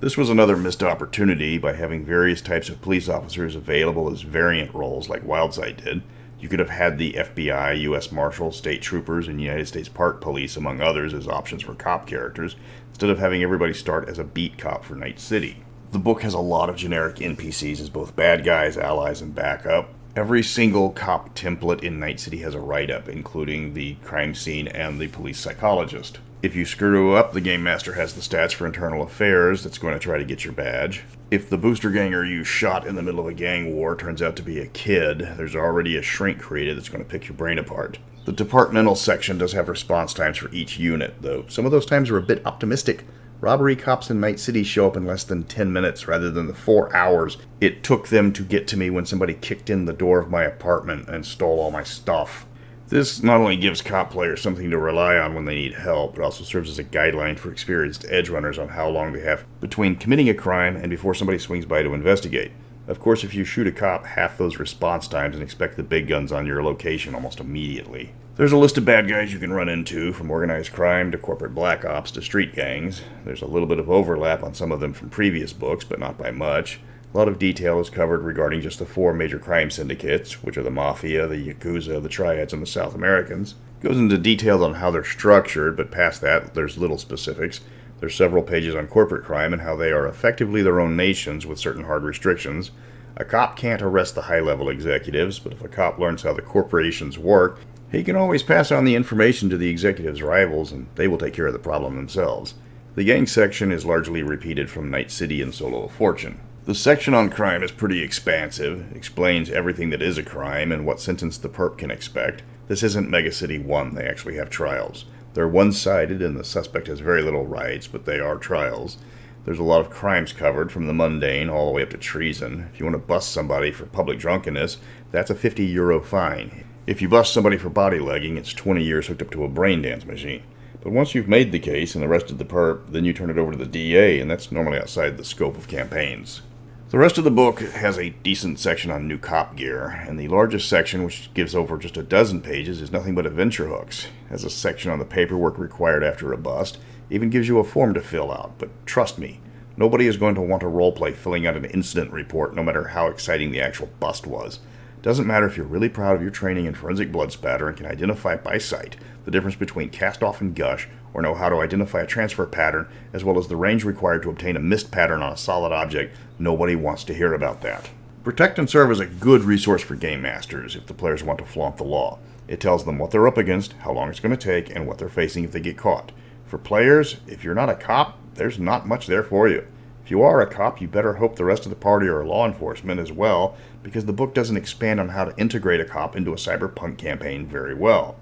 This was another missed opportunity by having various types of police officers available as variant roles like Wildside did. You could have had the FBI, U.S. Marshals, state troopers, and United States Park Police, among others, as options for cop characters, instead of having everybody start as a beat cop for Night City. The book has a lot of generic NPCs as both bad guys, allies, and backup. Every single cop template in Night City has a write-up, including the crime scene and the police psychologist. If you screw up, the Game Master has the stats for internal affairs that's going to try to get your badge. If the booster ganger you shot in the middle of a gang war turns out to be a kid, there's already a shrink created that's going to pick your brain apart. The departmental section does have response times for each unit, though some of those times are a bit optimistic. Robbery cops in Night City show up in less than 10 minutes rather than the 4 hours it took them to get to me when somebody kicked in the door of my apartment and stole all my stuff. This not only gives cop players something to rely on when they need help, but also serves as a guideline for experienced edge runners on how long they have between committing a crime and before somebody swings by to investigate. Of course, if you shoot a cop, half those response times and expect the big guns on your location almost immediately. There's a list of bad guys you can run into, from organized crime to corporate black ops to street gangs. There's a little bit of overlap on some of them from previous books, but not by much. A lot of detail is covered regarding just the 4 major crime syndicates, which are the Mafia, the Yakuza, the Triads, and the South Americans. It goes into details on how they're structured, but past that, there's little specifics. There's several pages on corporate crime and how they are effectively their own nations with certain hard restrictions. A cop can't arrest the high-level executives, but if a cop learns how the corporations work, he can always pass on the information to the executives' rivals, and they will take care of the problem themselves. The gang section is largely repeated from Night City and Solo of Fortune. The section on crime is pretty expansive, explains everything that is a crime and what sentence the perp can expect. This isn't Mega City 1, they actually have trials. They're one-sided and the suspect has very little rights, but they are trials. There's a lot of crimes covered, from the mundane all the way up to treason. If you want to bust somebody for public drunkenness, that's a €50 fine. If you bust somebody for bodylegging, it's 20 years hooked up to a brain dance machine. But once you've made the case and arrested the perp, then you turn it over to the DA, and that's normally outside the scope of campaigns. The rest of the book has a decent section on new cop gear, and the largest section, which gives over just a dozen pages, is nothing but adventure hooks. It has a section on the paperwork required after a bust, even gives you a form to fill out, but trust me, nobody is going to want to roleplay filling out an incident report no matter how exciting the actual bust was. Doesn't matter if you're really proud of your training in forensic blood spatter and can identify by sight the difference between cast-off and gush, or know how to identify a transfer pattern, as well as the range required to obtain a mist pattern on a solid object. Nobody wants to hear about that. Protect and Serve is a good resource for game masters if the players want to flaunt the law. It tells them what they're up against, how long it's going to take, and what they're facing if they get caught. For players, if you're not a cop, there's not much there for you. If you are a cop, you better hope the rest of the party are law enforcement as well, because the book doesn't expand on how to integrate a cop into a Cyberpunk campaign very well.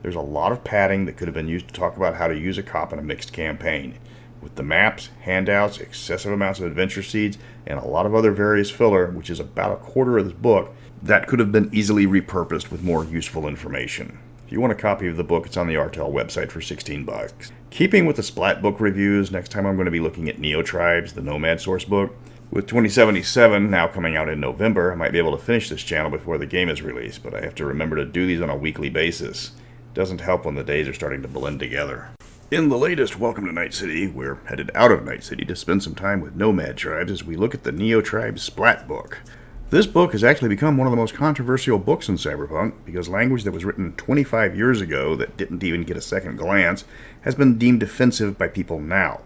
There's a lot of padding that could have been used to talk about how to use a cop in a mixed campaign. With the maps, handouts, excessive amounts of adventure seeds, and a lot of other various filler, which is about a quarter of this book, that could have been easily repurposed with more useful information. If you want a copy of the book, it's on the Artel website for $16. Keeping with the Splat book reviews, next time I'm going to be looking at Neotribes, the Nomad Sourcebook. With 2077 now coming out in November, I might be able to finish this channel before the game is released, but I have to remember to do these on a weekly basis. Doesn't help when the days are starting to blend together. In the latest Welcome to Night City, we're headed out of Night City to spend some time with Nomad Tribes as we look at the Neotribes Splat book. This book has actually become one of the most controversial books in Cyberpunk because language that was written 25 years ago that didn't even get a second glance has been deemed offensive by people now.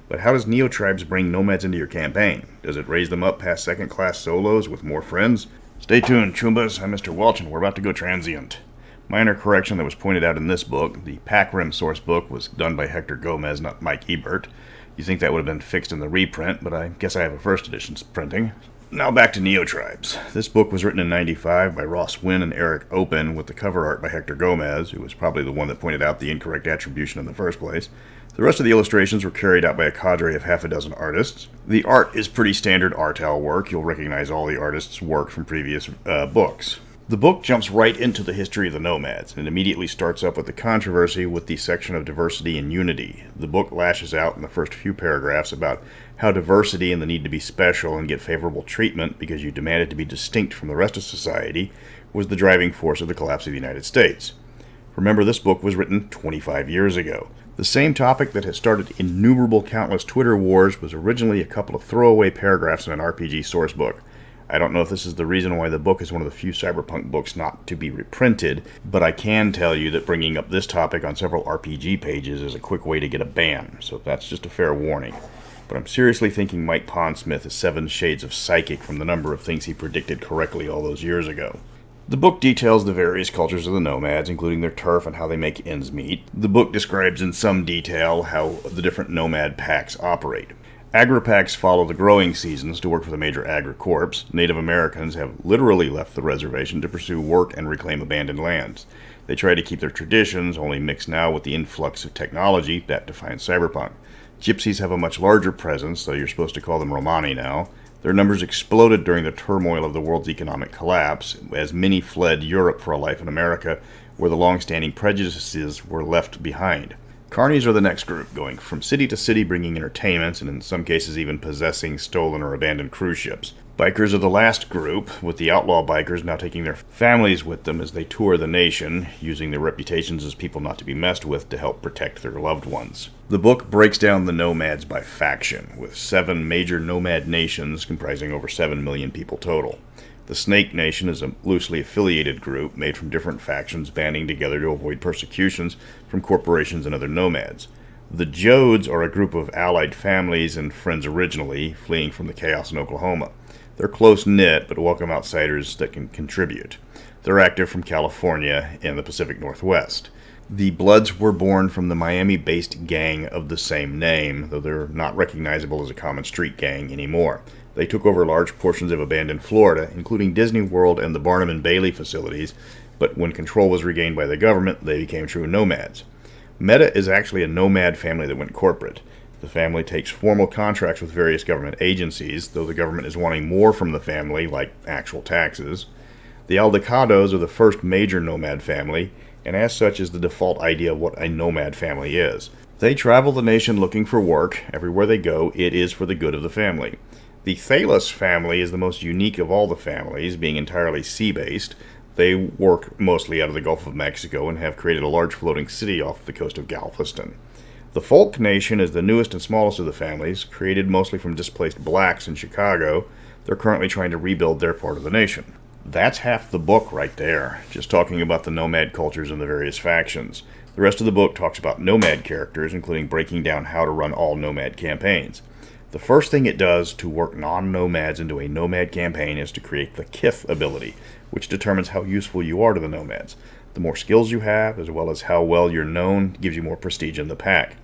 But how does Neotribes bring nomads into your campaign? Does it raise them up past second-class solos with more friends? Stay tuned, Chumbas. I'm Mr. Welch, and we're about to go transient. Minor correction that was pointed out in this book, the Rim Sourcebook was done by Hector Gomez, not Mike Ebert. You think that would have been fixed in the reprint, but I guess I have a first edition printing. Now back to Neotribes. This book was written in '95 by Ross Wynn and Eric Open, with the cover art by Hector Gomez, who was probably the one that pointed out the incorrect attribution in the first place. The rest of the illustrations were carried out by a cadre of half a dozen artists. The art is pretty standard Artel work. You'll recognize all the artists' work from previous books. The book jumps right into the history of the Nomads, and immediately starts up with the controversy with the section of diversity and unity. The book lashes out in the first few paragraphs about how diversity and the need to be special and get favorable treatment because you demanded to be distinct from the rest of society was the driving force of the collapse of the United States. Remember, this book was written 25 years ago. The same topic that has started innumerable countless Twitter wars was originally a couple of throwaway paragraphs in an RPG source book. I don't know if this is the reason why the book is one of the few Cyberpunk books not to be reprinted, but I can tell you that bringing up this topic on several RPG pages is a quick way to get a ban, so that's just a fair warning. But I'm seriously thinking Mike Pondsmith is 7 shades of psychic from the number of things he predicted correctly all those years ago. The book details the various cultures of the Nomads, including their turf and how they make ends meet. The book describes in some detail how the different Nomad packs operate. Agri-packs follow the growing seasons to work for the major agri-corps. Native Americans have literally left the reservation to pursue work and reclaim abandoned lands. They try to keep their traditions, only mixed now with the influx of technology that defines Cyberpunk. Gypsies have a much larger presence, though you're supposed to call them Romani now. Their numbers exploded during the turmoil of the world's economic collapse, as many fled Europe for a life in America, where the long-standing prejudices were left behind. Carnies are the next group, going from city to city bringing entertainments, and in some cases even possessing stolen or abandoned cruise ships. Bikers are the last group, with the outlaw bikers now taking their families with them as they tour the nation, using their reputations as people not to be messed with to help protect their loved ones. The book breaks down the nomads by faction, with 7 major nomad nations comprising over 7 million people total. The Snake Nation is a loosely affiliated group made from different factions banding together to avoid persecutions from corporations and other nomads. The Jodes are a group of allied families and friends originally, fleeing from the chaos in Oklahoma. They're close-knit, but welcome outsiders that can contribute. They're active from California and the Pacific Northwest. The Bloods were born from the Miami-based gang of the same name, though they're not recognizable as a common street gang anymore. They took over large portions of abandoned Florida, including Disney World and the Barnum and Bailey facilities, but when control was regained by the government, they became true nomads. Meta is actually a nomad family that went corporate. The family takes formal contracts with various government agencies, though the government is wanting more from the family, like actual taxes. The Aldecados are the first major nomad family, and as such is the default idea of what a nomad family is. They travel the nation looking for work. Everywhere they go, it is for the good of the family. The Thalos family is the most unique of all the families, being entirely sea-based. They work mostly out of the Gulf of Mexico and have created a large floating city off the coast of Galveston. The Folk Nation is the newest and smallest of the families, created mostly from displaced blacks in Chicago. They're currently trying to rebuild their part of the nation. That's half the book right there, just talking about the nomad cultures and the various factions. The rest of the book talks about nomad characters, including breaking down how to run all nomad campaigns. The first thing it does to work non-nomads into a nomad campaign is to create the Kith ability, which determines how useful you are to the nomads. The more skills you have, as well as how well you're known, gives you more prestige in the pack.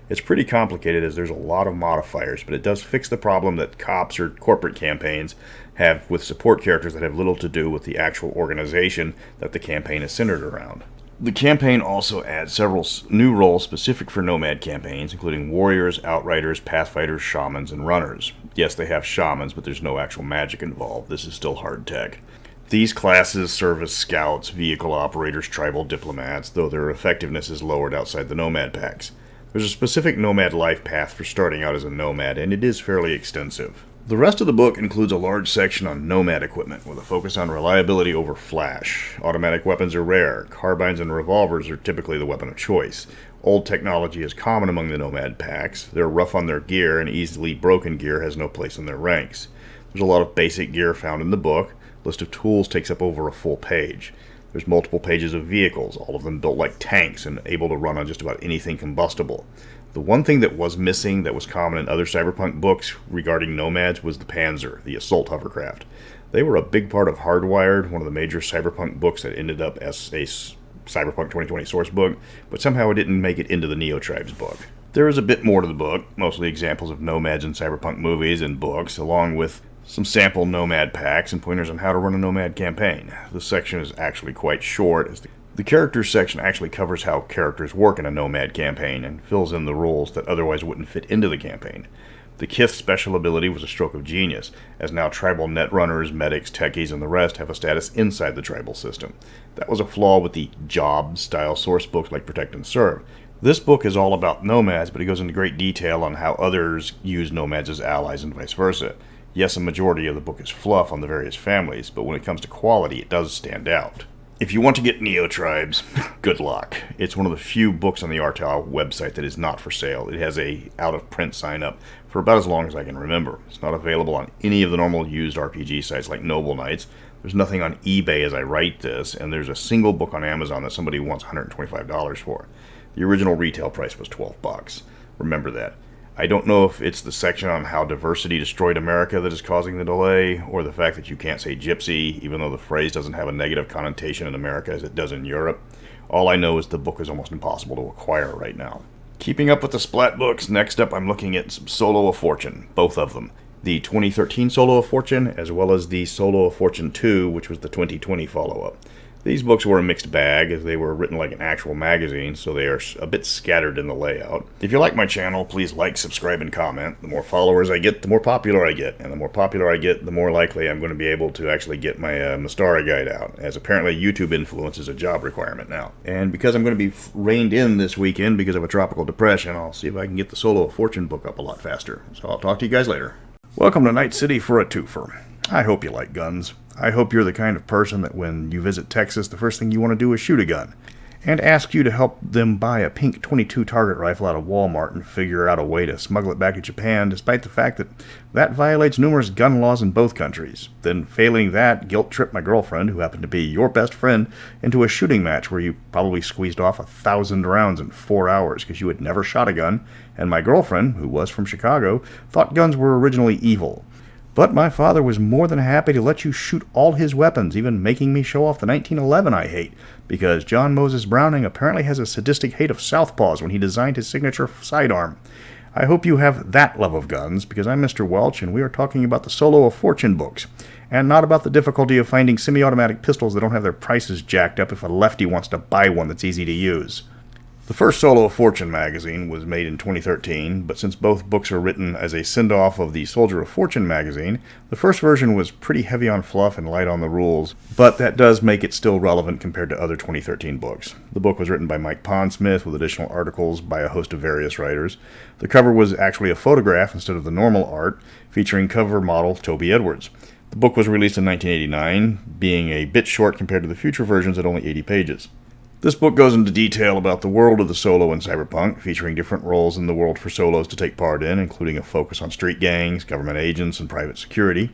It's pretty complicated as there's a lot of modifiers, but it does fix the problem that cops or corporate campaigns have with support characters that have little to do with the actual organization that the campaign is centered around. The campaign also adds several new roles specific for nomad campaigns, including warriors, outriders, pathfighters, shamans, and runners. Yes, they have shamans, but there's no actual magic involved. This is still hard tech. These classes serve as scouts, vehicle operators, tribal diplomats, though their effectiveness is lowered outside the nomad packs. There's a specific nomad life path for starting out as a nomad, and it is fairly extensive. The rest of the book includes a large section on nomad equipment, with a focus on reliability over flash. Automatic weapons are rare. Carbines and revolvers are typically the weapon of choice. Old technology is common among the nomad packs. They're rough on their gear, and easily broken gear has no place in their ranks. There's a lot of basic gear found in the book. List of tools takes up over a full page. There's multiple pages of vehicles, all of them built like tanks and able to run on just about anything combustible. The one thing that was missing that was common in other Cyberpunk books regarding nomads was the Panzer, the assault hovercraft. They were a big part of Hardwired, one of the major Cyberpunk books that ended up as a Cyberpunk 2020 Sourcebook, but somehow it didn't make it into the Neotribes book. There is a bit more to the book, mostly examples of nomads in Cyberpunk movies and books, along with some sample nomad packs and pointers on how to run a nomad campaign. This section is actually quite short, as the characters section actually covers how characters work in a nomad campaign and fills in the rules that otherwise wouldn't fit into the campaign. The Kith special ability was a stroke of genius, as now tribal netrunners, medics, techies, and the rest have a status inside the tribal system. That was a flaw with the job-style source books like Protect and Serve. This book is all about nomads, but it goes into great detail on how others use nomads as allies and vice versa. Yes, a majority of the book is fluff on the various families, but when it comes to quality, it does stand out. If you want to get Neotribes, good luck. It's one of the few books on the RTAL website that is not for sale. It has a out-of-print sign-up for about as long as I can remember. It's not available on any of the normal used RPG sites like Noble Knights. There's nothing on eBay as I write this, and there's a single book on Amazon that somebody wants $125 for. The original retail price was $12. Remember that. I don't know if it's the section on how diversity destroyed America that is causing the delay, or the fact that you can't say gypsy, even though the phrase doesn't have a negative connotation in America as it does in Europe. All I know is the book is almost impossible to acquire right now. Keeping up with the Splat books, next up I'm looking at some Solo of Fortune, both of them. The 2013 Solo of Fortune, as well as the Solo of Fortune 2, which was the 2020 follow-up. These books were a mixed bag, as they were written like an actual magazine, so they are a bit scattered in the layout. If you like my channel, please like, subscribe, and comment. The more followers I get, the more popular I get. And the more popular I get, the more likely I'm going to be able to actually get my Mystara guide out, as apparently YouTube influence is a job requirement now. And because I'm going to be reined in this weekend because of a tropical depression, I'll see if I can get the Solo of Fortune book up a lot faster. So I'll talk to you guys later. Welcome to Night City for a twofer. I hope you like guns. I hope you're the kind of person that when you visit Texas, the first thing you want to do is shoot a gun. And ask you to help them buy a pink 22 target rifle out of Walmart and figure out a way to smuggle it back to Japan, despite the fact that that violates numerous gun laws in both countries. Then, failing that, guilt trip my girlfriend, who happened to be your best friend, into a shooting match where you probably squeezed off 1,000 rounds in 4 hours because you had never shot a gun, and my girlfriend, who was from Chicago, thought guns were originally evil. But my father was more than happy to let you shoot all his weapons, even making me show off the 1911 I hate, because John Moses Browning apparently has a sadistic hate of southpaws when he designed his signature sidearm. I hope you have that love of guns, because I'm Mr. Welch, and we are talking about the Solo of Fortune books, and not about the difficulty of finding semi-automatic pistols that don't have their prices jacked up if a lefty wants to buy one that's easy to use. The first Solo of Fortune magazine was made in 2013, but since both books are written as a send-off of the Soldier of Fortune magazine, the first version was pretty heavy on fluff and light on the rules, but that does make it still relevant compared to other 2013 books. The book was written by Mike Pondsmith with additional articles by a host of various writers. The cover was actually a photograph instead of the normal art, featuring cover model Toby Edwards. The book was released in 1989, being a bit short compared to the future versions at only 80 pages. This book goes into detail about the world of the Solo in Cyberpunk, featuring different roles in the world for Solos to take part in, including a focus on street gangs, government agents, and private security.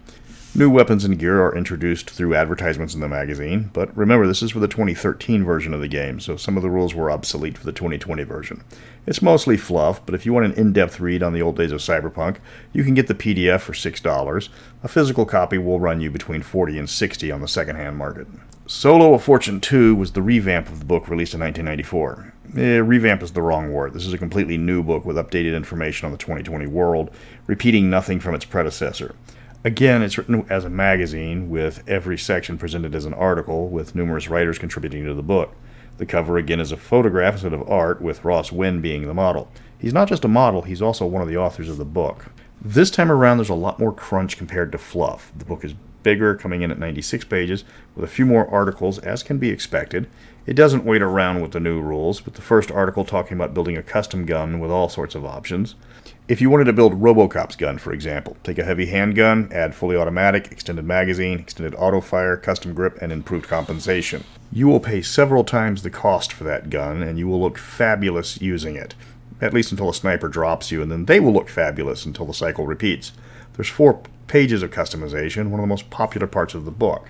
New weapons and gear are introduced through advertisements in the magazine, but remember this is for the 2013 version of the game, so some of the rules were obsolete for the 2020 version. It's mostly fluff, but if you want an in-depth read on the old days of Cyberpunk, you can get the PDF for $6. A physical copy will run you between $40 and $60 on the secondhand market. Solo of Fortune 2 was the revamp of the book released in 1994. Revamp is the wrong word. This is a completely new book with updated information on the 2020 world, repeating nothing from its predecessor. Again, it's written as a magazine, with every section presented as an article, with numerous writers contributing to the book. The cover again is a photograph instead of art, with Ross Wynn being the model. He's not just a model, he's also one of the authors of the book. This time around there's a lot more crunch compared to fluff. The book is bigger, coming in at 96 pages, with a few more articles, as can be expected. It doesn't wait around with the new rules, with the first article talking about building a custom gun with all sorts of options. If you wanted to build Robocop's gun, for example, take a heavy handgun, add fully automatic, extended magazine, extended auto-fire, custom grip, and improved compensation. You will pay several times the cost for that gun, and you will look fabulous using it. At least until a sniper drops you, and then they will look fabulous until the cycle repeats. There's 4 pages of customization, one of the most popular parts of the book.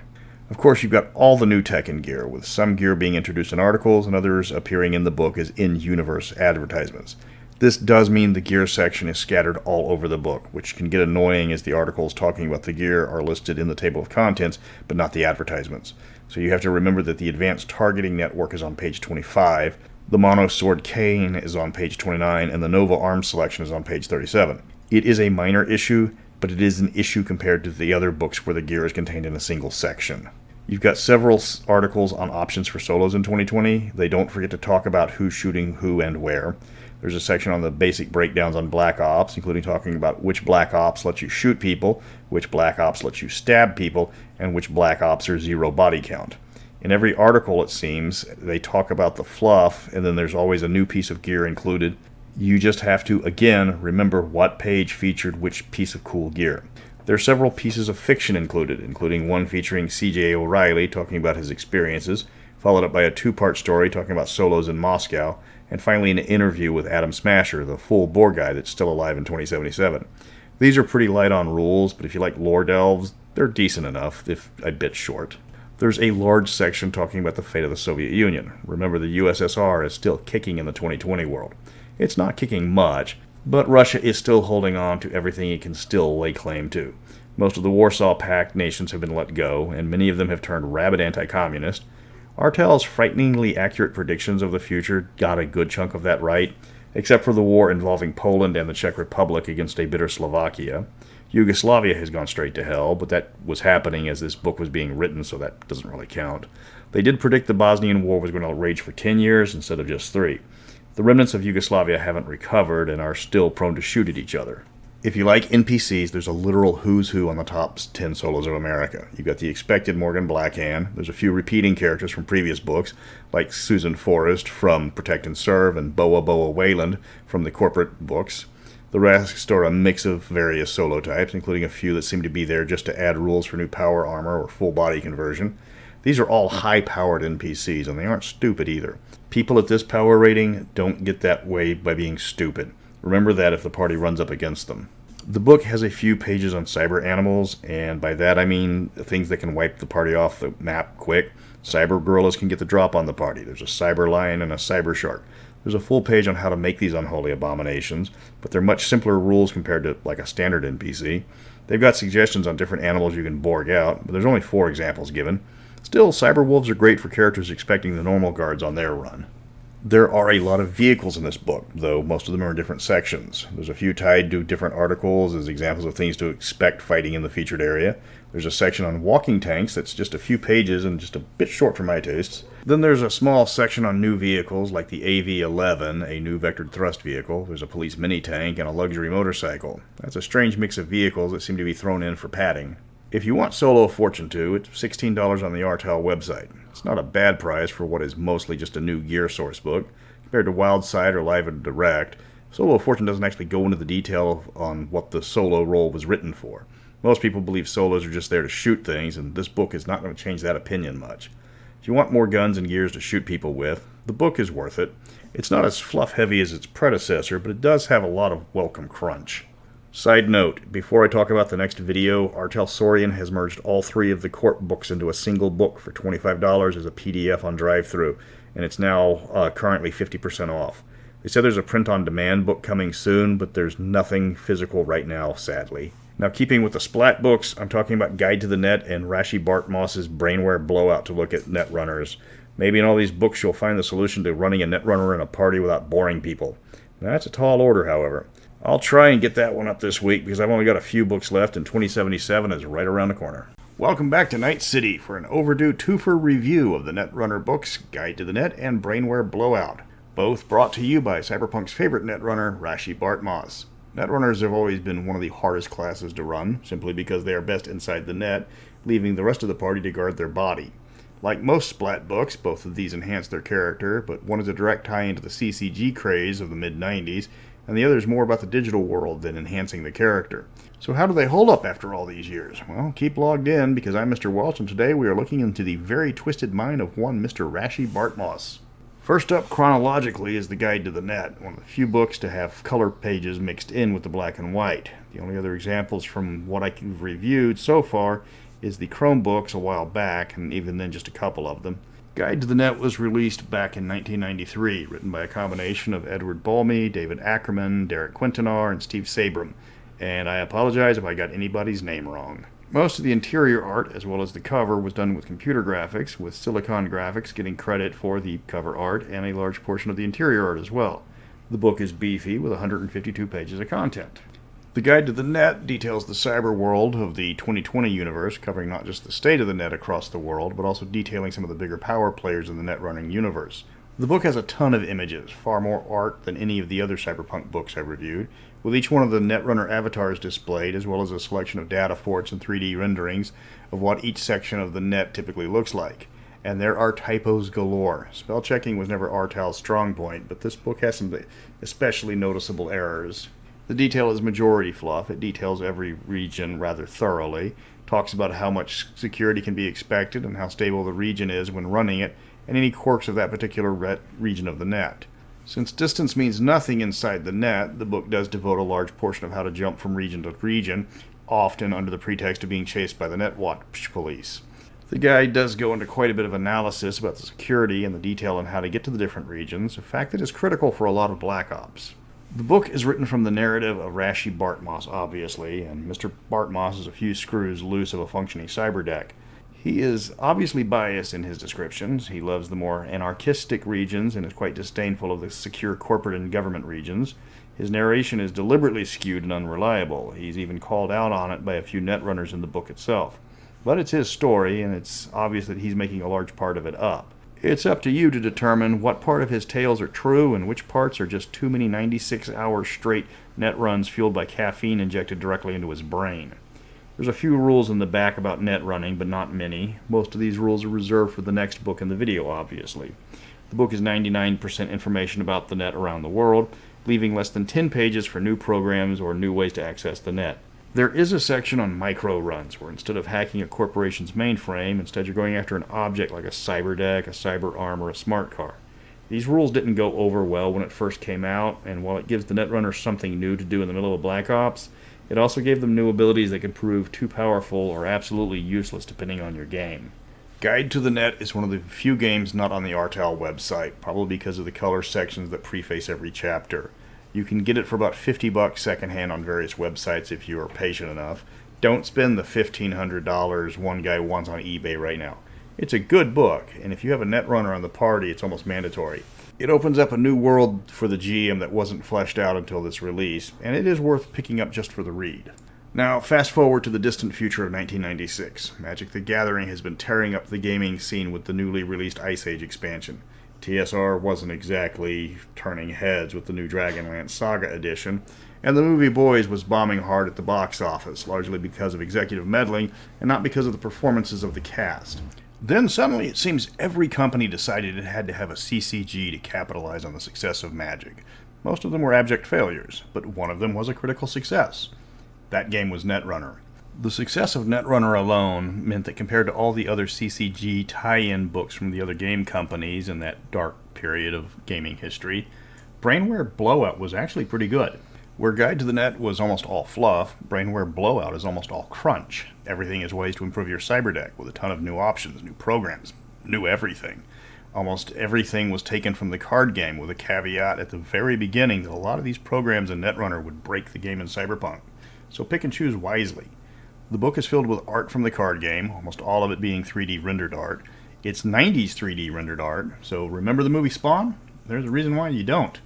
Of course, you've got all the new tech and gear, with some gear being introduced in articles and others appearing in the book as in-universe advertisements. This does mean the gear section is scattered all over the book, which can get annoying as the articles talking about the gear are listed in the table of contents, but not the advertisements. So you have to remember that the Advanced Targeting Network is on page 25, the Mono Sword Cane is on page 29, and the Nova Arms Selection is on page 37. It is a minor issue, but it is an issue compared to the other books where the gear is contained in a single section. You've got several articles on options for solos in 2020. They don't forget to talk about who's shooting who and where. There's a section on the basic breakdowns on Black Ops, including talking about which Black Ops lets you shoot people, which Black Ops lets you stab people, and which Black Ops are 0 body count. In every article, it seems, they talk about the fluff, and then there's always a new piece of gear included. You just have to, again, remember what page featured which piece of cool gear. There are several pieces of fiction included, including one featuring C.J. O'Reilly talking about his experiences, followed up by a 2-part story talking about solos in Moscow, and finally an interview with Adam Smasher, the full Boar guy that's still alive in 2077. These are pretty light on rules, but if you like lore delves, they're decent enough, if a bit short. There's a large section talking about the fate of the Soviet Union. Remember, the USSR is still kicking in the 2020 world. It's not kicking much, but Russia is still holding on to everything it can still lay claim to. Most of the Warsaw Pact nations have been let go, and many of them have turned rabid anti-communist. Artel's frighteningly accurate predictions of the future got a good chunk of that right, except for the war involving Poland and the Czech Republic against a bitter Slovakia. Yugoslavia has gone straight to hell, but that was happening as this book was being written, so that doesn't really count. They did predict the Bosnian War was going to rage for 10 years instead of just 3. The remnants of Yugoslavia haven't recovered and are still prone to shoot at each other. If you like NPCs, there's a literal who's who on the top 10 solos of America. You've got the expected Morgan Blackhand. There's a few repeating characters from previous books, like Susan Forrest from Protect and Serve and Boa Wayland from the corporate books. The rest are a mix of various solo types, including a few that seem to be there just to add rules for new power armor or full body conversion. These are all high-powered NPCs, and they aren't stupid either. People at this power rating don't get that way by being stupid. Remember that if the party runs up against them. The book has a few pages on cyber animals, and by that I mean things that can wipe the party off the map quick. Cyber gorillas can get the drop on the party. There's a cyber lion and a cyber shark. There's a full page on how to make these unholy abominations, but they're much simpler rules compared to like a standard NPC. They've got suggestions on different animals you can Borg out, but there's only 4 examples given. Still, cyber wolves are great for characters expecting the normal guards on their run. There are a lot of vehicles in this book, though most of them are in different sections. There's a few tied to different articles as examples of things to expect fighting in the featured area. There's a section on walking tanks that's just a few pages and just a bit short for my tastes. Then there's a small section on new vehicles like the AV-11, a new vectored thrust vehicle. There's a police mini-tank and a luxury motorcycle. That's a strange mix of vehicles that seem to be thrown in for padding. If you want Solo Fortune 2, it's $16 on the RTAL website. It's not a bad price for what is mostly just a new gear source book. Compared to Wildside or Live and Direct, Solo Fortune doesn't actually go into the detail on what the solo role was written for. Most people believe solos are just there to shoot things, and this book is not going to change that opinion much. If you want more guns and gears to shoot people with, the book is worth it. It's not as fluff-heavy as its predecessor, but it does have a lot of welcome crunch. Side note, before I talk about the next video, our Talsorian has merged all 3 of the Corp books into a single book for $25 as a PDF on drive-thru, and it's now currently 50% off. They said there's a print-on-demand book coming soon, but there's nothing physical right now, sadly. Now, keeping with the Splat books, I'm talking about Guide to the Net and Rashi Bartmoss's Brainware Blowout to look at netrunners. Maybe in all these books you'll find the solution to running a netrunner in a party without boring people. Now, that's a tall order, however. I'll try and get that one up this week because I've only got a few books left and 2077 is right around the corner. Welcome back to Night City for an overdue twofer review of the Netrunner books, Guide to the Net and Brainware Blowout. Both brought to you by Cyberpunk's favorite netrunner, Rashi Bartmoss. Netrunners have always been one of the hardest classes to run, simply because they are best inside the net, leaving the rest of the party to guard their body. Like most Splat books, both of these enhance their character, but one is a direct tie into the CCG craze of the mid-90s, and the other is more about the digital world than enhancing the character. So how do they hold up after all these years? Well, keep logged in, because I'm Mr. Welch, and today we are looking into the very twisted mind of one Mr. Rashi Bartmoss. First up chronologically is the Guide to the Net, one of the few books to have color pages mixed in with the black and white. The only other examples from what I've reviewed so far is the Chromebooks a while back, and even then just a couple of them. Guide to the Net was released back in 1993, written by a combination of Edward Balmy, David Ackerman, Derek Quintanar, and Steve Sabrum, and I apologize if I got anybody's name wrong. Most of the interior art, as well as the cover, was done with computer graphics, with Silicon Graphics getting credit for the cover art and a large portion of the interior art as well. The book is beefy, with 152 pages of content. The Guide to the Net details the cyber world of the 2020 universe, covering not just the state of the net across the world, but also detailing some of the bigger power players in the netrunning universe. The book has a ton of images, far more art than any of the other Cyberpunk books I've reviewed, with each one of the Netrunner avatars displayed, as well as a selection of data forts and 3D renderings of what each section of the net typically looks like. And there are typos galore. Spell checking was never RTAL's strong point, but this book has some especially noticeable errors. The detail is majority fluff. It details every region rather thoroughly, talks about how much security can be expected and how stable the region is when running it, and any quirks of that particular region of the net. Since distance means nothing inside the net, the book does devote a large portion of how to jump from region to region, often under the pretext of being chased by the Netwatch police. The guide does go into quite a bit of analysis about the security and the detail on how to get to the different regions, a fact that is critical for a lot of Black Ops. The book is written from the narrative of Rashi Bartmoss, obviously, and Mr. Bartmoss is a few screws loose of a functioning cyberdeck. He is obviously biased in his descriptions. He loves the more anarchistic regions and is quite disdainful of the secure corporate and government regions. His narration is deliberately skewed and unreliable. He's even called out on it by a few netrunners in the book itself. But it's his story, and it's obvious that he's making a large part of it up. It's up to you to determine what part of his tales are true and which parts are just too many 96-hour straight net runs fueled by caffeine injected directly into his brain. There's a few rules in the back about net running, but not many. Most of these rules are reserved for the next book in the video, obviously. The book is 99% information about the net around the world. leaving less than 10 pages for new programs or new ways to access the net. There is a section on micro runs, where instead of hacking a corporation's mainframe, instead you're going after an object like a cyberdeck, a cyberarm, or a smart car. These rules didn't go over well when it first came out, and while it gives the Netrunners something new to do in the middle of Black Ops, it also gave them new abilities that could prove too powerful or absolutely useless depending on your game. Guide to the Net is one of the few games not on the RTAL website, probably because of the color sections that preface every chapter. You can get it for about $50 secondhand on various websites if you are patient enough. Don't spend the $1,500 one guy wants on eBay right now. It's a good book, and if you have a Netrunner on the party, it's almost mandatory. It opens up a new world for the GM that wasn't fleshed out until this release, and it is worth picking up just for the read. Now, fast forward to the distant future of 1996. Magic the Gathering has been tearing up the gaming scene with the newly released Ice Age expansion. TSR wasn't exactly turning heads with the new Dragonlance Saga edition, and the movie Boys was bombing hard at the box office, largely because of executive meddling and not because of the performances of the cast. Then suddenly it seems every company decided it had to have a CCG to capitalize on the success of Magic. Most of them were abject failures, but one of them was a critical success. That game was Netrunner. The success of Netrunner alone meant that compared to all the other CCG tie-in books from the other game companies in that dark period of gaming history, Brainware Blowout was actually pretty good. Where Guide to the Net was almost all fluff, Brainware Blowout is almost all crunch. Everything is ways to improve your cyberdeck with a ton of new options, new programs, new everything. Almost everything was taken from the card game with a caveat at the very beginning that a lot of these programs in Netrunner would break the game in Cyberpunk. So pick and choose wisely. The book is filled with art from the card game, almost all of it being 3D rendered art. It's 90s 3D rendered art, so remember the movie Spawn? There's a reason why you don't.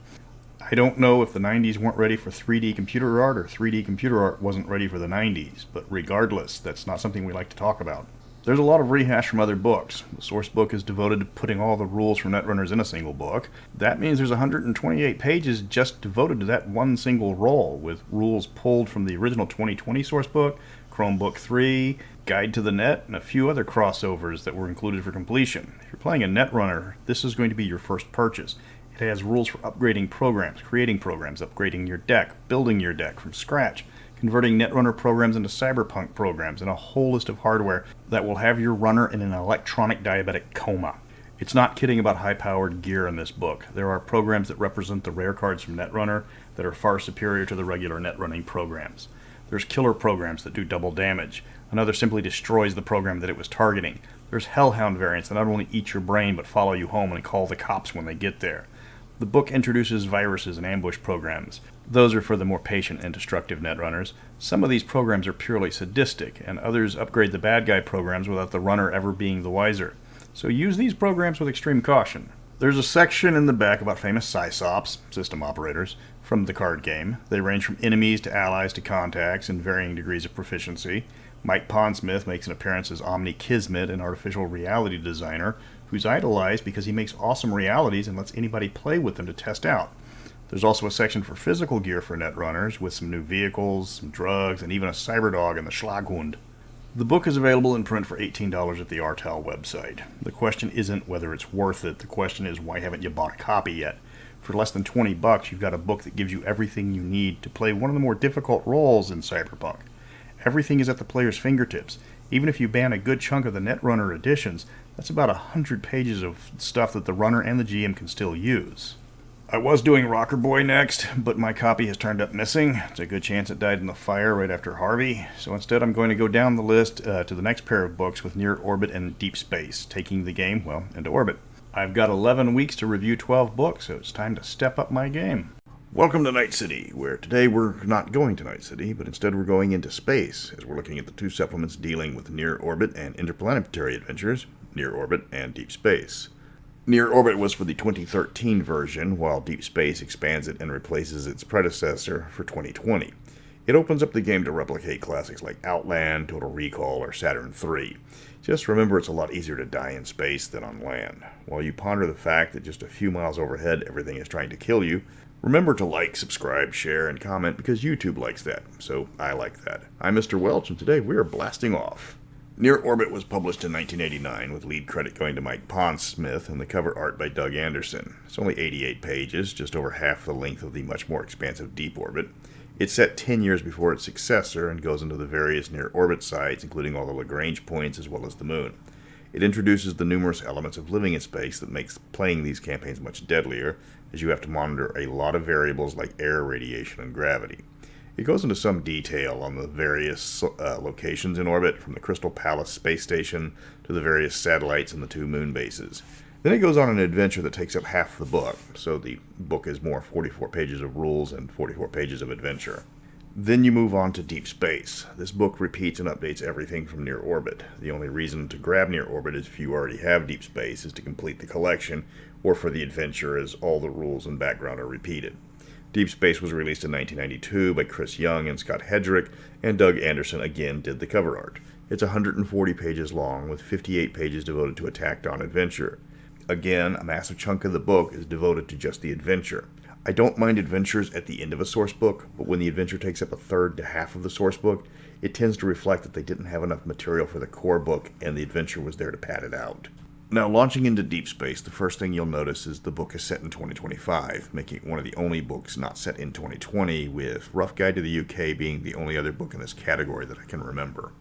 I don't know if the 90s weren't ready for 3D computer art or 3D computer art wasn't ready for the 90s, but regardless, that's not something we like to talk about. There's a lot of rehash from other books. The Sourcebook is devoted to putting all the rules from Netrunners in a single book. That means there's 128 pages just devoted to that one single role, with rules pulled from the original 2020 Sourcebook, Chromebook 3, Guide to the Net, and a few other crossovers that were included for completion. If you're playing a Netrunner, this is going to be your first purchase. It has rules for upgrading programs, creating programs, upgrading your deck, building your deck from scratch, converting Netrunner programs into Cyberpunk programs, and a whole list of hardware that will have your runner in an electronic diabetic coma. It's not kidding about high-powered gear in this book. There are programs that represent the rare cards from Netrunner that are far superior to the regular Netrunning programs. There's killer programs that do double damage. Another simply destroys the program that it was targeting. There's Hellhound variants that not only eat your brain but follow you home and call the cops when they get there. The book introduces viruses and ambush programs. Those are for the more patient and destructive Netrunners. Some of these programs are purely sadistic, and others upgrade the bad guy programs without the runner ever being the wiser. So use these programs with extreme caution. There's a section in the back about famous Cysops, system operators, from the card game. They range from enemies to allies to contacts in varying degrees of proficiency. Mike Pondsmith makes an appearance as Omni Kismet, an artificial reality designer, who's idolized because he makes awesome realities and lets anybody play with them to test out. There's also a section for physical gear for Netrunners, with some new vehicles, some drugs, and even a cyberdog in the Schlaghund. The book is available in print for $18 at the RTAL website. The question isn't whether it's worth it, the question is why haven't you bought a copy yet? For less than $20, you've got a book that gives you everything you need to play one of the more difficult roles in Cyberpunk. Everything is at the player's fingertips. Even if you ban a good chunk of the Netrunner editions, that's about 100 pages of stuff that the runner and the GM can still use. I was doing Rockerboy next, but my copy has turned up missing. It's a good chance it died in the fire right after Harvey. So instead I'm going to go down the list to the next pair of books with Near Orbit and Deep Space, taking the game, well, into orbit. I've got 11 weeks to review 12 books, so it's time to step up my game. Welcome to Night City, where today we're not going to Night City, but instead we're going into space, as we're looking at the two supplements dealing with Near Orbit and interplanetary adventures, Near Orbit and Deep Space. Near Orbit was for the 2013 version, while Deep Space expands it and replaces its predecessor for 2020. It opens up the game to replicate classics like Outland, Total Recall, or Saturn III. Just remember it's a lot easier to die in space than on land. While you ponder the fact that just a few miles overhead everything is trying to kill you, remember to like, subscribe, share, and comment because YouTube likes that, so I like that. I'm Mr. Welch, and today we are blasting off. Near Orbit was published in 1989, with lead credit going to Mike Pondsmith and the cover art by Doug Anderson. It's only 88 pages, just over half the length of the much more expansive Deep Orbit. It's set 10 years before its successor and goes into the various near orbit sites, including all the Lagrange points as well as the moon. It introduces the numerous elements of living in space that makes playing these campaigns much deadlier, as you have to monitor a lot of variables like air, radiation, and gravity. It goes into some detail on the various locations in orbit, from the Crystal Palace space station to the various satellites and the 2 moon bases. Then it goes on an adventure that takes up half the book, so the book is more 44 pages of rules and 44 pages of adventure. Then you move on to Deep Space. This book repeats and updates everything from Near Orbit. The only reason to grab Near Orbit is if you already have Deep Space, is to complete the collection, or for the adventure as all the rules and background are repeated. Deep Space was released in 1992 by Chris Young and Scott Hedrick, and Doug Anderson again did the cover art. It's 140 pages long, with 58 pages devoted to a tacked-on adventure. Again, a massive chunk of the book is devoted to just the adventure. I don't mind adventures at the end of a source book, but when the adventure takes up a third to half of the source book, it tends to reflect that they didn't have enough material for the core book, and the adventure was there to pad it out. Now, launching into Deep Space, the first thing you'll notice is the book is set in 2025, making it one of the only books not set in 2020, with Rough Guide to the UK being the only other book in this category that I can remember.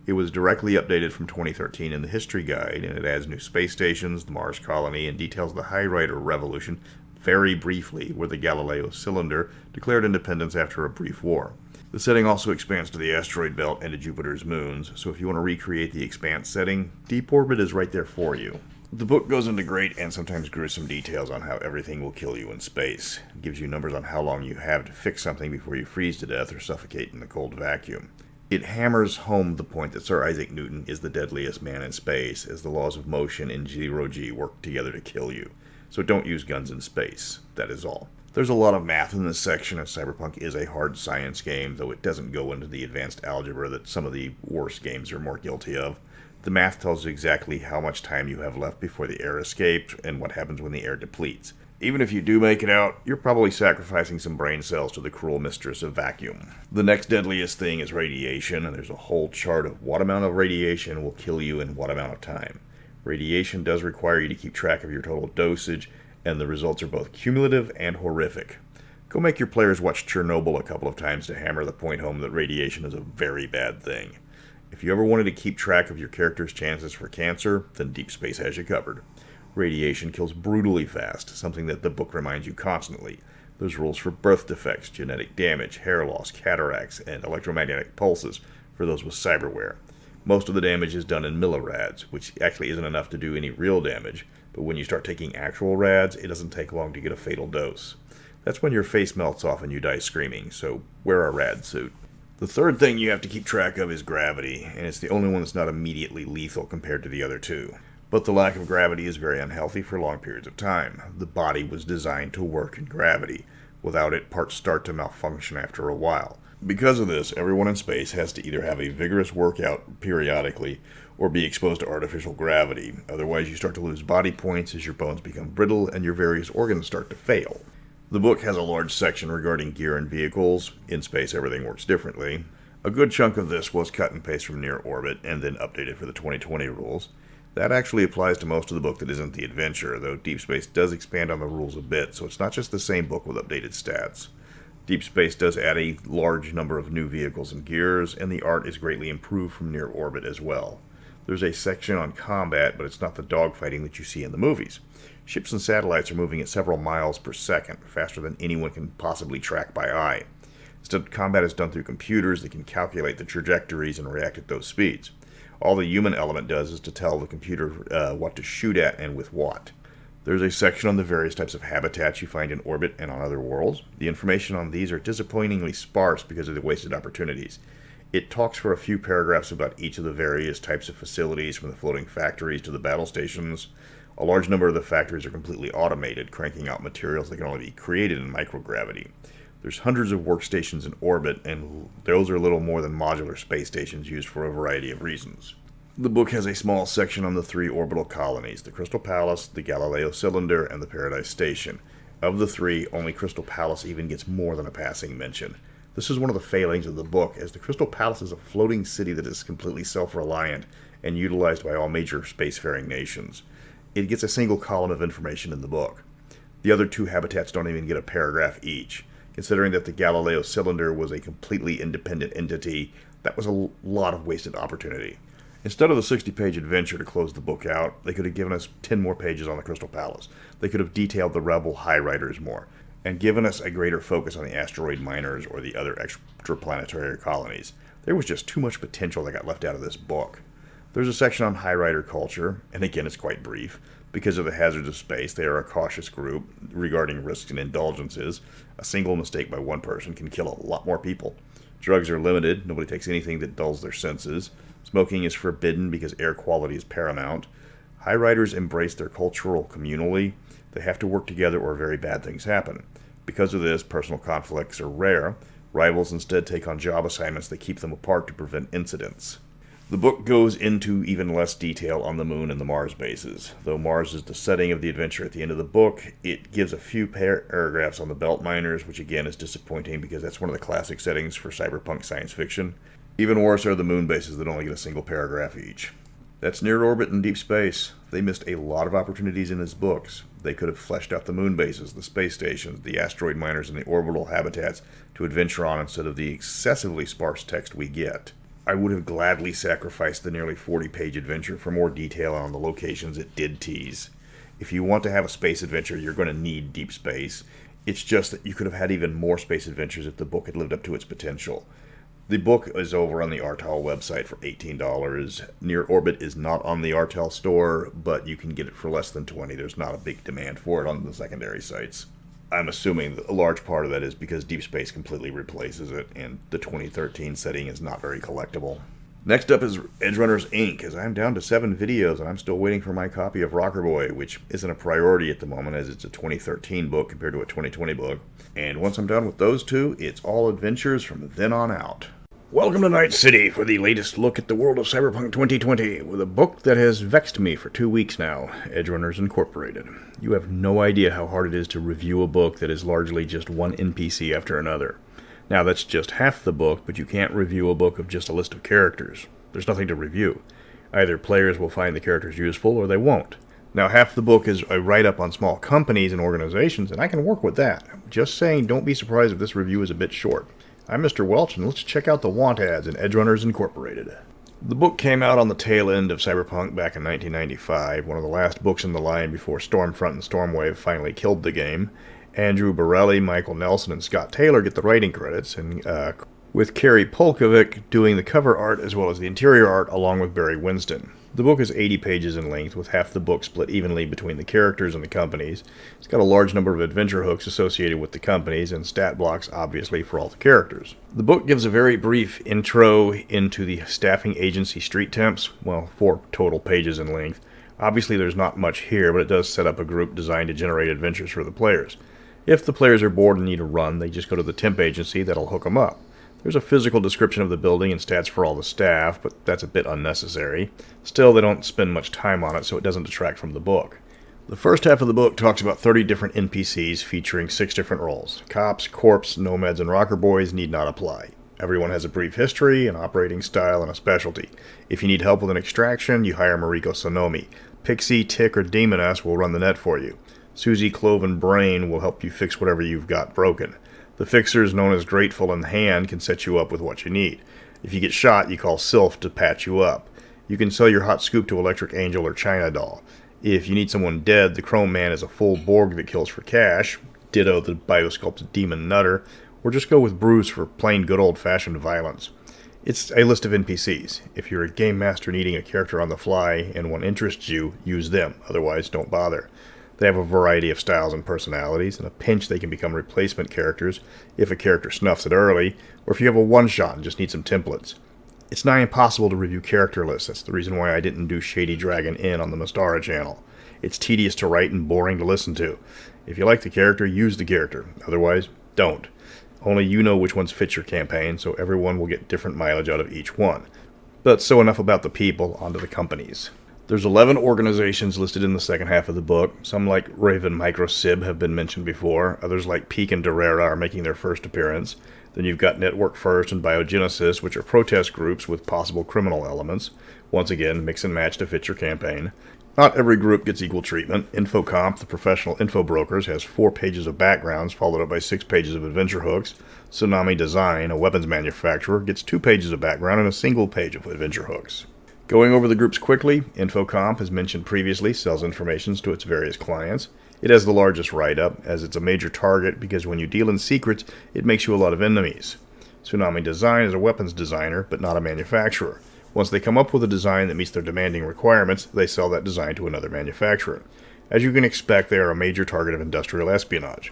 It was directly updated from 2013 in the History Guide, and it adds new space stations, the Mars colony, and details the High Rider Revolution very briefly, where the Galileo cylinder declared independence after a brief war. The setting also expands to the asteroid belt and to Jupiter's moons, so if you want to recreate the Expanse setting, Deep Orbit is right there for you. The book goes into great and sometimes gruesome details on how everything will kill you in space. It gives you numbers on how long you have to fix something before you freeze to death or suffocate in the cold vacuum. It hammers home the point that Sir Isaac Newton is the deadliest man in space, as the laws of motion in zero-G work together to kill you. So don't use guns in space. That is all. There's a lot of math in this section, as Cyberpunk is a hard science game, though it doesn't go into the advanced algebra that some of the worst games are more guilty of. The math tells you exactly how much time you have left before the air escapes and what happens when the air depletes. Even if you do make it out, you're probably sacrificing some brain cells to the cruel mistress of vacuum. The next deadliest thing is radiation, and there's a whole chart of what amount of radiation will kill you in what amount of time. Radiation does require you to keep track of your total dosage, and the results are both cumulative and horrific. Go make your players watch Chernobyl a couple of times to hammer the point home that radiation is a very bad thing. If you ever wanted to keep track of your character's chances for cancer, then Deep Space has you covered. Radiation kills brutally fast, something that the book reminds you constantly. There's rules for birth defects, genetic damage, hair loss, cataracts, and electromagnetic pulses for those with cyberware. Most of the damage is done in millirads, which actually isn't enough to do any real damage, but when you start taking actual rads, it doesn't take long to get a fatal dose. That's when your face melts off and you die screaming, so wear a rad suit. The third thing you have to keep track of is gravity, and it's the only one that's not immediately lethal compared to the other two. But the lack of gravity is very unhealthy for long periods of time. The body was designed to work in gravity. Without it, parts start to malfunction after a while. Because of this, everyone in space has to either have a vigorous workout periodically or be exposed to artificial gravity. Otherwise, you start to lose body points as your bones become brittle and your various organs start to fail. The book has a large section regarding gear and vehicles. In space, everything works differently. A good chunk of this was cut and paste from Near Orbit and then updated for the 2020 rules. That actually applies to most of the book that isn't the adventure, though Deep Space does expand on the rules a bit, so it's not just the same book with updated stats. Deep Space does add a large number of new vehicles and gears, and the art is greatly improved from Near Orbit as well. There's a section on combat, but it's not the dogfighting that you see in the movies. Ships and satellites are moving at several miles per second, faster than anyone can possibly track by eye. Instead, combat is done through computers that can calculate the trajectories and react at those speeds. All the human element does is to tell the computer what to shoot at and with what. There's a section on the various types of habitats you find in orbit and on other worlds. The information on these are disappointingly sparse because of the wasted opportunities. It talks for a few paragraphs about each of the various types of facilities, from the floating factories to the battle stations. A large number of the factories are completely automated, cranking out materials that can only be created in microgravity. There's hundreds of workstations in orbit, and those are little more than modular space stations used for a variety of reasons. The book has a small section on the 3 orbital colonies, the Crystal Palace, the Galileo Cylinder, and the Paradise Station. Of the 3, only Crystal Palace even gets more than a passing mention. This is one of the failings of the book, as the Crystal Palace is a floating city that is completely self-reliant and utilized by all major spacefaring nations. It gets a single column of information in the book. The other two habitats don't even get a paragraph each. Considering that the Galileo cylinder was a completely independent entity, that was a lot of wasted opportunity. Instead of the 60-page adventure to close the book out, they could have given us 10 more pages on the Crystal Palace. They could have detailed the rebel high riders more, and given us a greater focus on the asteroid miners or the other extraplanetary colonies. There was just too much potential that got left out of this book. There's a section on high rider culture, and again it's quite brief. Because of the hazards of space, they are a cautious group regarding risks and indulgences. A single mistake by one person can kill a lot more people. Drugs are limited. Nobody takes anything that dulls their senses. Smoking is forbidden because air quality is paramount. High riders embrace their cultural communally. They have to work together or very bad things happen. Because of this, personal conflicts are rare. Rivals instead take on job assignments that keep them apart to prevent incidents. The book goes into even less detail on the Moon and the Mars bases. Though Mars is the setting of the adventure at the end of the book, it gives a few paragraphs on the belt miners, which again is disappointing because that's one of the classic settings for cyberpunk science fiction. Even worse are the Moon bases that only get a single paragraph each. That's near orbit and deep space. They missed a lot of opportunities in his books. They could have fleshed out the moon bases, the space stations, the asteroid miners, and the orbital habitats to adventure on instead of the excessively sparse text we get. I would have gladly sacrificed the nearly 40-page adventure for more detail on the locations it did tease. If you want to have a space adventure, you're going to need deep space. It's just that you could have had even more space adventures if the book had lived up to its potential. The book is over on the Artel website for $18. Near Orbit is not on the Artel store, but you can get it for less than $20. There's not a big demand for it on the secondary sites. I'm assuming that a large part of that is because Deep Space completely replaces it, and the 2013 setting is not very collectible. Next up is Edgerunners Inc., as I'm down to 7 videos, and I'm still waiting for my copy of Rockerboy, which isn't a priority at the moment, as it's a 2013 book compared to a 2020 book. And once I'm done with those two, it's all adventures from then on out. Welcome to Night City for the latest look at the world of Cyberpunk 2020, with a book that has vexed me for 2 weeks now, Edgerunners Incorporated. You have no idea how hard it is to review a book that is largely just one NPC after another. Now, that's just half the book, but you can't review a book of just a list of characters. There's nothing to review. Either players will find the characters useful, or they won't. Now, half the book is a write-up on small companies and organizations, and I can work with that. Just saying, don't be surprised if this review is a bit short. I'm Mr. Welch, and let's check out the want ads in Edgerunners Incorporated. The book came out on the tail end of Cyberpunk back in 1995, one of the last books in the line before Stormfront and Stormwave finally killed the game. Andrew Borelli, Michael Nelson, and Scott Taylor get the writing credits, and with Carrie Polkovic doing the cover art as well as the interior art along with Barry Winston. The book is 80 pages in length, with half the book split evenly between the characters and the companies. It's got a large number of adventure hooks associated with the companies, and stat blocks, obviously, for all the characters. The book gives a very brief intro into the staffing agency Street Temps, 4 total pages in length. Obviously, there's not much here, but it does set up a group designed to generate adventures for the players. If the players are bored and need a run, they just go to the temp agency that'll hook them up. There's a physical description of the building and stats for all the staff, but that's a bit unnecessary. Still, they don't spend much time on it, so it doesn't detract from the book. The first half of the book talks about 30 different NPCs featuring 6 different roles. Cops, corps, nomads, and rocker boys need not apply. Everyone has a brief history, an operating style, and a specialty. If you need help with an extraction, you hire Mariko Sonomi. Pixie, Tick, or Demoness will run the net for you. Susie, Clove, and Brain will help you fix whatever you've got broken. The fixers, known as Grateful and Hand, can set you up with what you need. If you get shot, you call Sylph to patch you up. You can sell your hot scoop to Electric Angel or China Doll. If you need someone dead, the Chrome Man is a full Borg that kills for cash, ditto the biosculpted Demon Nutter, or just go with Bruce for plain good old-fashioned violence. It's a list of NPCs. If you're a game master needing a character on the fly and one interests you, use them. Otherwise, don't bother. They have a variety of styles and personalities. In a pinch, they can become replacement characters if a character snuffs it early, or if you have a one-shot and just need some templates. It's nigh impossible to review character lists. That's the reason why I didn't do Shady Dragon Inn on the Mastara channel. It's tedious to write and boring to listen to. If you like the character, use the character. Otherwise, don't. Only you know which ones fit your campaign, so everyone will get different mileage out of each one. But so enough about the people, onto the companies. There's 11 organizations listed in the second half of the book. Some like Raven Microsib have been mentioned before. Others like Peak and Durera are making their first appearance. Then you've got Network First and Biogenesis, which are protest groups with possible criminal elements. Once again, mix and match to fit your campaign. Not every group gets equal treatment. InfoComp, the professional info brokers, has 4 pages of backgrounds, followed up by 6 pages of adventure hooks. Tsunami Design, a weapons manufacturer, gets 2 pages of background and a single page of adventure hooks. Going over the groups quickly, InfoComp, as mentioned previously, sells information to its various clients. It has the largest write-up, as it's a major target because when you deal in secrets, it makes you a lot of enemies. Tsunami Design is a weapons designer, but not a manufacturer. Once they come up with a design that meets their demanding requirements, they sell that design to another manufacturer. As you can expect, they are a major target of industrial espionage.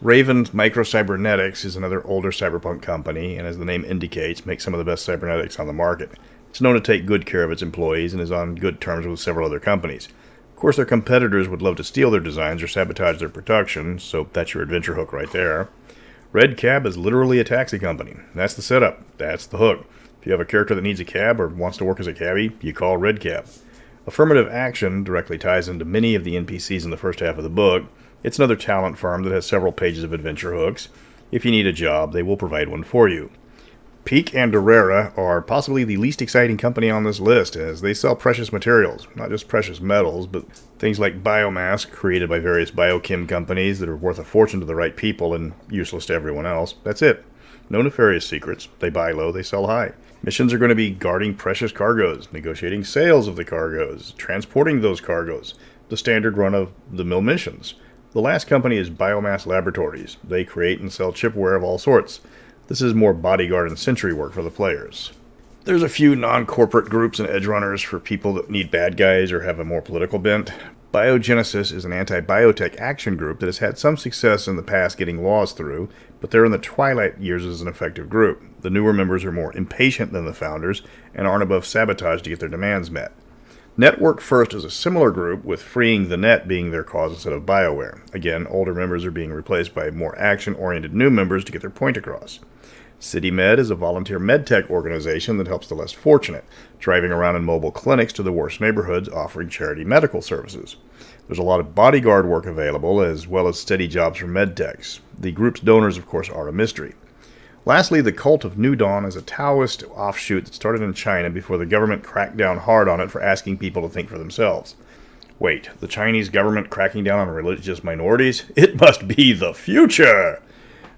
Raven's Micro-Cybernetics is another older cyberpunk company, and as the name indicates, makes some of the best cybernetics on the market. It's known to take good care of its employees and is on good terms with several other companies. Of course, their competitors would love to steal their designs or sabotage their production, so that's your adventure hook right there. Red Cab is literally a taxi company. That's the setup. That's the hook. If you have a character that needs a cab or wants to work as a cabbie, you call Red Cab. Affirmative Action directly ties into many of the NPCs in the first half of the book. It's another talent firm that has several pages of adventure hooks. If you need a job, they will provide one for you. Peak and Durera are possibly the least exciting company on this list, as they sell precious materials, not just precious metals, but things like biomass created by various biochem companies that are worth a fortune to the right people and useless to everyone else. That's it. No nefarious secrets. They buy low, they sell high. Missions are going to be guarding precious cargoes, negotiating sales of the cargoes, transporting those cargoes, the standard run-of-the-mill missions. The last company is Biomass Laboratories. They create and sell chipware of all sorts. This is more bodyguard and sentry work for the players. There's a few non-corporate groups and edge runners for people that need bad guys or have a more political bent. Biogenesis is an anti-biotech action group that has had some success in the past getting laws through, but they're in the twilight years as an effective group. The newer members are more impatient than the founders and aren't above sabotage to get their demands met. Network First is a similar group, with freeing the net being their cause instead of BioWare. Again, older members are being replaced by more action-oriented new members to get their point across. CityMed is a volunteer medtech organization that helps the less fortunate, driving around in mobile clinics to the worst neighborhoods offering charity medical services. There's a lot of bodyguard work available, as well as steady jobs for medtechs. The group's donors, of course, are a mystery. Lastly, the Cult of New Dawn is a Taoist offshoot that started in China before the government cracked down hard on it for asking people to think for themselves. Wait, the Chinese government cracking down on religious minorities? It must be the future!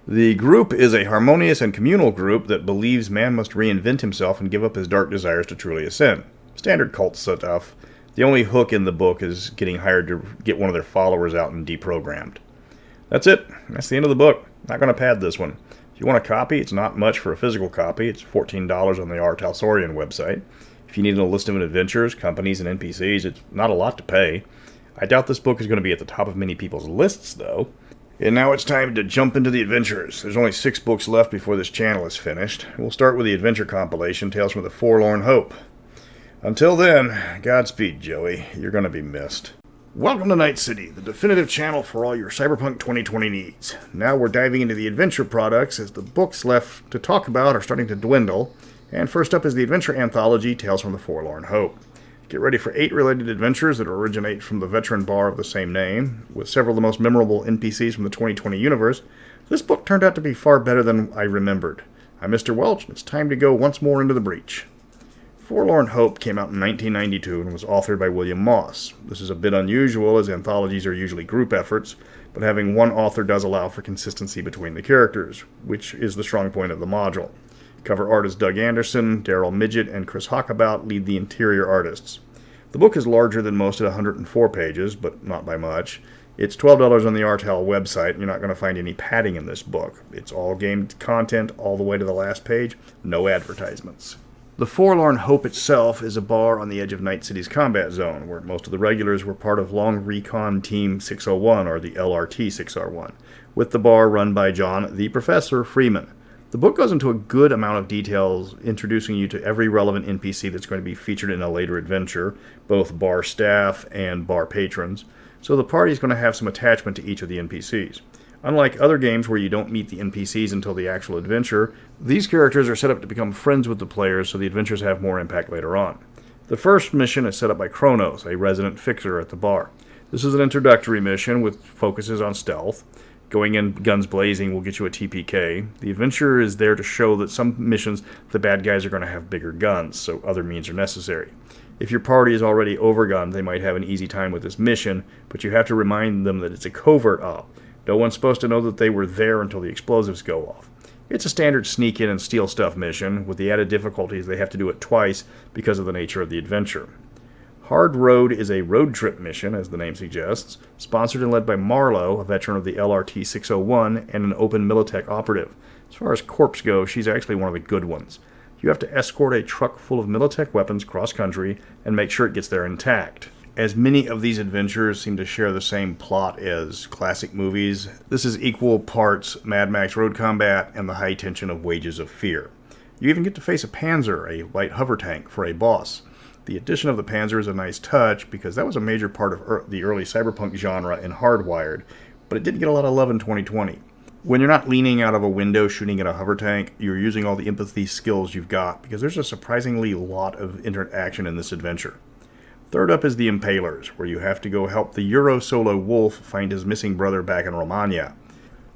The group is a harmonious and communal group that believes man must reinvent himself and give up his dark desires to truly ascend. Standard cult stuff. The only hook in the book is getting hired to get one of their followers out and deprogrammed. That's it. That's the end of the book. Not going to pad this one. If you want a copy, it's not much for a physical copy. It's $14 on the Talsorian website. If you need a list of adventures, companies, and NPCs, it's not a lot to pay. I doubt this book is going to be at the top of many people's lists, though. And now it's time to jump into the adventures. There's only 6 books left before this channel is finished. We'll start with the adventure compilation, Tales from the Forlorn Hope. Until then, Godspeed, Joey. You're going to be missed. Welcome to Night City, the definitive channel for all your Cyberpunk 2020 needs. Now we're diving into the adventure products, as the books left to talk about are starting to dwindle. And first up is the adventure anthology, Tales from the Forlorn Hope. Get ready for 8 related adventures that originate from the veteran bar of the same name, with several of the most memorable NPCs from the 2020 universe. This book turned out to be far better than I remembered. I'm Mr. Welch, and it's time to go once more into the breach. Forlorn Hope came out in 1992 and was authored by William Moss. This is a bit unusual, as anthologies are usually group efforts, but having one author does allow for consistency between the characters, which is the strong point of the module. Cover artist Doug Anderson, Daryl Midget, and Chris Hockabout lead the interior artists. The book is larger than most at 104 pages, but not by much. It's $12 on the Artel website, and you're not going to find any padding in this book. It's all game content all the way to the last page, no advertisements. The Forlorn Hope itself is a bar on the edge of Night City's combat zone, where most of the regulars were part of Long Recon Team 601, or the LRT 6R1, with the bar run by John the Professor Freeman. The book goes into a good amount of details, introducing you to every relevant NPC that's going to be featured in a later adventure, both bar staff and bar patrons, so the party is going to have some attachment to each of the NPCs. Unlike other games where you don't meet the NPCs until the actual adventure, these characters are set up to become friends with the players, so the adventures have more impact later on. The first mission is set up by Kronos, a resident fixer at the bar. This is an introductory mission with focuses on stealth. Going in guns blazing will get you a TPK. The adventure is there to show that some missions the bad guys are going to have bigger guns, so other means are necessary. If your party is already overgunned, they might have an easy time with this mission, but you have to remind them that it's a covert op. No one's supposed to know that they were there until the explosives go off. It's a standard sneak in and steal stuff mission, with the added difficulties they have to do it twice because of the nature of the adventure. Hard Road is a road trip mission, as the name suggests, sponsored and led by Marlowe, a veteran of the LRT 601 and an open Militech operative. As far as corps go, she's actually one of the good ones. You have to escort a truck full of Militech weapons cross-country and make sure it gets there intact. As many of these adventures seem to share the same plot as classic movies, this is equal parts Mad Max Road Combat and the high tension of Wages of Fear. You even get to face a Panzer, a light hover tank, for a boss. The addition of the Panzer is a nice touch because that was a major part of the early Cyberpunk genre in Hardwired, but it didn't get a lot of love in 2020. When you're not leaning out of a window shooting at a hover tank, you're using all the empathy skills you've got because there's a surprisingly lot of interaction in this adventure. Third up is the Impalers, where you have to go help the Euro solo wolf find his missing brother back in Romania.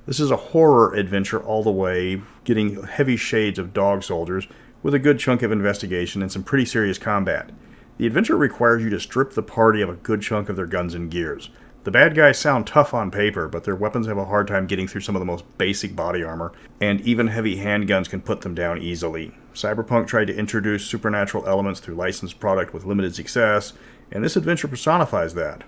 This is a horror adventure all the way, getting heavy shades of Dog Soldiers, with a good chunk of investigation and some pretty serious combat. The adventure requires you to strip the party of a good chunk of their guns and gears. The bad guys sound tough on paper, but their weapons have a hard time getting through some of the most basic body armor, and even heavy handguns can put them down easily. Cyberpunk tried to introduce supernatural elements through licensed product with limited success, and this adventure personifies that.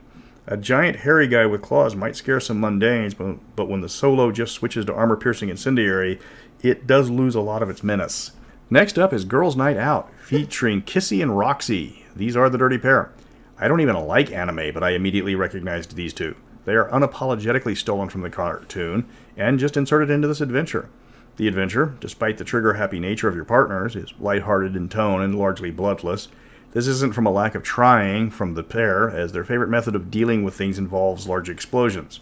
A giant hairy guy with claws might scare some mundanes, but when the solo just switches to armor-piercing incendiary, it does lose a lot of its menace. Next up is Girls' Night Out, featuring Kissy and Roxy. These are the dirty pair. I don't even like anime, but I immediately recognized these two. They are unapologetically stolen from the cartoon and just inserted into this adventure. The adventure, despite the trigger-happy nature of your partners, is lighthearted in tone and largely bloodless. This isn't from a lack of trying from the pair, as their favorite method of dealing with things involves large explosions.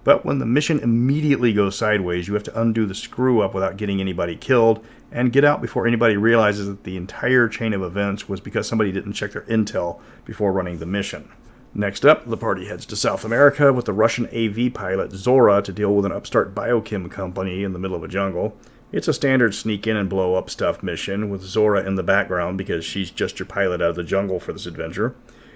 But when the mission immediately goes sideways, you have to undo the screw-up without getting anybody killed, and get out before anybody realizes that the entire chain of events was because somebody didn't check their intel before running the mission. Next up, the party heads to South America with the Russian AV pilot Zora to deal with an upstart biochem company in the middle of a jungle. It's a standard sneak in and blow up stuff mission with Zora in the background because she's just your pilot out of the jungle for this adventure.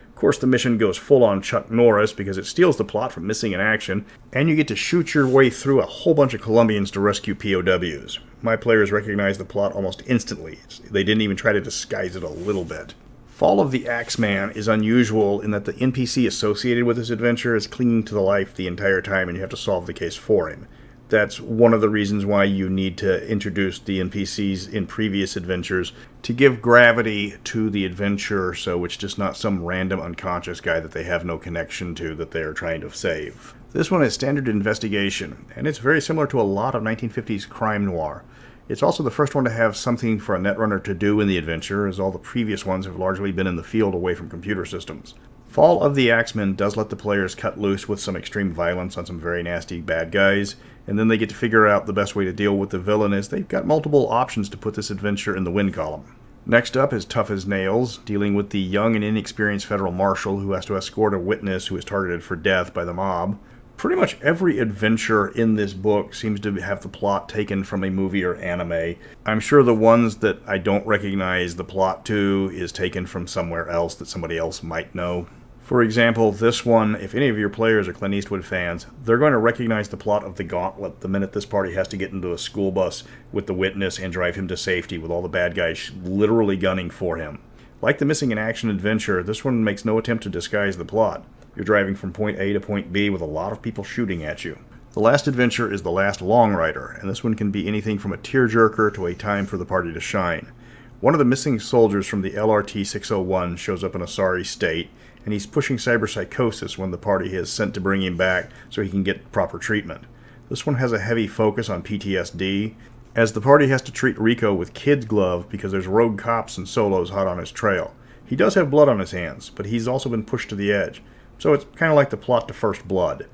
Of course, the mission goes full-on Chuck Norris because it steals the plot from Missing in Action, and you get to shoot your way through a whole bunch of Colombians to rescue POWs. My players recognize the plot almost instantly. They didn't even try to disguise it a little bit. Fall of the Axeman is unusual in that the NPC associated with this adventure is clinging to the life the entire time and you have to solve the case for him. That's one of the reasons why you need to introduce the NPCs in previous adventures to give gravity to the adventure so it's just not some random unconscious guy that they have no connection to that they're trying to save. This one is standard investigation, and it's very similar to a lot of 1950s crime noir. It's also the first one to have something for a netrunner to do in the adventure, as all the previous ones have largely been in the field away from computer systems. Fall of the Axemen does let the players cut loose with some extreme violence on some very nasty bad guys, and then they get to figure out the best way to deal with the villain as they've got multiple options to put this adventure in the win column. Next up is Tough as Nails, dealing with the young and inexperienced federal marshal who has to escort a witness who is targeted for death by the mob. Pretty much every adventure in this book seems to have the plot taken from a movie or anime. I'm sure the ones that I don't recognize the plot to is taken from somewhere else that somebody else might know. For example, this one, if any of your players are Clint Eastwood fans, they're going to recognize the plot of The Gauntlet the minute this party has to get into a school bus with the witness and drive him to safety with all the bad guys literally gunning for him. Like the Missing in Action adventure, this one makes no attempt to disguise the plot. You're driving from point A to point B with a lot of people shooting at you. The last adventure is The Last Long Rider, and this one can be anything from a tearjerker to a time for the party to shine. One of the missing soldiers from the LRT 601 shows up in a sorry state, and he's pushing cyberpsychosis when the party is sent to bring him back so he can get proper treatment. This one has a heavy focus on PTSD, as the party has to treat Rico with kid glove because there's rogue cops and solos hot on his trail. He does have blood on his hands, but he's also been pushed to the edge, so it's kind of like the plot to First Blood.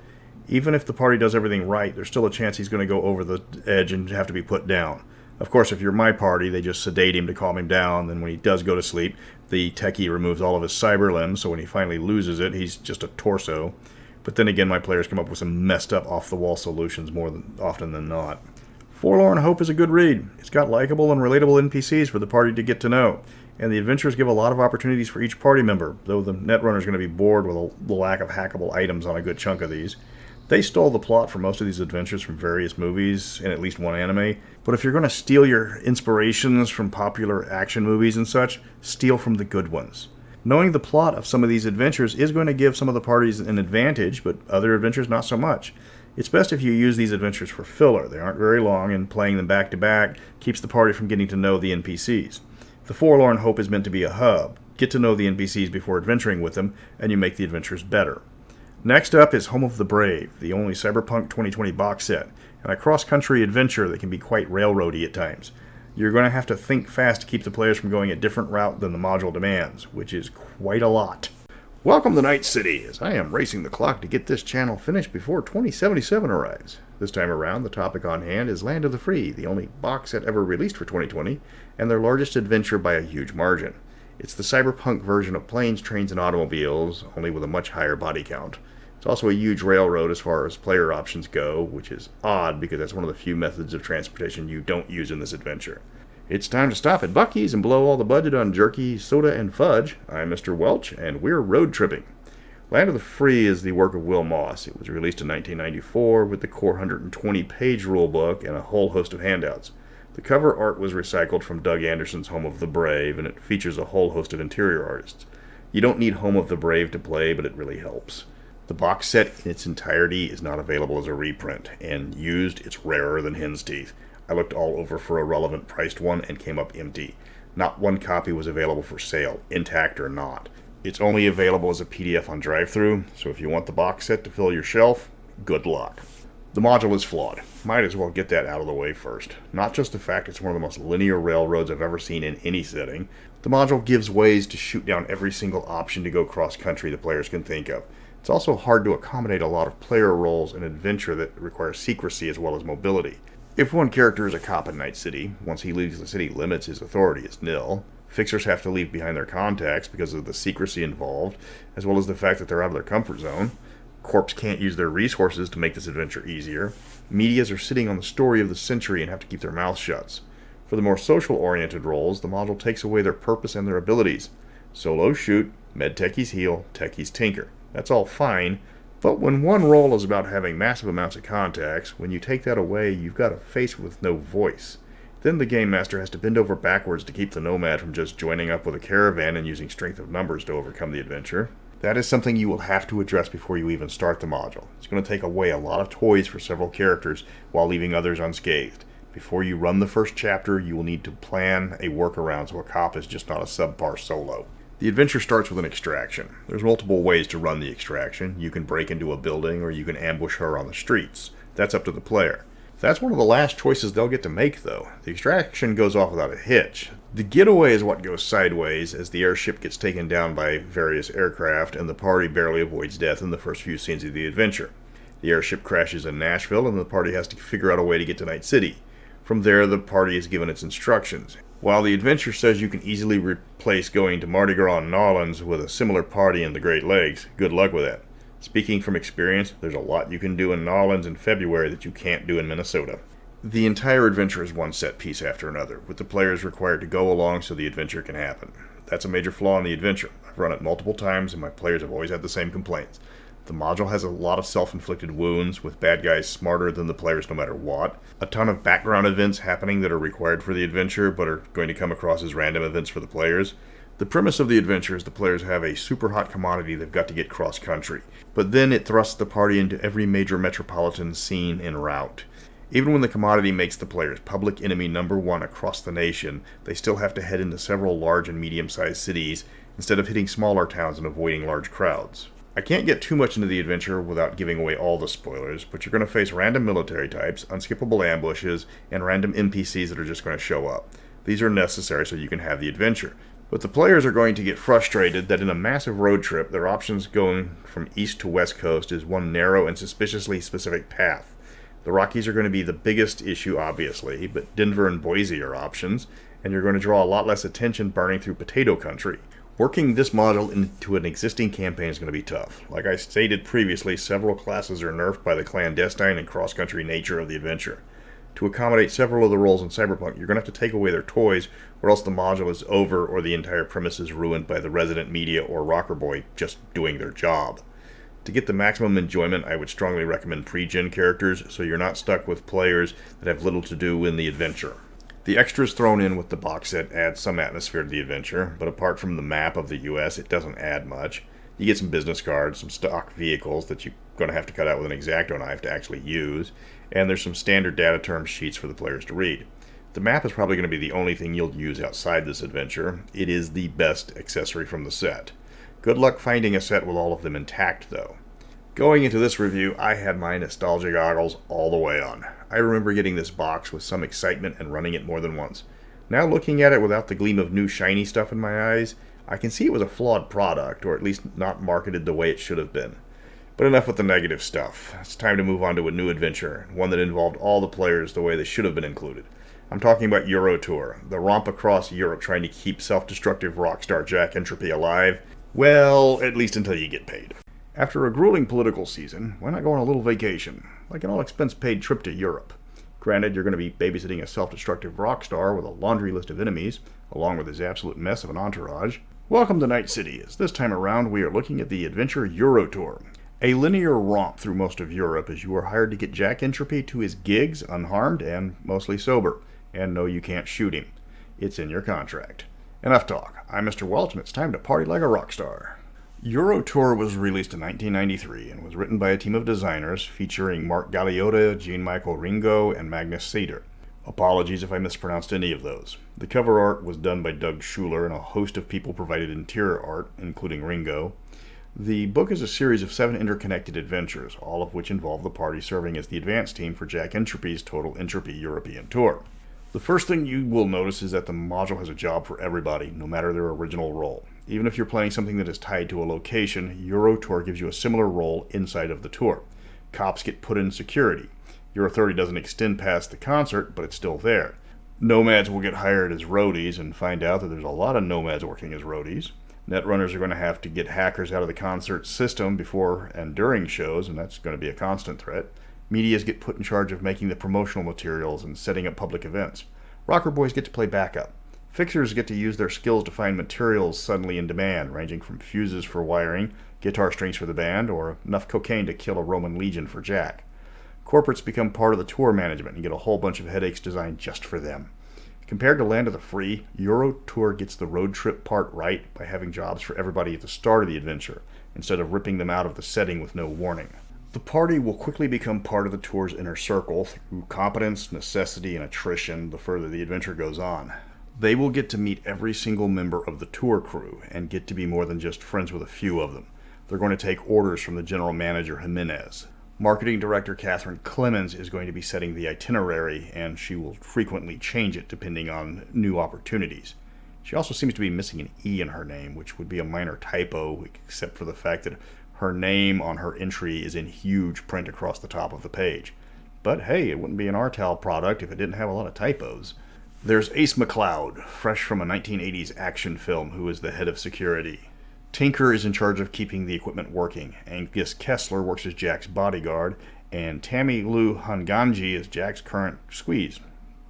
Even if the party does everything right, there's still a chance he's going to go over the edge and have to be put down. Of course, if you're my party, they just sedate him to calm him down, then when he does go to sleep, the techie removes all of his cyber limbs, so when he finally loses it, he's just a torso. But then again, my players come up with some messed up off-the-wall solutions more often than not. Forlorn Hope is a good read. It's got likable and relatable NPCs for the party to get to know, and the adventures give a lot of opportunities for each party member, though the Netrunner is going to be bored with the lack of hackable items on a good chunk of these. They stole the plot for most of these adventures from various movies and at least one anime, but if you're going to steal your inspirations from popular action movies and such, steal from the good ones. Knowing the plot of some of these adventures is going to give some of the parties an advantage, but other adventures not so much. It's best if you use these adventures for filler. They aren't very long, and playing them back to back keeps the party from getting to know the NPCs. The Forlorn Hope is meant to be a hub. Get to know the NPCs before adventuring with them, and you make the adventures better. Next up is Home of the Brave, the only Cyberpunk 2020 box set, and a cross-country adventure that can be quite railroady at times. You're going to have to think fast to keep the players from going a different route than the module demands, which is quite a lot. Welcome to Night City, as I am racing the clock to get this channel finished before 2077 arrives. This time around, the topic on hand is Land of the Free, the only box set ever released for 2020, and their largest adventure by a huge margin. It's the Cyberpunk version of Planes, Trains, and Automobiles, only with a much higher body count. It's also a huge railroad as far as player options go, which is odd because that's one of the few methods of transportation you don't use in this adventure. It's time to stop at Buc-ee's and blow all the budget on jerky, soda, and fudge. I'm Mr. Welch, and we're road tripping. Land of the Free is the work of Will Moss. It was released in 1994 with the core 120-page rulebook and a whole host of handouts. The cover art was recycled from Doug Anderson's Home of the Brave, and it features a whole host of interior artists. You don't need Home of the Brave to play, but it really helps. The box set in its entirety is not available as a reprint, and used, it's rarer than hen's teeth. I looked all over for a relevant priced one and came up empty. Not one copy was available for sale, intact or not. It's only available as a PDF on drive-thru, so if you want the box set to fill your shelf, good luck. The module is flawed. Might as well get that out of the way first. Not just the fact it's one of the most linear railroads I've ever seen in any setting. The module gives ways to shoot down every single option to go cross-country the players can think of. It's also hard to accommodate a lot of player roles in adventure that require secrecy as well as mobility. If one character is a cop in Night City, once he leaves the city limits, his authority is nil. Fixers have to leave behind their contacts because of the secrecy involved, as well as the fact that they're out of their comfort zone. Corps can't use their resources to make this adventure easier. Medias are sitting on the story of the century and have to keep their mouths shut. For the more social-oriented roles, the module takes away their purpose and their abilities. Solos shoot, med-techies heal, techies tinker. That's all fine. But when one role is about having massive amounts of contacts, when you take that away, you've got a face with no voice. Then the game master has to bend over backwards to keep the nomad from just joining up with a caravan and using strength of numbers to overcome the adventure. That is something you will have to address before you even start the module. It's going to take away a lot of toys for several characters while leaving others unscathed. Before you run the first chapter, you will need to plan a workaround so a cop is just not a subpar solo. The adventure starts with an extraction. There's multiple ways to run the extraction. You can break into a building, or you can ambush her on the streets. That's up to the player. That's one of the last choices they'll get to make, though. The extraction goes off without a hitch. The getaway is what goes sideways as the airship gets taken down by various aircraft, and the party barely avoids death in the first few scenes of the adventure. The airship crashes in Nashville, and the party has to figure out a way to get to Night City. From there, the party is given its instructions. While the adventure says you can easily replace going to Mardi Gras in Nolans with a similar party in the Great Lakes, good luck with that. Speaking from experience, there's a lot you can do in Nolans in February that you can't do in Minnesota. The entire adventure is one set piece after another, with the players required to go along so the adventure can happen. That's a major flaw in the adventure. I've run it multiple times and my players have always had the same complaints. The module has a lot of self-inflicted wounds, with bad guys smarter than the players no matter what. A ton of background events happening that are required for the adventure, but are going to come across as random events for the players. The premise of the adventure is the players have a super hot commodity they've got to get cross-country, but then it thrusts the party into every major metropolitan scene en route. Even when the commodity makes the players public enemy number one across the nation, they still have to head into several large and medium-sized cities, instead of hitting smaller towns and avoiding large crowds. I can't get too much into the adventure without giving away all the spoilers, but you're going to face random military types, unskippable ambushes, and random NPCs that are just going to show up. These are necessary so you can have the adventure. But the players are going to get frustrated that in a massive road trip, their options going from east to west coast is one narrow and suspiciously specific path. The Rockies are going to be the biggest issue, obviously, but Denver and Boise are options, and you're going to draw a lot less attention burning through potato country. Working this module into an existing campaign is going to be tough. Like I stated previously, several classes are nerfed by the clandestine and cross-country nature of the adventure. To accommodate several of the roles in Cyberpunk, you're going to have to take away their toys, or else the module is over or the entire premise is ruined by the resident media or Rockerboy just doing their job. To get the maximum enjoyment, I would strongly recommend pre-gen characters, so you're not stuck with players that have little to do in the adventure. The extras thrown in with the box set add some atmosphere to the adventure, but apart from the map of the US, it doesn't add much. You get some business cards, some stock vehicles that you're going to have to cut out with an X-Acto knife to actually use, and there's some standard data term sheets for the players to read. The map is probably going to be the only thing you'll use outside this adventure. It is the best accessory from the set. Good luck finding a set with all of them intact, though. Going into this review, I had my nostalgia goggles all the way on. I remember getting this box with some excitement and running it more than once. Now looking at it without the gleam of new shiny stuff in my eyes, I can see it was a flawed product, or at least not marketed the way it should have been. But enough with the negative stuff. It's time to move on to a new adventure, one that involved all the players the way they should have been included. I'm talking about Eurotour, the romp across Europe trying to keep self-destructive rockstar Jack Entropy alive. Well, at least until you get paid. After a grueling political season, why not go on a little vacation? Like an all-expense-paid trip to Europe. Granted, you're going to be babysitting a self-destructive rockstar with a laundry list of enemies, along with his absolute mess of an entourage. Welcome to Night City, as this time around we are looking at the adventure Eurotour. A linear romp through most of Europe as you are hired to get Jack Entropy to his gigs unharmed and mostly sober. And no, you can't shoot him. It's in your contract. Enough talk. I'm Mr. Welch, and it's time to party like a rockstar. Eurotour was released in 1993 and was written by a team of designers featuring Mark Galeotta, Jean-Michael Ringo, and Magnus Sader. Apologies if I mispronounced any of those. The cover art was done by Doug Schuler, and a host of people provided interior art, including Ringo. The book is a series of 7 interconnected adventures, all of which involve the party serving as the advance team for Jack Entropy's Total Entropy European Tour. The first thing you will notice is that the module has a job for everybody, no matter their original role. Even if you're playing something that is tied to a location, Eurotour gives you a similar role inside of the tour. Cops get put in security. Your authority doesn't extend past the concert, but it's still there. Nomads will get hired as roadies and find out that there's a lot of nomads working as roadies. Netrunners are going to have to get hackers out of the concert system before and during shows, and that's going to be a constant threat. Medias get put in charge of making the promotional materials and setting up public events. Rocker boys get to play backup. Fixers get to use their skills to find materials suddenly in demand, ranging from fuses for wiring, guitar strings for the band, or enough cocaine to kill a Roman legion for Jack. Corporates become part of the tour management and get a whole bunch of headaches designed just for them. Compared to Land of the Free, Eurotour gets the road trip part right by having jobs for everybody at the start of the adventure, instead of ripping them out of the setting with no warning. The party will quickly become part of the tour's inner circle through competence, necessity, and attrition the further the adventure goes on. They will get to meet every single member of the tour crew and get to be more than just friends with a few of them. They're going to take orders from the general manager Jimenez. Marketing director Catherine Clemens is going to be setting the itinerary, and she will frequently change it depending on new opportunities. She also seems to be missing an E in her name, which would be a minor typo, except for the fact that her name on her entry is in huge print across the top of the page. But hey, it wouldn't be an RTAL product if it didn't have a lot of typos. There's Ace McCloud, fresh from a 1980s action film, who is the head of security. Tinker is in charge of keeping the equipment working. Angus Kessler works as Jack's bodyguard, and Tammy Lou Hanganji is Jack's current squeeze.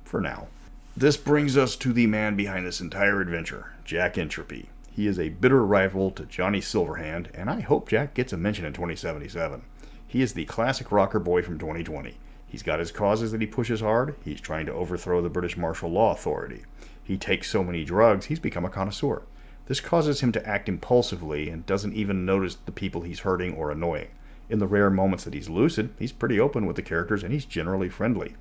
For now. This brings us to the man behind this entire adventure, Jack Entropy. He is a bitter rival to Johnny Silverhand, and I hope Jack gets a mention in 2077. He is the classic rocker boy from 2020. He's got his causes that he pushes hard. He's trying to overthrow the British martial law authority. He takes so many drugs, he's become a connoisseur. This causes him to act impulsively and doesn't even notice the people he's hurting or annoying. In the rare moments that he's lucid, he's pretty open with the characters and he's generally friendly.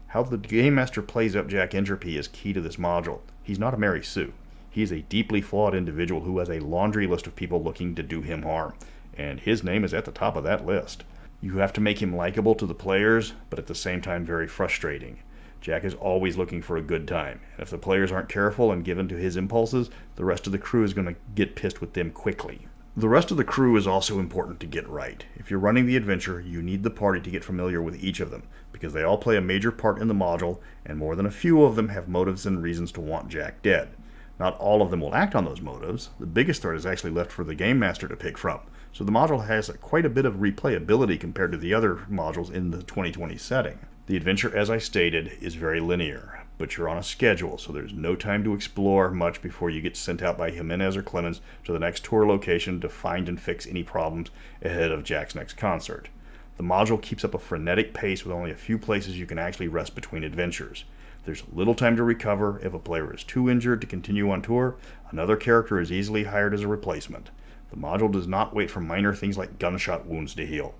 How the Game Master plays up Jack Entropy is key to this module. He's not a Mary Sue. He is a deeply flawed individual who has a laundry list of people looking to do him harm, and his name is at the top of that list. You have to make him likable to the players, but at the same time very frustrating. Jack is always looking for a good time, and if the players aren't careful and given to his impulses, the rest of the crew is going to get pissed with them quickly. The rest of the crew is also important to get right. If you're running the adventure, you need the party to get familiar with each of them, because they all play a major part in the module, and more than a few of them have motives and reasons to want Jack dead. Not all of them will act on those motives. The biggest threat is actually left for the Game Master to pick from. So the module has quite a bit of replayability compared to the other modules in the 2020 setting. The adventure, as I stated, is very linear, but you're on a schedule, so there's no time to explore much before you get sent out by Jimenez or Clemens to the next tour location to find and fix any problems ahead of Jack's next concert. The module keeps up a frenetic pace with only a few places you can actually rest between adventures. There's little time to recover. If a player is too injured to continue on tour, another character is easily hired as a replacement. The module does not wait for minor things like gunshot wounds to heal.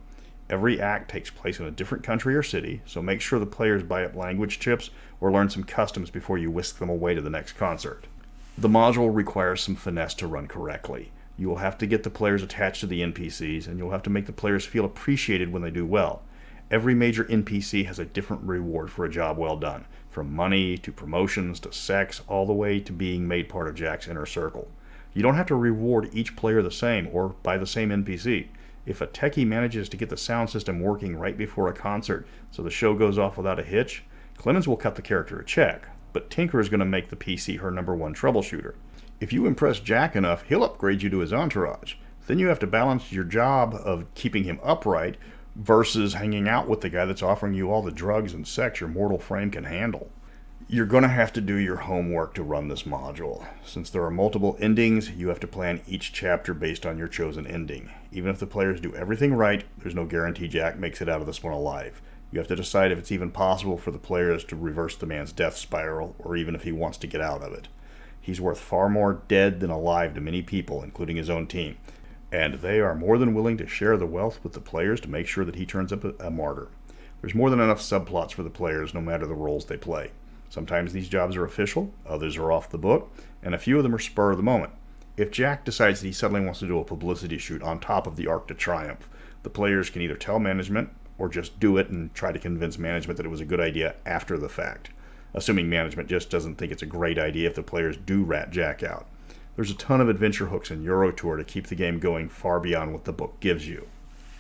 Every act takes place in a different country or city, so make sure the players buy up language chips or learn some customs before you whisk them away to the next concert. The module requires some finesse to run correctly. You will have to get the players attached to the NPCs, and you'll have to make the players feel appreciated when they do well. Every major NPC has a different reward for a job well done, from money to promotions to sex, all the way to being made part of Jack's inner circle. You don't have to reward each player the same or by the same NPC. If a techie manages to get the sound system working right before a concert so the show goes off without a hitch, Clemens will cut the character a check, but Tinker is going to make the PC her #1 troubleshooter. If you impress Jack enough, he'll upgrade you to his entourage. Then you have to balance your job of keeping him upright versus hanging out with the guy that's offering you all the drugs and sex your mortal frame can handle. You're going to have to do your homework to run this module. Since there are multiple endings, you have to plan each chapter based on your chosen ending. Even if the players do everything right, there's no guarantee Jack makes it out of this one alive. You have to decide if it's even possible for the players to reverse the man's death spiral, or even if he wants to get out of it. He's worth far more dead than alive to many people, including his own team, and they are more than willing to share the wealth with the players to make sure that he turns up a martyr. There's more than enough subplots for the players, no matter the roles they play. Sometimes these jobs are official, others are off the book, and a few of them are spur of the moment. If Jack decides that he suddenly wants to do a publicity shoot on top of the Arc de Triomphe, the players can either tell management or just do it and try to convince management that it was a good idea after the fact, assuming management just doesn't think it's a great idea if the players do rat Jack out. There's a ton of adventure hooks in Eurotour to keep the game going far beyond what the book gives you.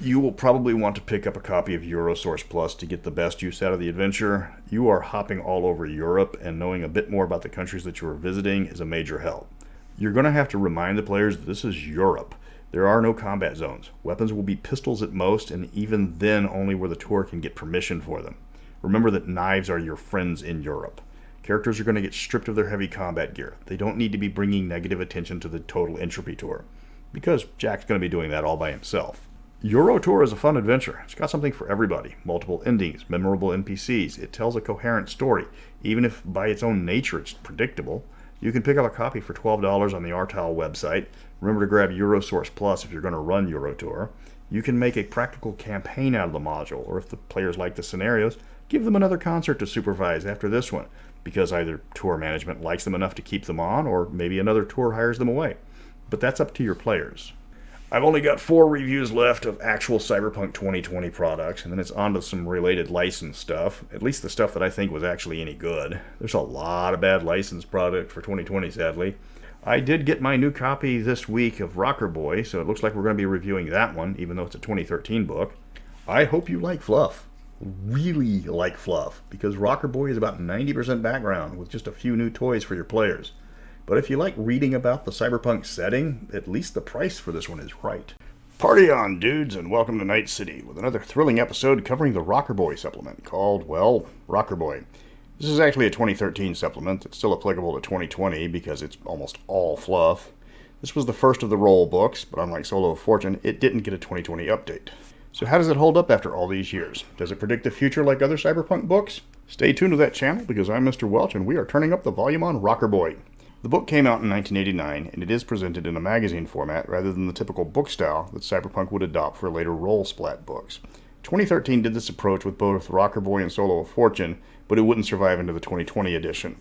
You will probably want to pick up a copy of Eurosource Plus to get the best use out of the adventure. You are hopping all over Europe, and knowing a bit more about the countries that you are visiting is a major help. You're going to have to remind the players that this is Europe. There are no combat zones. Weapons will be pistols at most, and even then only where the tour can get permission for them. Remember that knives are your friends in Europe. Characters are going to get stripped of their heavy combat gear. They don't need to be bringing negative attention to the total entropy tour, because Jack's going to be doing that all by himself. Eurotour is a fun adventure. It's got something for everybody. Multiple endings, memorable NPCs. It tells a coherent story, even if by its own nature it's predictable. You can pick up a copy for $12 on the Artal website. Remember to grab Eurosource Plus if you're going to run Eurotour. You can make a practical campaign out of the module, or if the players like the scenarios, give them another concert to supervise after this one, because either tour management likes them enough to keep them on, or maybe another tour hires them away. But that's up to your players. I've only got 4 reviews left of actual Cyberpunk 2020 products, and then it's on to some related licensed stuff, at least the stuff that I think was actually any good. There's a lot of bad licensed product for 2020, sadly. I did get my new copy this week of Rockerboy, so it looks like we're going to be reviewing that one, even though it's a 2013 book. I hope you like fluff. Really like fluff, because Rockerboy is about 90% background with just a few new toys for your players. But if you like reading about the cyberpunk setting, at least the price for this one is right. Party on, dudes, and welcome to Night City with another thrilling episode covering the Rockerboy Supplement called, well, Rockerboy. This is actually a 2013 supplement. It's still applicable to 2020 because it's almost all fluff. This was the first of the role books, but unlike Solo of Fortune, it didn't get a 2020 update. So how does it hold up after all these years? Does it predict the future like other cyberpunk books? Stay tuned to that channel because I'm Mr. Welch and we are turning up the volume on Rockerboy. The book came out in 1989, and it is presented in a magazine format rather than the typical book style that Cyberpunk would adopt for later role-splat books. 2013 did this approach with both Rockerboy and Solo of Fortune, but it wouldn't survive into the 2020 edition.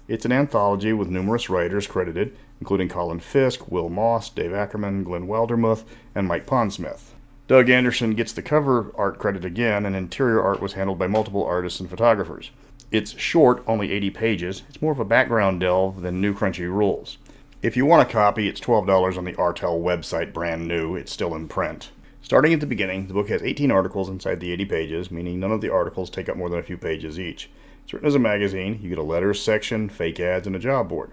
It's an anthology with numerous writers credited, including Colin Fisk, Will Moss, Dave Ackerman, Glenn Weldermuth, and Mike Pondsmith. Doug Anderson gets the cover art credit again, and interior art was handled by multiple artists and photographers. It's short, only 80 pages. It's more of a background delve than New Crunchy Rules. If you want a copy, it's $12 on the Artel website, brand new. It's still in print. Starting at the beginning, the book has 18 articles inside the 80 pages, meaning none of the articles take up more than a few pages each. It's written as a magazine. You get a letters section, fake ads, and a job board.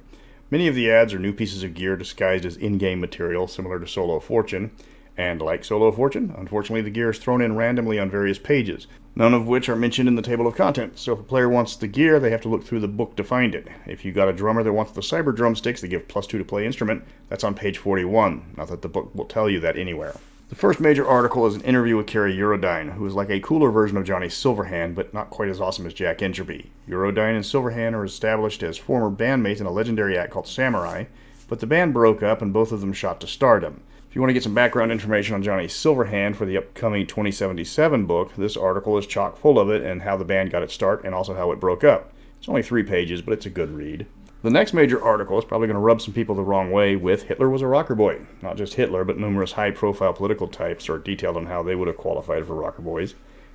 Many of the ads are new pieces of gear disguised as in-game material, similar to Solo Fortune. And like Solo Fortune, unfortunately the gear is thrown in randomly on various pages, none of which are mentioned in the table of contents. So if a player wants the gear, they have to look through the book to find it. If you got a drummer that wants the cyber drumsticks that give +2 to play instrument, that's on page 41. Not that the book will tell you that anywhere. The first major article is an interview with Carrie Eurodyne, who is like a cooler version of Johnny Silverhand, but not quite as awesome as Jack Entropy. Eurodyne and Silverhand are established as former bandmates in a legendary act called Samurai, but the band broke up and both of them shot to stardom. If you want to get some background information on Johnny Silverhand for the upcoming 2077 book, this article is chock full of it and how the band got its start and also how it broke up. It's only 3 pages, but it's a good read. The next major article is probably going to rub some people the wrong way with Hitler was a rocker boy. Not just Hitler, but numerous high-profile political types are detailed on how they would have qualified for rocker boys.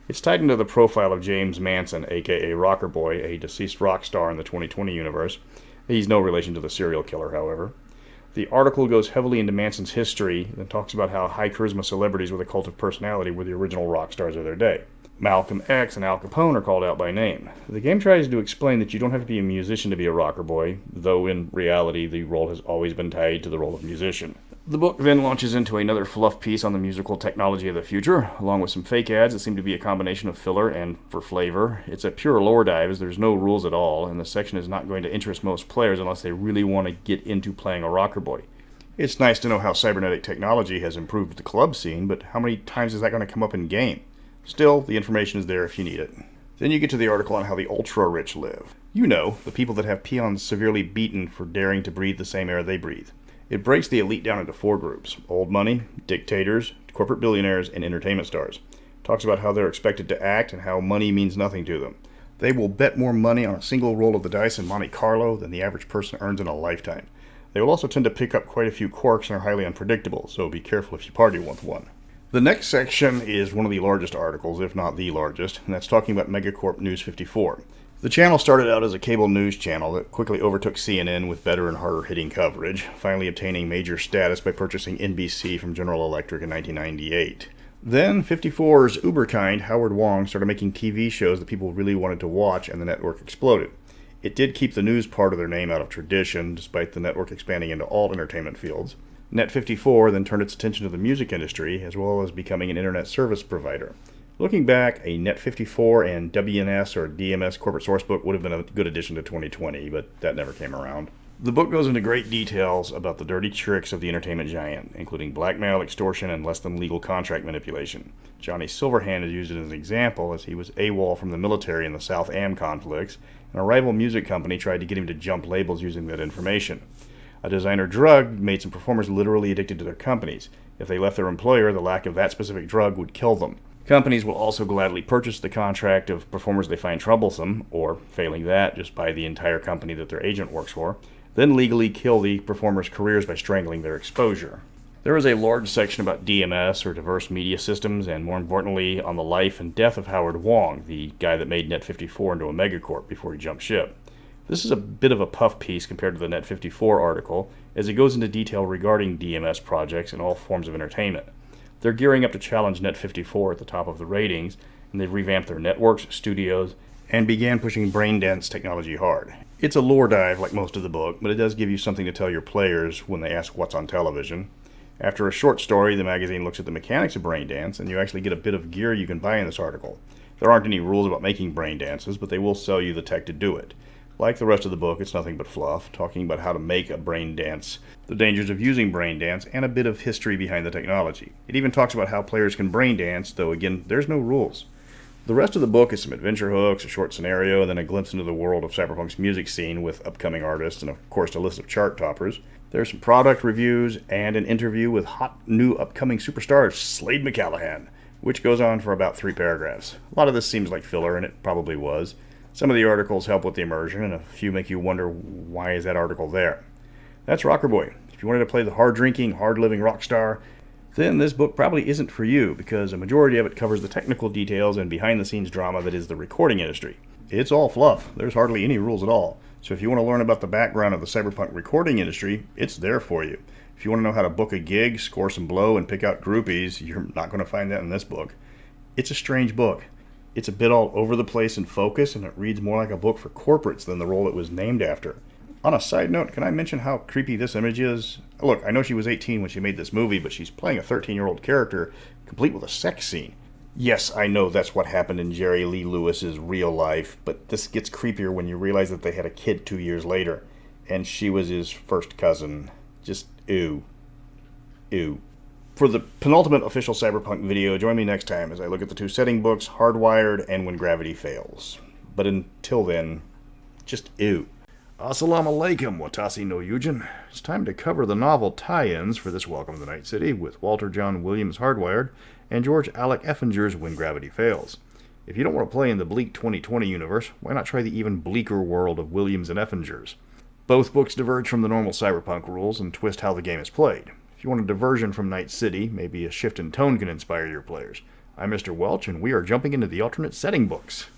It's tied into the profile of James Manson, aka Rockerboy, a deceased rock star in the 2020 universe. He's no relation to the serial killer, however. The article goes heavily into Manson's history and talks about how high-charisma celebrities with a cult of personality were the original rock stars of their day. Malcolm X and Al Capone are called out by name. The game tries to explain that you don't have to be a musician to be a rocker boy, though in reality the role has always been tied to the role of musician. The book then launches into another fluff piece on the musical technology of the future, along with some fake ads that seem to be a combination of filler and for flavor. It's a pure lore dive as there's no rules at all, and the section is not going to interest most players unless they really want to get into playing a rocker boy. It's nice to know how cybernetic technology has improved the club scene, but how many times is that going to come up in game? Still, the information is there if you need it. Then you get to the article on how the ultra-rich live. You know, the people that have peons severely beaten for daring to breathe the same air they breathe. It breaks the elite down into 4 groups: old money, dictators, corporate billionaires, and entertainment stars. Talks about how they're expected to act and how money means nothing to them. They will bet more money on a single roll of the dice in Monte Carlo than the average person earns in a lifetime. They will also tend to pick up quite a few quirks and are highly unpredictable, so be careful if you party with one. The next section is one of the largest articles, if not the largest, and that's talking about Megacorp News 54. The channel started out as a cable news channel that quickly overtook CNN with better and harder-hitting coverage, finally obtaining major status by purchasing NBC from General Electric in 1998. Then 54's uber-kind Howard Wong started making TV shows that people really wanted to watch, and the network exploded. It did keep the news part of their name out of tradition, despite the network expanding into all entertainment fields. Net54 then turned its attention to the music industry, as well as becoming an internet service provider. Looking back, a Net54 and WNS or DMS corporate sourcebook would have been a good addition to 2020, but that never came around. The book goes into great details about the dirty tricks of the entertainment giant, including blackmail, extortion, and less-than-legal contract manipulation. Johnny Silverhand is used as an example, as he was AWOL from the military in the South Am conflicts, and a rival music company tried to get him to jump labels using that information. A designer drug made some performers literally addicted to their companies. If they left their employer, the lack of that specific drug would kill them. Companies will also gladly purchase the contract of performers they find troublesome, or, failing that, just buy the entire company that their agent works for, then legally kill the performers' careers by strangling their exposure. There is a large section about DMS, or diverse media systems, and more importantly, on the life and death of Howard Wong, the guy that made Net54 into a megacorp before he jumped ship. This is a bit of a puff piece compared to the Net54 article, as it goes into detail regarding DMS projects and all forms of entertainment. They're gearing up to challenge Net54 at the top of the ratings, and they've revamped their networks, studios, and began pushing brain-dense technology hard. It's a lore dive like most of the book, but it does give you something to tell your players when they ask what's on television. After a short story, the magazine looks at the mechanics of brain dance, and you actually get a bit of gear you can buy in this article. There aren't any rules about making brain dances, but they will sell you the tech to do it. Like the rest of the book, it's nothing but fluff, talking about how to make a brain dance, the dangers of using brain dance, and a bit of history behind the technology. It even talks about how players can brain dance, though again, there's no rules. The rest of the book is some adventure hooks, a short scenario, and then a glimpse into the world of Cyberpunk's music scene with upcoming artists, and of course a list of chart toppers. There's some product reviews, and an interview with hot new upcoming superstar Slade McCallahan, which goes on for about 3 paragraphs. A lot of this seems like filler, and it probably was. Some of the articles help with the immersion, and a few make you wonder why is that article there. That's Rockerboy. If you wanted to play the hard-drinking, hard-living rock star, then this book probably isn't for you, because a majority of it covers the technical details and behind-the-scenes drama that is the recording industry. It's all fluff. There's hardly any rules at all. So if you want to learn about the background of the cyberpunk recording industry, it's there for you. If you want to know how to book a gig, score some blow, and pick out groupies, you're not going to find that in this book. It's a strange book. It's a bit all over the place in focus, and it reads more like a book for corporates than the role it was named after. On a side note, can I mention how creepy this image is? Look, I know she was 18 when she made this movie, but she's playing a 13-year-old character, complete with a sex scene. Yes, I know that's what happened in Jerry Lee Lewis's real life, but this gets creepier when you realize that they had a kid 2 years later, and she was his first cousin. Just ew. Ew. For the penultimate official Cyberpunk video, join me next time as I look at the two setting books, Hardwired and When Gravity Fails. But until then, just ew. Assalamu alaikum, Watasi no Yujin. It's time to cover the novel tie-ins for this Welcome to the Night City with Walter John Williams' Hardwired and George Alec Effinger's When Gravity Fails. If you don't want to play in the bleak 2020 universe, why not try the even bleaker world of Williams and Effinger's? Both books diverge from the normal Cyberpunk rules and twist how the game is played. If you want a diversion from Night City, maybe a shift in tone can inspire your players. I'm Mr. Welch, and we are jumping into the alternate setting books.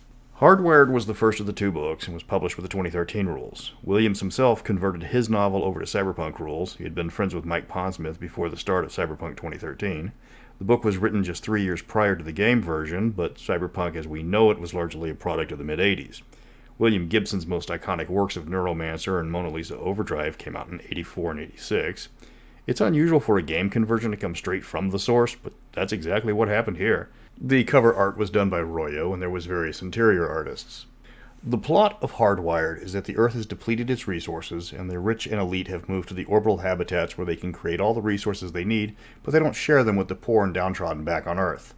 Hardwired was the first of the two books and was published with the 2013 rules. Williams himself converted his novel over to Cyberpunk rules. He had been friends with Mike Pondsmith before the start of Cyberpunk 2013. The book was written just 3 years prior to the game version, but Cyberpunk as we know it was largely a product of the mid-'80s. William Gibson's most iconic works of Neuromancer and Mona Lisa Overdrive came out in '84 and '86. It's unusual for a game conversion to come straight from the source, but that's exactly what happened here. The cover art was done by Royo, and there was various interior artists. The plot of Hardwired is that the Earth has depleted its resources, and the rich and elite have moved to the orbital habitats where they can create all the resources they need, but they don't share them with the poor and downtrodden back on Earth.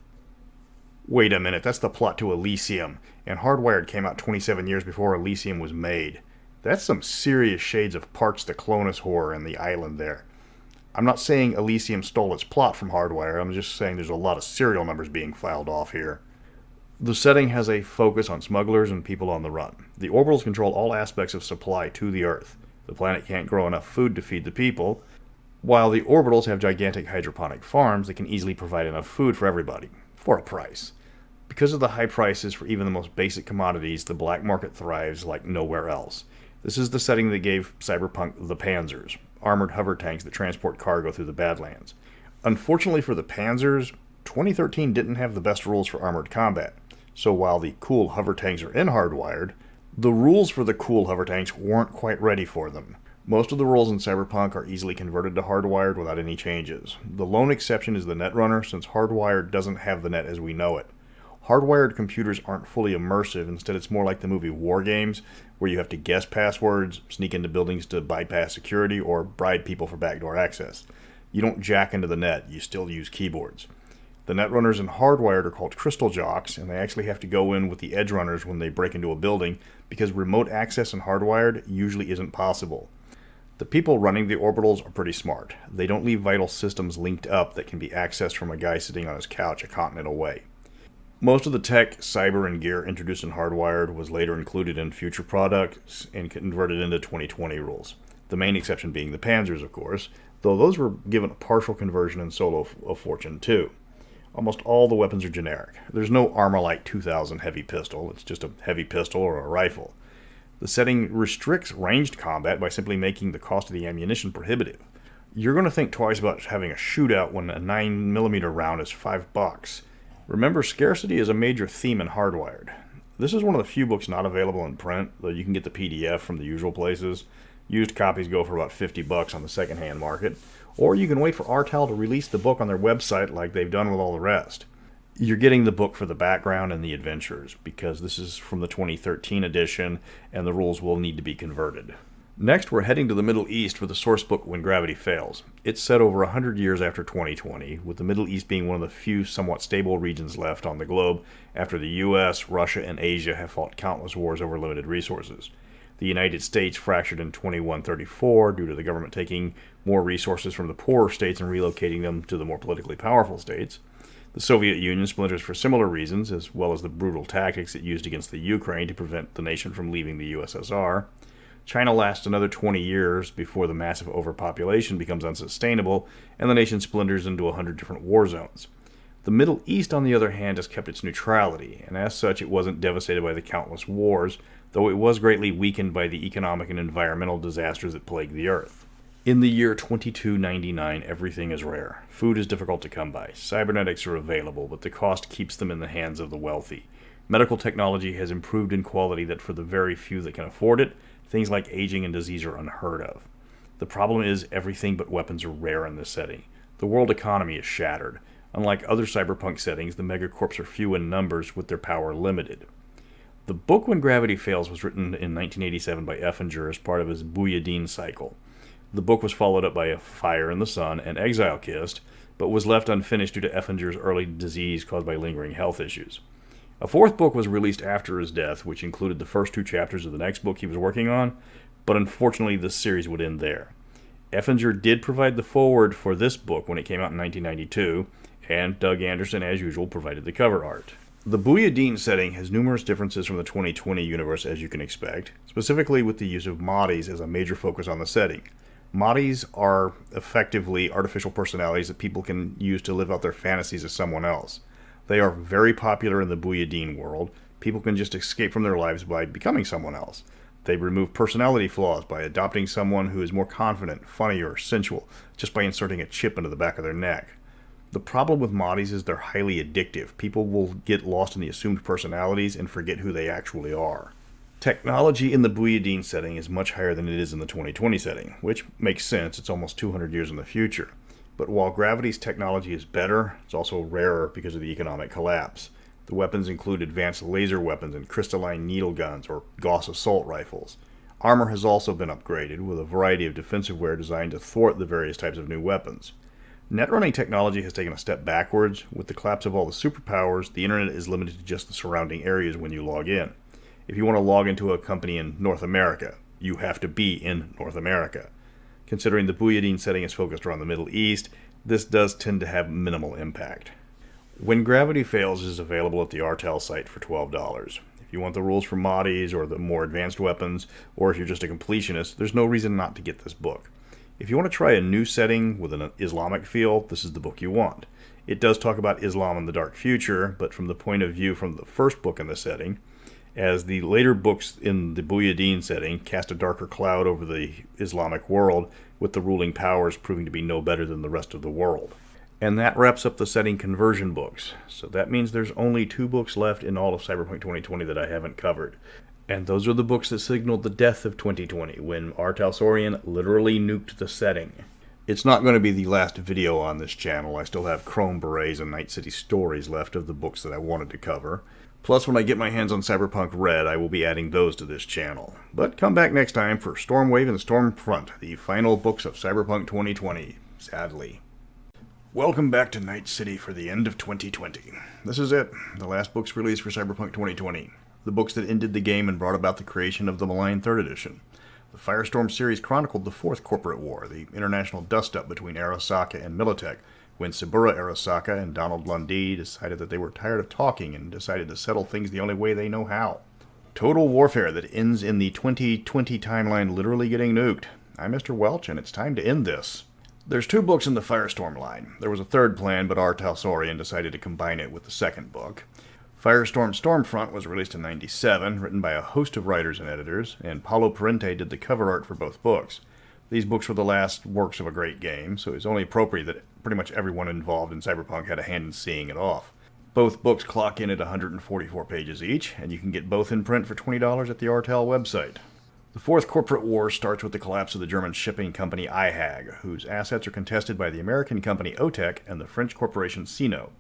Wait a minute, that's the plot to Elysium, and Hardwired came out 27 years before Elysium was made. That's some serious shades of Parks the Clonus horror in the island there. I'm not saying Elysium stole its plot from Hardwired, I'm just saying there's a lot of serial numbers being filed off here. The setting has a focus on smugglers and people on the run. The orbitals control all aspects of supply to the Earth. The planet can't grow enough food to feed the people, while the orbitals have gigantic hydroponic farms that can easily provide enough food for everybody, for a price. Because of the high prices for even the most basic commodities, the black market thrives like nowhere else. This is the setting that gave Cyberpunk the Panzers, armored hover tanks that transport cargo through the Badlands. Unfortunately for the Panzers, 2013 didn't have the best rules for armored combat. So while the cool hover tanks are in Hardwired, the rules for the cool hover tanks weren't quite ready for them. Most of the rules in Cyberpunk are easily converted to Hardwired without any changes. The lone exception is the Netrunner, since Hardwired doesn't have the net as we know it. Hardwired computers aren't fully immersive, instead it's more like the movie War Games, where you have to guess passwords, sneak into buildings to bypass security, or bribe people for backdoor access. You don't jack into the net, you still use keyboards. The Netrunners in Hardwired are called Crystal Jocks, and they actually have to go in with the Edge Runners when they break into a building, because remote access in Hardwired usually isn't possible. The people running the orbitals are pretty smart. They don't leave vital systems linked up that can be accessed from a guy sitting on his couch a continent away. Most of the tech, cyber, and gear introduced in Hardwired was later included in future products and converted into 2020 rules. The main exception being the Panzers, of course, though those were given a partial conversion in Solo of Fortune too. Almost all the weapons are generic. There's no Armalite 2000 heavy pistol, it's just a heavy pistol or a rifle. The setting restricts ranged combat by simply making the cost of the ammunition prohibitive. You're going to think twice about having a shootout when a 9mm round is $5. Remember, scarcity is a major theme in Hardwired. This is one of the few books not available in print, though you can get the PDF from the usual places. Used copies go for about $50 on the secondhand market, or you can wait for RTAL to release the book on their website like they've done with all the rest. You're getting the book for the background and the adventures, because this is from the 2013 edition, and the rules will need to be converted. Next, we're heading to the Middle East for the Sourcebook When Gravity Fails. It's set over 100 years after 2020, with the Middle East being one of the few somewhat stable regions left on the globe after the US, Russia, and Asia have fought countless wars over limited resources. The United States fractured in 2134 due to the government taking more resources from the poorer states and relocating them to the more politically powerful states. The Soviet Union splinters for similar reasons, as well as the brutal tactics it used against the Ukraine to prevent the nation from leaving the USSR. China lasts another 20 years before the massive overpopulation becomes unsustainable, and the nation splinters into 100 different war zones. The Middle East, on the other hand, has kept its neutrality, and as such it wasn't devastated by the countless wars, though it was greatly weakened by the economic and environmental disasters that plagued the Earth. In the year 2299, everything is rare. Food is difficult to come by. Cybernetics are available, but the cost keeps them in the hands of the wealthy. Medical technology has improved in quality that for the very few that can afford it, things like aging and disease are unheard of. The problem is everything but weapons are rare in this setting. The world economy is shattered. Unlike other cyberpunk settings, the megacorps are few in numbers with their power limited. The book When Gravity Fails was written in 1987 by Effinger as part of his Buyadine cycle. The book was followed up by A Fire in the Sun and Exile Kissed, but was left unfinished due to Effinger's early disease caused by lingering health issues. A fourth book was released after his death, which included the first 2 chapters of the next book he was working on, but unfortunately this series would end there. Effinger did provide the foreword for this book when it came out in 1992, and Doug Anderson, as usual, provided the cover art. The Buyadine setting has numerous differences from the 2020 universe, as you can expect, specifically with the use of moddies as a major focus on the setting. Moddies are effectively artificial personalities that people can use to live out their fantasies as someone else. They are very popular in the Buyadine world. People can just escape from their lives by becoming someone else. They remove personality flaws by adopting someone who is more confident, funny, or sensual, just by inserting a chip into the back of their neck. The problem with moddies is they're highly addictive. People will get lost in the assumed personalities and forget who they actually are. Technology in the Buyadine setting is much higher than it is in the 2020 setting, which makes sense. It's almost 200 years in the future. But while Gravity's technology is better, it's also rarer because of the economic collapse. The weapons include advanced laser weapons and crystalline needle guns or Gauss assault rifles. Armor has also been upgraded with a variety of defensive wear designed to thwart the various types of new weapons. Netrunning technology has taken a step backwards. With the collapse of all the superpowers, the internet is limited to just the surrounding areas when you log in. If you want to log into a company in North America, you have to be in North America. Considering the Buyadine setting is focused around the Middle East, this does tend to have minimal impact. When Gravity Fails is available at the Artel site for $12. If you want the rules for moddies or the more advanced weapons, or if you're just a completionist, there's no reason not to get this book. If you want to try a new setting with an Islamic feel, this is the book you want. It does talk about Islam in the dark future, but from the point of view from the first book in the setting, as the later books in the Buyadine setting cast a darker cloud over the Islamic world, with the ruling powers proving to be no better than the rest of the world. And that wraps up the setting conversion books. So that means there's only 2 books left in all of Cyberpunk 2020 that I haven't covered. And those are the books that signaled the death of 2020, when Talsorian literally nuked the setting. It's not going to be the last video on this channel. I still have Chrome Berets and Night City Stories left of the books that I wanted to cover. Plus, when I get my hands on Cyberpunk Red, I will be adding those to this channel. But come back next time for Stormwave and Stormfront, the final books of Cyberpunk 2020, sadly. Welcome back to Night City for the end of 2020. This is it, the last books released for Cyberpunk 2020. The books that ended the game and brought about the creation of the Malign 3rd Edition. The Firestorm Series chronicled the 4th Corporate War, the international dust-up between Arasaka and Militech, when Saburo Arasaka and Donald Lundy decided that they were tired of talking and decided to settle things the only way they know how. Total warfare that ends in the 2020 timeline literally getting nuked. I'm Mr. Welch, and it's time to end this. There's 2 books in the Firestorm line. There was a 3rd plan, but R. Talsorian decided to combine it with the 2nd book. Firestorm Stormfront was released in '97, written by a host of writers and editors, and Paulo Parente did the cover art for both books. These books were the last works of a great game, so it was only appropriate that pretty much everyone involved in Cyberpunk had a hand in seeing it off. Both books clock in at 144 pages each, and you can get both in print for $20 at the Artel website. The 4th Corporate War starts with the collapse of the German shipping company IHAG, whose assets are contested by the American company OTEC and the French corporation Sino.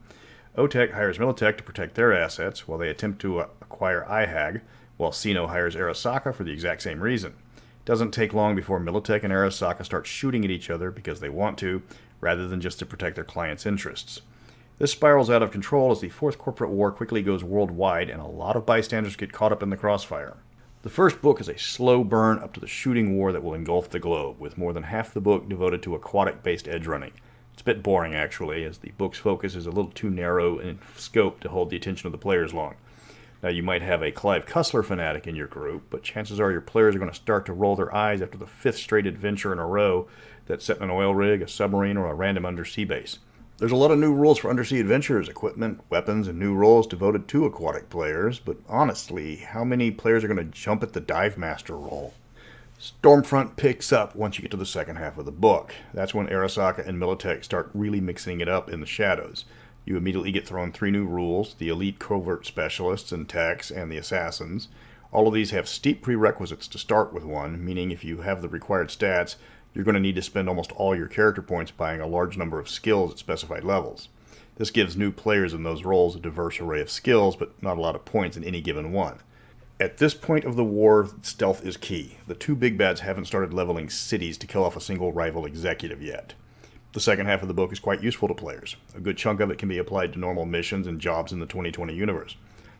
OTEC hires Militech to protect their assets while they attempt to acquire IHAG, while Sino hires Arasaka for the exact same reason. It doesn't take long before Militech and Arasaka start shooting at each other because they want to, rather than just to protect their clients' interests. This spirals out of control as the 4th Corporate War quickly goes worldwide and a lot of bystanders get caught up in the crossfire. The first book is a slow burn up to the shooting war that will engulf the globe, with more than half the book devoted to aquatic-based edge running. It's a bit boring, actually, as the book's focus is a little too narrow in scope to hold the attention of the players long. Now, you might have a Clive Cussler fanatic in your group, but chances are your players are going to start to roll their eyes after the 5th straight adventure in a row that's set in an oil rig, a submarine, or a random undersea base. There's a lot of new rules for undersea adventures, equipment, weapons, and new roles devoted to aquatic players, but honestly, how many players are going to jump at the Dive Master role? Stormfront picks up once you get to the second half of the book. That's when Arasaka and Militech start really mixing it up in the shadows. You immediately get thrown 3 new rules: the Elite Covert Specialists and Techs, and the Assassins. All of these have steep prerequisites to start with one, meaning if you have the required stats, you're going to need to spend almost all your character points buying a large number of skills at specified levels. This gives new players in those roles a diverse array of skills, but not a lot of points in any given one. At this point of the war, stealth is key. The 2 big bads haven't started leveling cities to kill off a single rival executive yet. The second half of the book is quite useful to players. A good chunk of it can be applied to normal missions and jobs in the 2020 universe.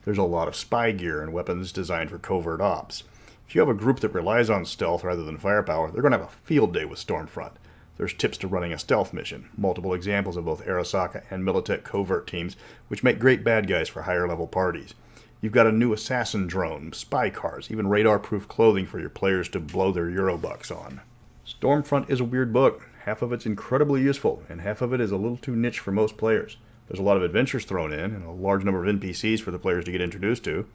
There's a lot of spy gear and weapons designed for covert ops. If you have a group that relies on stealth rather than firepower, they're going to have a field day with Stormfront. There's tips to running a stealth mission, multiple examples of both Arasaka and Militech covert teams, which make great bad guys for higher level parties. You've got a new assassin drone, spy cars, even radar-proof clothing for your players to blow their Eurobucks on. Stormfront is a weird book. Half of it's incredibly useful, and half of it is a little too niche for most players. There's a lot of adventures thrown in, and a large number of NPCs for the players to get introduced to.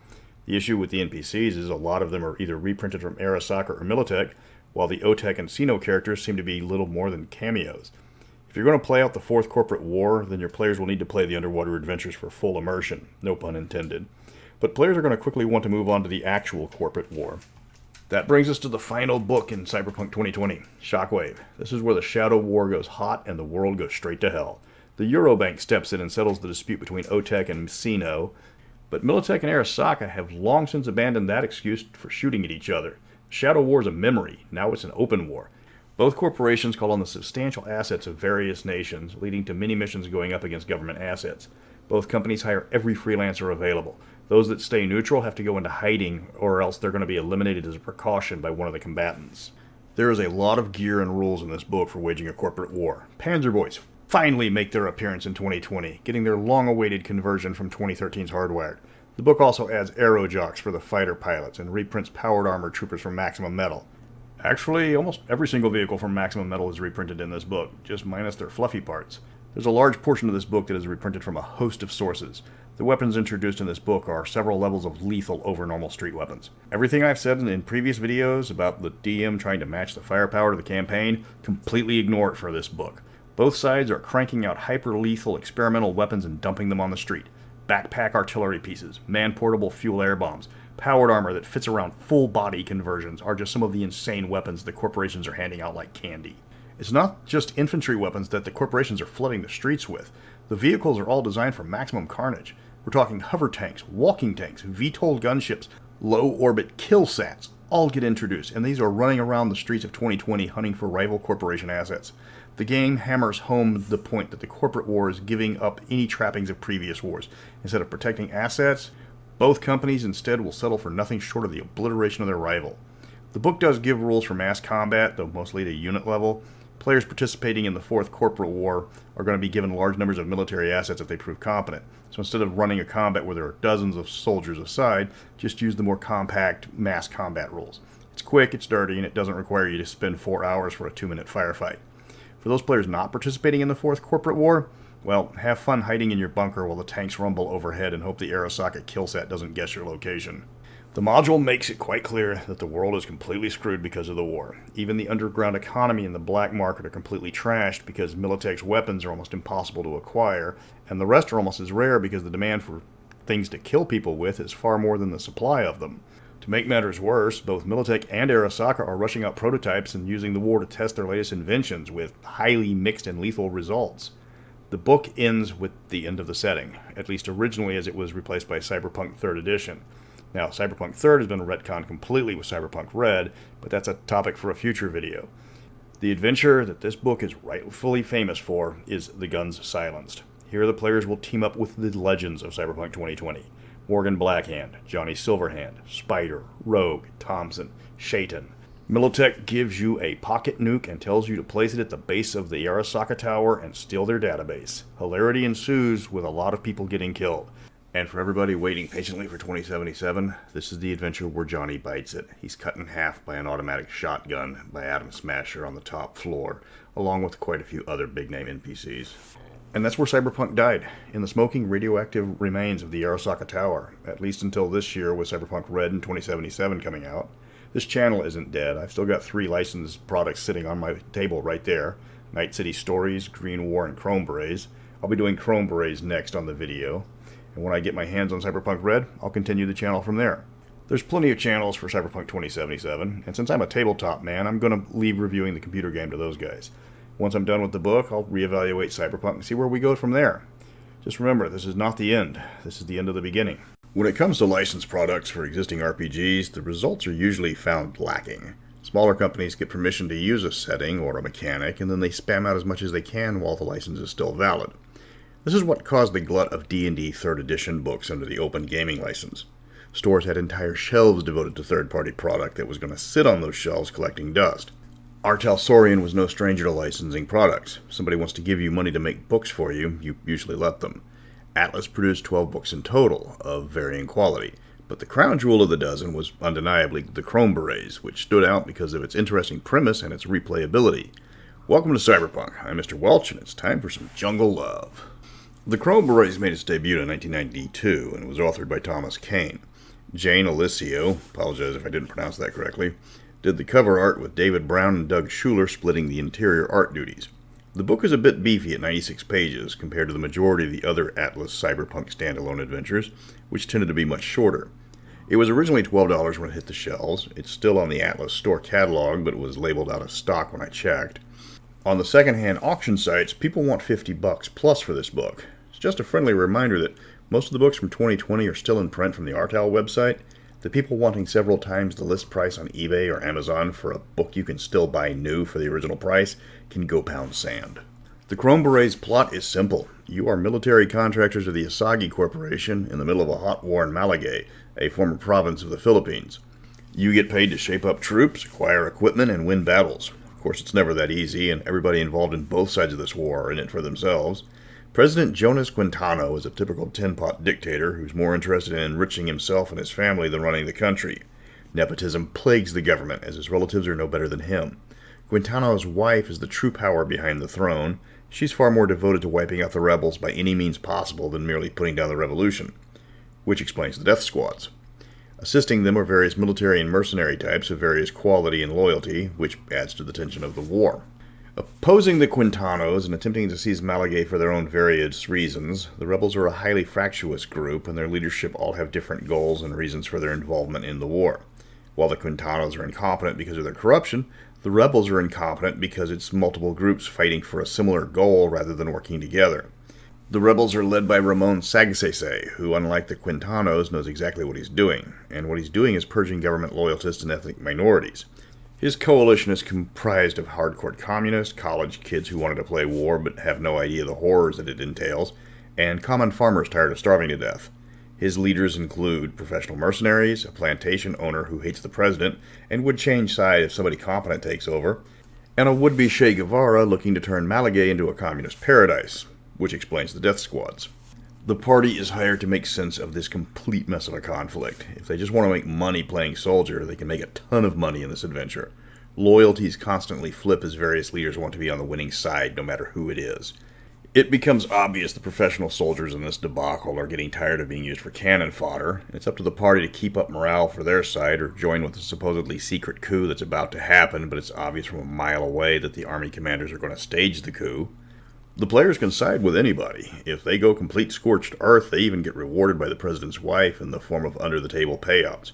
The issue with the NPCs is a lot of them are either reprinted from Arasaka or Militech, while the OTEC and Sino characters seem to be little more than cameos. If you're going to play out the 4th Corporate War, then your players will need to play the underwater adventures for full immersion, no pun intended. But players are going to quickly want to move on to the actual Corporate War. That brings us to the final book in Cyberpunk 2020, Shockwave. This is where the Shadow War goes hot and the world goes straight to hell. The Eurobank steps in and settles the dispute between OTEC and Sino, but Militech and Arasaka have long since abandoned that excuse for shooting at each other. Shadow War is a memory. Now it's an open war. Both corporations call on the substantial assets of various nations, leading to many missions going up against government assets. Both companies hire every freelancer available. Those that stay neutral have to go into hiding, or else they're going to be eliminated as a precaution by one of the combatants. There is a lot of gear and rules in this book for waging a corporate war. Panzer Boys finally make their appearance in 2020, getting their long-awaited conversion from 2013's Hardwired. The book also adds aero jocks for the fighter pilots and reprints powered armor troopers from Maximum Metal. Actually, almost every single vehicle from Maximum Metal is reprinted in this book, just minus their fluffy parts. There's a large portion of this book that is reprinted from a host of sources. The weapons introduced in this book are several levels of lethal over normal street weapons. Everything I've said in previous videos about the DM trying to match the firepower to the campaign, completely ignore it for this book. Both sides are cranking out hyper-lethal experimental weapons and dumping them on the street. Backpack artillery pieces, man-portable fuel air bombs, powered armor that fits around full-body conversions are just some of the insane weapons the corporations are handing out like candy. It's not just infantry weapons that the corporations are flooding the streets with. The vehicles are all designed for maximum carnage. We're talking hover tanks, walking tanks, VTOL gunships, low-orbit killsats all get introduced, and these are running around the streets of 2020 hunting for rival corporation assets. The game hammers home the point that the corporate war is giving up any trappings of previous wars. Instead of protecting assets, both companies instead will settle for nothing short of the obliteration of their rival. The book does give rules for mass combat, though mostly at a unit level. Players participating in the 4th Corporate War are going to be given large numbers of military assets if they prove competent. So instead of running a combat where there are dozens of soldiers aside, just use the more compact mass combat rules. It's quick, it's dirty, and it doesn't require you to spend 4 hours for a 2-minute firefight. For those players not participating in the 4th Corporate War, well, have fun hiding in your bunker while the tanks rumble overhead and hope the Arasaka killsat doesn't guess your location. The module makes it quite clear that the world is completely screwed because of the war. Even the underground economy and the black market are completely trashed because Militech's weapons are almost impossible to acquire, and the rest are almost as rare because the demand for things to kill people with is far more than the supply of them. To make matters worse, both Militech and Arasaka are rushing out prototypes and using the war to test their latest inventions with highly mixed and lethal results. The book ends with the end of the setting, at least originally as it was replaced by Cyberpunk 3rd Edition. Now, Cyberpunk 3rd has been retconned completely with Cyberpunk Red, but that's a topic for a future video. The adventure that this book is rightfully famous for is The Guns Silenced. Here the players will team up with the legends of Cyberpunk 2020. Morgan Blackhand, Johnny Silverhand, Spider, Rogue, Thompson, Shaitan. Militech gives you a pocket nuke and tells you to place it at the base of the Arasaka Tower and steal their database. Hilarity ensues with a lot of people getting killed. And for everybody waiting patiently for 2077, this is the adventure where Johnny bites it. He's cut in half by an automatic shotgun by Atom Smasher on the top floor, along with quite a few other big-name NPCs. And that's where Cyberpunk died, in the smoking radioactive remains of the Arasaka Tower, at least until this year with Cyberpunk Red in 2077 coming out. This channel isn't dead. I've still got 3 licensed products sitting on my table right there. Night City Stories, Green War, and Chrome Berets. I'll be doing Chrome Berets next on the video, and when I get my hands on Cyberpunk Red, I'll continue the channel from there. There's plenty of channels for Cyberpunk 2077, and since I'm a tabletop man, I'm going to leave reviewing the computer game to those guys. Once I'm done with the book, I'll reevaluate Cyberpunk and see where we go from there. Just remember, this is not the end. This is the end of the beginning. When it comes to licensed products for existing RPGs, the results are usually found lacking. Smaller companies get permission to use a setting or a mechanic, and then they spam out as much as they can while the license is still valid. This is what caused the glut of D&D 3rd edition books under the Open Gaming license. Stores had entire shelves devoted to third-party product that was going to sit on those shelves collecting dust. Our Talsorian was no stranger to licensing products. If somebody wants to give you money to make books for you, you usually let them. Atlas produced 12 books in total, of varying quality, but the crown jewel of the dozen was undeniably the Chrome Berets, which stood out because of its interesting premise and its replayability. Welcome to Cyberpunk. I'm Mr. Welch, and it's time for some jungle love. The Chrome Berets made its debut in 1992 and was authored by Thomas Kane. Jane Alessio, apologize if I didn't pronounce that correctly, did the cover art with David Brown and Doug Schuler splitting the interior art duties. The book is a bit beefy at 96 pages compared to the majority of the other Atlas Cyberpunk standalone adventures, which tended to be much shorter. It was originally $12 when it hit the shelves. It's still on the Atlas store catalog, but it was labeled out of stock when I checked. On the secondhand auction sites, people want $50 plus for this book. It's just a friendly reminder that most of the books from 2020 are still in print from the Artal website. The people wanting several times the list price on eBay or Amazon for a book you can still buy new for the original price can go pound sand. The Chrome Berets plot is simple. You are military contractors of the Asagi Corporation in the middle of a hot war in Malagay, a former province of the Philippines. You get paid to shape up troops, acquire equipment, and win battles. Of course, it's never that easy, and everybody involved in both sides of this war are in it for themselves. President Jonas Quintano is a typical tin-pot dictator who's more interested in enriching himself and his family than running the country. Nepotism plagues the government, as his relatives are no better than him. Quintano's wife is the true power behind the throne. She's far more devoted to wiping out the rebels by any means possible than merely putting down the revolution, which explains the death squads. Assisting them are various military and mercenary types of various quality and loyalty, which adds to the tension of the war. Opposing the Quintanos and attempting to seize Malagay for their own various reasons, the rebels are a highly fractious group, and their leadership all have different goals and reasons for their involvement in the war. While the Quintanos are incompetent because of their corruption, the rebels are incompetent because it's multiple groups fighting for a similar goal rather than working together. The rebels are led by Ramon Sagsese, who, unlike the Quintanos, knows exactly what he's doing, and what he's doing is purging government loyalists and ethnic minorities. His coalition is comprised of hardcore communists, college kids who wanted to play war but have no idea the horrors that it entails, and common farmers tired of starving to death. His leaders include professional mercenaries, a plantation owner who hates the president and would change side if somebody competent takes over, and a would-be Che Guevara looking to turn Malagay into a communist paradise, which explains the death squads. The party is hired to make sense of this complete mess of a conflict. If they just want to make money playing soldier, they can make a ton of money in this adventure. Loyalties constantly flip as various leaders want to be on the winning side, no matter who it is. It becomes obvious the professional soldiers in this debacle are getting tired of being used for cannon fodder. It's up to the party to keep up morale for their side or join with the supposedly secret coup that's about to happen, but it's obvious from a mile away that the army commanders are going to stage the coup. The players can side with anybody. If they go complete scorched earth, they even get rewarded by the president's wife in the form of under-the-table payouts.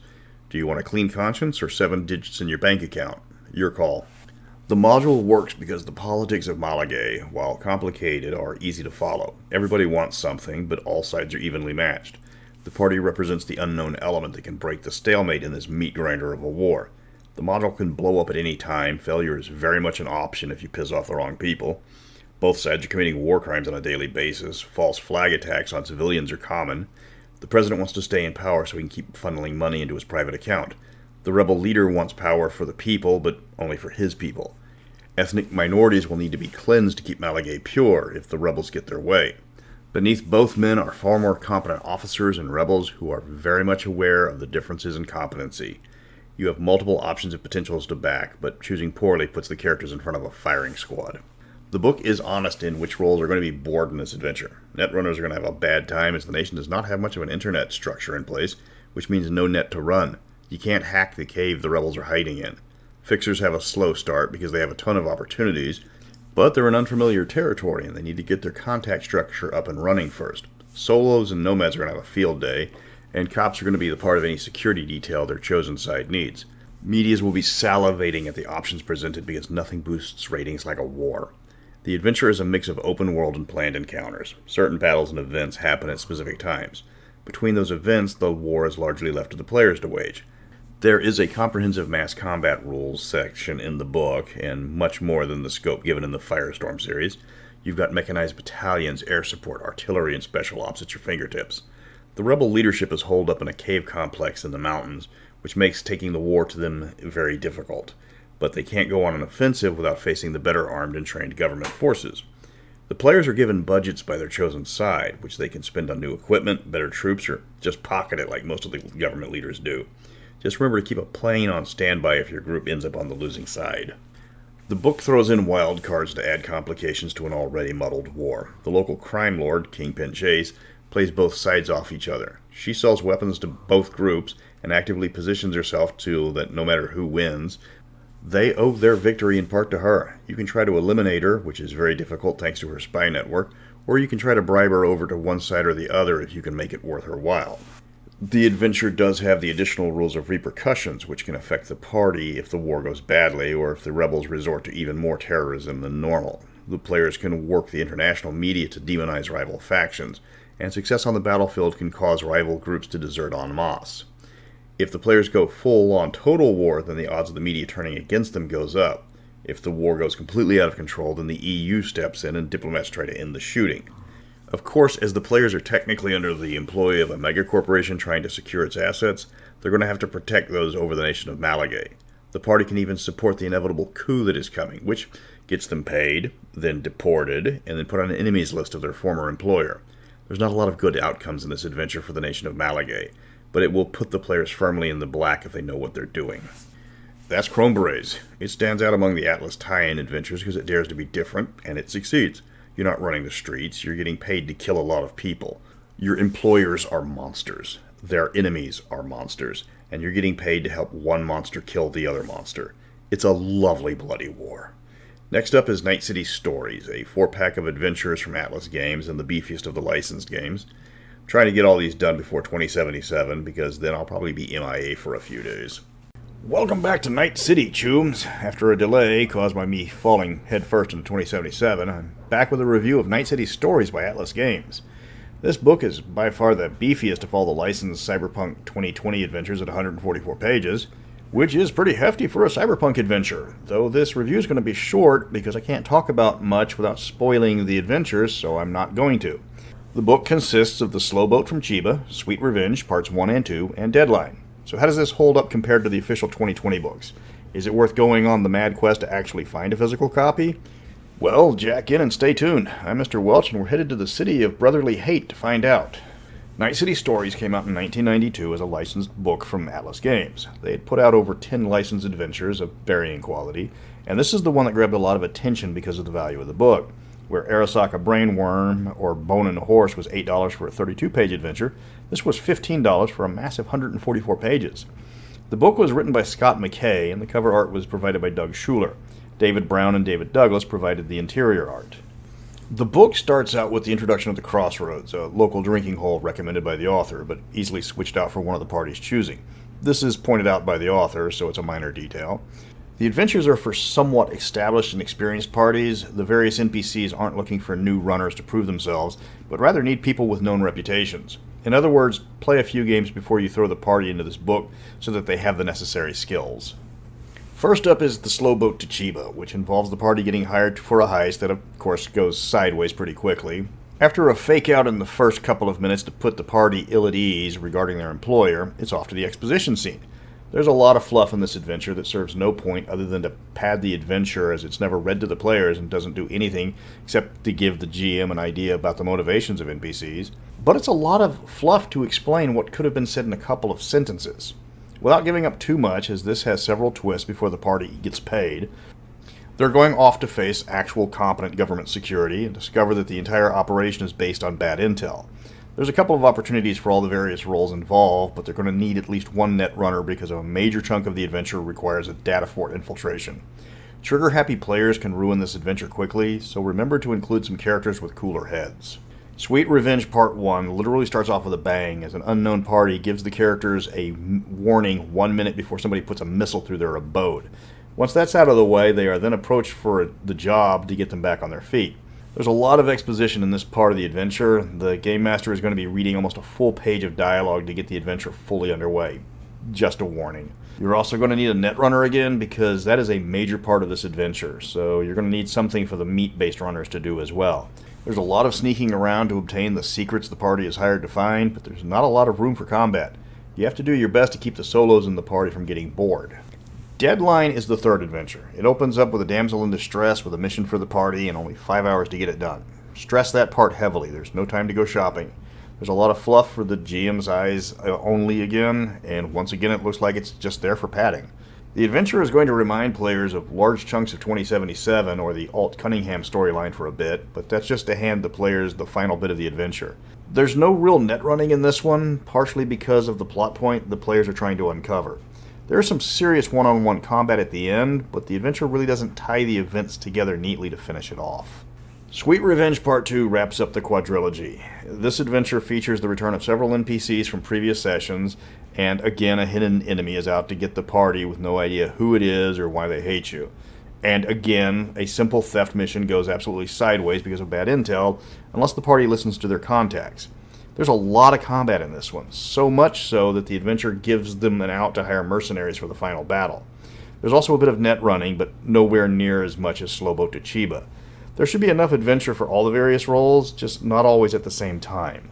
Do you want a clean conscience or 7 digits in your bank account? Your call. The module works because the politics of Malagay, while complicated, are easy to follow. Everybody wants something, but all sides are evenly matched. The party represents the unknown element that can break the stalemate in this meat grinder of a war. The module can blow up at any time. Failure is very much an option if you piss off the wrong people. Both sides are committing war crimes on a daily basis. False flag attacks on civilians are common. The president wants to stay in power so he can keep funneling money into his private account. The rebel leader wants power for the people, but only for his people. Ethnic minorities will need to be cleansed to keep Malagay pure if the rebels get their way. Beneath both men are far more competent officers and rebels who are very much aware of the differences in competency. You have multiple options of potentials to back, but choosing poorly puts the characters in front of a firing squad. The book is honest in which roles are going to be bored in this adventure. Netrunners are going to have a bad time as the nation does not have much of an internet structure in place, which means no net to run. You can't hack the cave the rebels are hiding in. Fixers have a slow start because they have a ton of opportunities, But they're in unfamiliar territory and they need to get their contact structure up and running first. Solos and nomads are going to have a field day, and cops are going to be the part of any security detail their chosen side needs. Medias will be salivating at the options presented because nothing boosts ratings like a war. The adventure is a mix of open world and planned encounters. Certain battles and events happen at specific times. Between those events, the war is largely left to the players to wage. There is a comprehensive mass combat rules section in the book, and much more than the scope given in the Firestorm series. You've got mechanized battalions, air support, artillery, and special ops at your fingertips. The rebel leadership is holed up in a cave complex in the mountains, which makes taking the war to them very difficult. But they can't go on an offensive without facing the better armed and trained government forces. The players are given budgets by their chosen side, which they can spend on new equipment, better troops, or just pocket it like most of the government leaders do. Just remember to keep a plane on standby if your group ends up on the losing side. The book throws in wild cards to add complications to an already muddled war. The local crime lord, Kingpin Chase, plays both sides off each other. She sells weapons to both groups and actively positions herself so that no matter who wins, they owe their victory in part to her. You can try to eliminate her, which is very difficult thanks to her spy network, or you can try to bribe her over to one side or the other if you can make it worth her while. The adventure does have the additional rules of repercussions, which can affect the party if the war goes badly or if the rebels resort to even more terrorism than normal. The players can work the international media to demonize rival factions, and success on the battlefield can cause rival groups to desert en masse. If the players go full-on total war, then the odds of the media turning against them goes up. If the war goes completely out of control, then the EU steps in and diplomats try to end the shooting. Of course, as the players are technically under the employ of a megacorporation trying to secure its assets, they're going to have to protect those over the nation of Malagay. The party can even support the inevitable coup that is coming, which gets them paid, then deported, and then put on an enemies list of their former employer. There's not a lot of good outcomes in this adventure for the nation of Malagay, but it will put the players firmly in the black if they know what they're doing. That's Berets. It stands out among the Atlas tie-in adventures because it dares to be different, and it succeeds. You're not running the streets, you're getting paid to kill a lot of people. Your employers are monsters. Their enemies are monsters. And you're getting paid to help one monster kill the other monster. It's a lovely bloody war. Next up is Night City Stories, a 4-pack of adventures from Atlas Games and the beefiest of the licensed games. I'm trying to get all these done before 2077 because then I'll probably be MIA for a few days. Welcome back to Night City, Chooms. After a delay caused by me falling headfirst into 2077, I'm back with a review of Night City Stories by Atlas Games. This book is by far the beefiest of all the licensed Cyberpunk 2020 adventures at 144 pages, which is pretty hefty for a Cyberpunk adventure, though this review is going to be short because I can't talk about much without spoiling the adventures, so I'm not going to. The book consists of The Slow Boat from Chiba, Sweet Revenge, Parts 1 and 2, and Deadline. So how does this hold up compared to the official 2020 books? Is it worth going on the mad quest to actually find a physical copy? Well, jack in and stay tuned. I'm Mr. Welch, and we're headed to the city of brotherly hate to find out. Night City Stories came out in 1992 as a licensed book from Atlas Games. They had put out over 10 licensed adventures of varying quality, and this is the one that grabbed a lot of attention because of the value of the book. Where Arasaka Brainworm or Bone and Horse was $8 for a 32-page adventure, this was $15 for a massive 144 pages. The book was written by Scott McKay, and the cover art was provided by Doug Schuler. David Brown and David Douglas provided the interior art. The book starts out with the introduction of the Crossroads, a local drinking hole recommended by the author, but easily switched out for one of the parties' choosing. This is pointed out by the author, so it's a minor detail. The adventures are for somewhat established and experienced parties. The various NPCs aren't looking for new runners to prove themselves, but rather need people with known reputations. In other words, play a few games before you throw the party into this book so that they have the necessary skills. First up is The Slow Boat to Chiba, which involves the party getting hired for a heist that of course goes sideways pretty quickly. After a fake-out in the first couple of minutes to put the party ill at ease regarding their employer, it's off to the exposition scene. There's a lot of fluff in this adventure that serves no point other than to pad the adventure, as it's never read to the players and doesn't do anything except to give the GM an idea about the motivations of NPCs. But it's a lot of fluff to explain what could have been said in a couple of sentences. Without giving up too much, as this has several twists before the party gets paid, they're going off to face actual competent government security and discover that the entire operation is based on bad intel. There's a couple of opportunities for all the various roles involved, but they're going to need at least one Netrunner because a major chunk of the adventure requires a data fort infiltration. Trigger-happy players can ruin this adventure quickly, so remember to include some characters with cooler heads. Sweet Revenge Part 1 literally starts off with a bang, as an unknown party gives the characters a warning 1 minute before somebody puts a missile through their abode. Once that's out of the way, they are then approached for the job to get them back on their feet. There's a lot of exposition in this part of the adventure. The Game Master is going to be reading almost a full page of dialogue to get the adventure fully underway. Just a warning. You're also going to need a Netrunner again, because that is a major part of this adventure, so you're going to need something for the meat-based runners to do as well. There's a lot of sneaking around to obtain the secrets the party is hired to find, but there's not a lot of room for combat. You have to do your best to keep the solos in the party from getting bored. Deadline is the third adventure. It opens up with a damsel in distress with a mission for the party and only 5 hours to get it done. Stress that part heavily. There's no time to go shopping. There's a lot of fluff for the GM's eyes only again, and once again it looks like it's just there for padding. The adventure is going to remind players of large chunks of 2077 or the Alt Cunningham storyline for a bit, but that's just to hand the players the final bit of the adventure. There's no real net running in this one, partially because of the plot point the players are trying to uncover. There is some serious one-on-one combat at the end, but the adventure really doesn't tie the events together neatly to finish it off. Sweet Revenge Part 2 wraps up the quadrilogy. This adventure features the return of several NPCs from previous sessions, and again a hidden enemy is out to get the party with no idea who it is or why they hate you. And again, a simple theft mission goes absolutely sideways because of bad intel, unless the party listens to their contacts. There's a lot of combat in this one, so much so that the adventure gives them an out to hire mercenaries for the final battle. There's also a bit of net running, but nowhere near as much as Slowboat to Chiba. There should be enough adventure for all the various roles, just not always at the same time.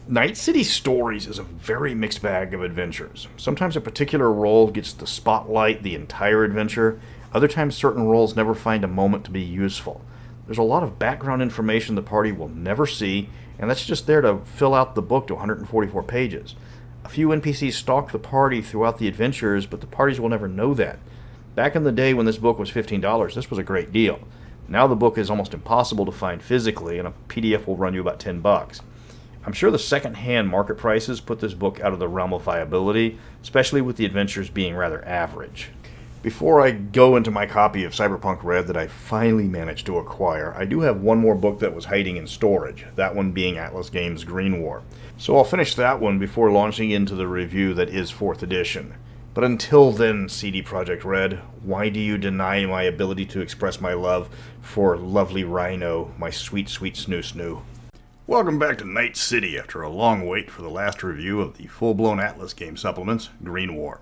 Night City Stories is a very mixed bag of adventures. Sometimes a particular role gets the spotlight the entire adventure, other times certain roles never find a moment to be useful. There's a lot of background information the party will never see, and that's just there to fill out the book to 144 pages. A few NPCs stalk the party throughout the adventures, but the parties will never know that. Back in the day when this book was $15, this was a great deal. Now the book is almost impossible to find physically, and a PDF will run you about $10. I'm sure the second-hand market prices put this book out of the realm of viability, especially with the adventures being rather average. Before I go into my copy of Cyberpunk Red that I finally managed to acquire, I do have one more book that was hiding in storage, that one being Atlas Games' Green War. So I'll finish that one before launching into the review that is 4th edition. But until then, CD Projekt Red, why do you deny my ability to express my love for lovely Rhino, my sweet, sweet snoo-snoo? Welcome back to Night City after a long wait for the last review of the full-blown Atlas game supplements, Green War.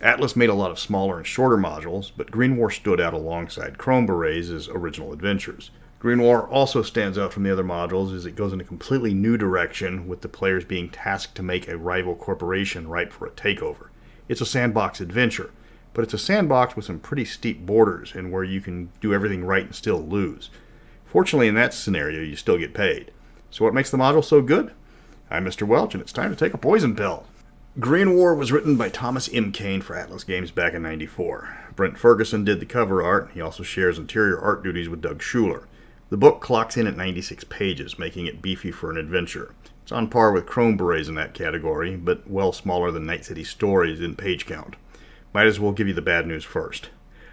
Atlas made a lot of smaller and shorter modules, but Green War stood out alongside Chrome Berets as original adventures. Green War also stands out from the other modules as it goes in a completely new direction, with the players being tasked to make a rival corporation ripe for a takeover. It's a sandbox adventure, but it's a sandbox with some pretty steep borders and where you can do everything right and still lose. Fortunately, in that scenario, you still get paid. So what makes the module so good? I'm Mr. Welch, and it's time to take a poison pill. Green War was written by Thomas M. Kane for Atlas Games back in '94. Brent Ferguson did the cover art. He also shares interior art duties with Doug Schuler. The book clocks in at 96 pages, making it beefy for an adventure. It's on par with Chrome Berets in that category, but well smaller than Night City Stories in page count. Might as well give you the bad news first.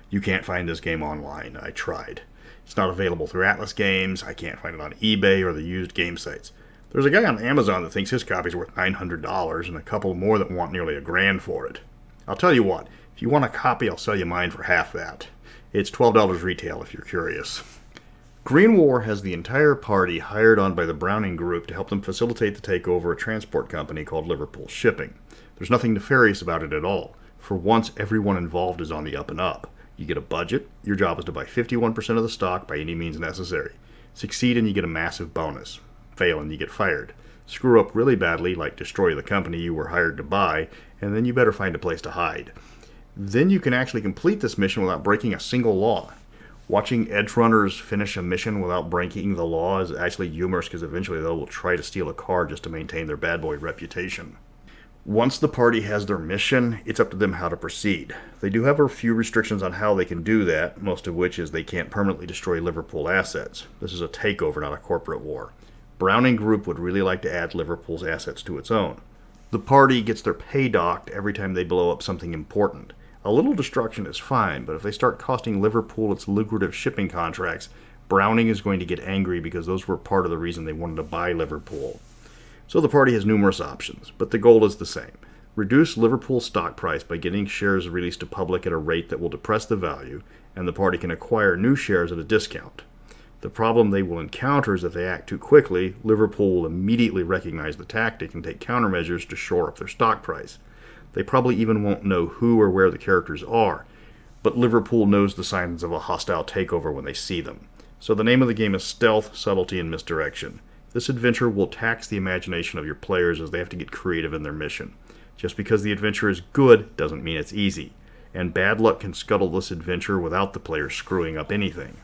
You can't find this game online. I tried. It's not available through Atlas Games. I can't find it on eBay or the used game sites. There's a guy on Amazon that thinks his copy's worth $900 and a couple more that want nearly $1,000 for it. I'll tell you what, if you want a copy, I'll sell you mine for half that. It's $12 retail if you're curious. Green War has the entire party hired on by the Browning Group to help them facilitate the takeover of a transport company called Liverpool Shipping. There's nothing nefarious about it at all. For once, everyone involved is on the up and up. You get a budget. Your job is to buy 51% of the stock by any means necessary. Succeed and you get a massive bonus. Fail and you get fired. Screw up really badly, like destroy the company you were hired to buy, and then you better find a place to hide. Then you can actually complete this mission without breaking a single law. Watching edge runners finish a mission without breaking the law is actually humorous because eventually they will try to steal a car just to maintain their bad boy reputation. Once the party has their mission, it's up to them how to proceed. They do have a few restrictions on how they can do that, most of which is they can't permanently destroy Liverpool assets. This is a takeover, not a corporate war. Browning Group would really like to add Liverpool's assets to its own. The party gets their pay docked every time they blow up something important. A little destruction is fine, but if they start costing Liverpool its lucrative shipping contracts, Browning is going to get angry because those were part of the reason they wanted to buy Liverpool. So the party has numerous options, but the goal is the same. Reduce Liverpool's stock price by getting shares released to public at a rate that will depress the value, and the party can acquire new shares at a discount. The problem they will encounter is if they act too quickly, Liverpool will immediately recognize the tactic and take countermeasures to shore up their stock price. They probably even won't know who or where the characters are, but Liverpool knows the signs of a hostile takeover when they see them. So the name of the game is Stealth, Subtlety, and Misdirection. This adventure will tax the imagination of your players as they have to get creative in their mission. Just because the adventure is good doesn't mean it's easy, and bad luck can scuttle this adventure without the players screwing up anything.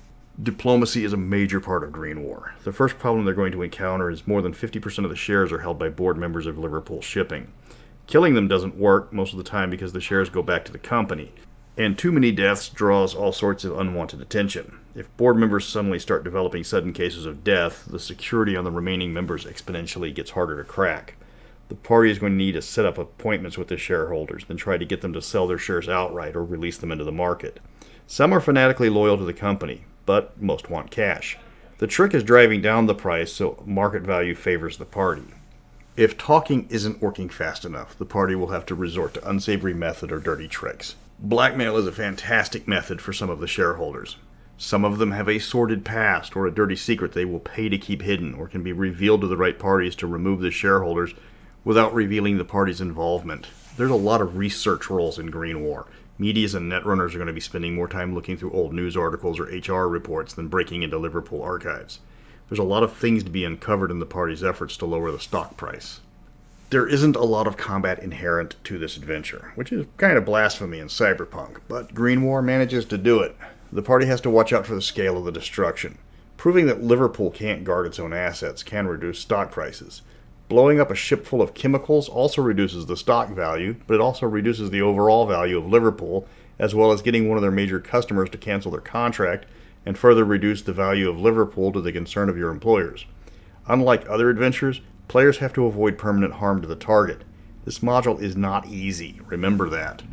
Diplomacy is a major part of Green War. The first problem they're going to encounter is more than 50% of the shares are held by board members of Liverpool Shipping. Killing them doesn't work most of the time because the shares go back to the company, and too many deaths draws all sorts of unwanted attention. If board members suddenly start developing sudden cases of death, the security on the remaining members exponentially gets harder to crack. The party is going to need to set up appointments with the shareholders, then try to get them to sell their shares outright or release them into the market. Some are fanatically loyal to the company, but most want cash. The trick is driving down the price so market value favors the party. If talking isn't working fast enough, the party will have to resort to unsavory method or dirty tricks. Blackmail is a fantastic method for some of the shareholders. Some of them have a sordid past or a dirty secret they will pay to keep hidden or can be revealed to the right parties to remove the shareholders without revealing the party's involvement. There's a lot of research roles in Green War. Medias and netrunners are going to be spending more time looking through old news articles or HR reports than breaking into Liverpool archives. There's a lot of things to be uncovered in the party's efforts to lower the stock price. There isn't a lot of combat inherent to this adventure, which is kind of blasphemy in Cyberpunk, but Green War manages to do it. The party has to watch out for the scale of the destruction. Proving that Liverpool can't guard its own assets can reduce stock prices. Blowing up a ship full of chemicals also reduces the stock value, but it also reduces the overall value of Liverpool, as well as getting one of their major customers to cancel their contract, and further reduce the value of Liverpool to the concern of your employers. Unlike other adventures, players have to avoid permanent harm to the target. This module is not easy, remember that.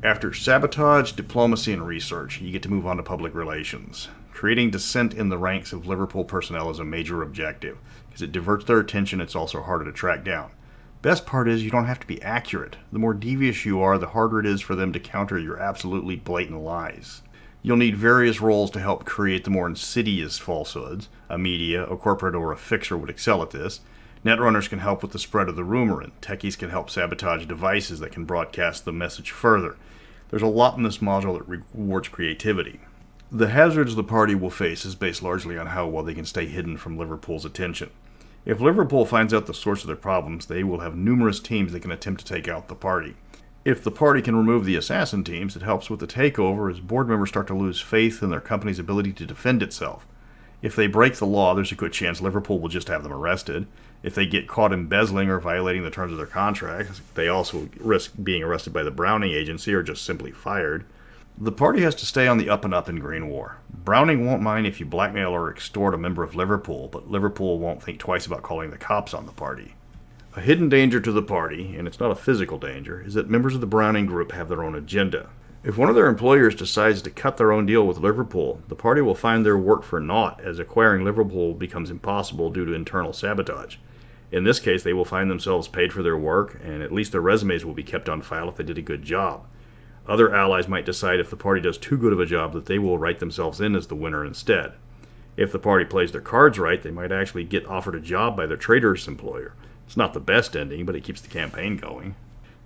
After sabotage, diplomacy, and research, you get to move on to public relations. Creating dissent in the ranks of Liverpool personnel is a major objective. Because it diverts their attention, it's also harder to track down. Best part is you don't have to be accurate. The more devious you are, the harder it is for them to counter your absolutely blatant lies. You'll need various roles to help create the more insidious falsehoods. A media, a corporate, or a fixer would excel at this. Netrunners can help with the spread of the rumor, and techies can help sabotage devices that can broadcast the message further. There's a lot in this module that rewards creativity. The hazards the party will face is based largely on how well they can stay hidden from Liverpool's attention. If Liverpool finds out the source of their problems, they will have numerous teams that can attempt to take out the party. If the party can remove the assassin teams, it helps with the takeover as board members start to lose faith in their company's ability to defend itself. If they break the law, there's a good chance Liverpool will just have them arrested. If they get caught embezzling or violating the terms of their contracts, they also risk being arrested by the Browning agency or just simply fired. The party has to stay on the up and up in Green War. Browning won't mind if you blackmail or extort a member of Liverpool, but Liverpool won't think twice about calling the cops on the party. A hidden danger to the party, and it's not a physical danger, is that members of the Browning group have their own agenda. If one of their employers decides to cut their own deal with Liverpool, the party will find their work for naught as acquiring Liverpool becomes impossible due to internal sabotage. In this case, they will find themselves paid for their work, and at least their resumes will be kept on file if they did a good job. Other allies might decide if the party does too good of a job that they will write themselves in as the winner instead. If the party plays their cards right, they might actually get offered a job by their traitorous employer. It's not the best ending, but it keeps the campaign going.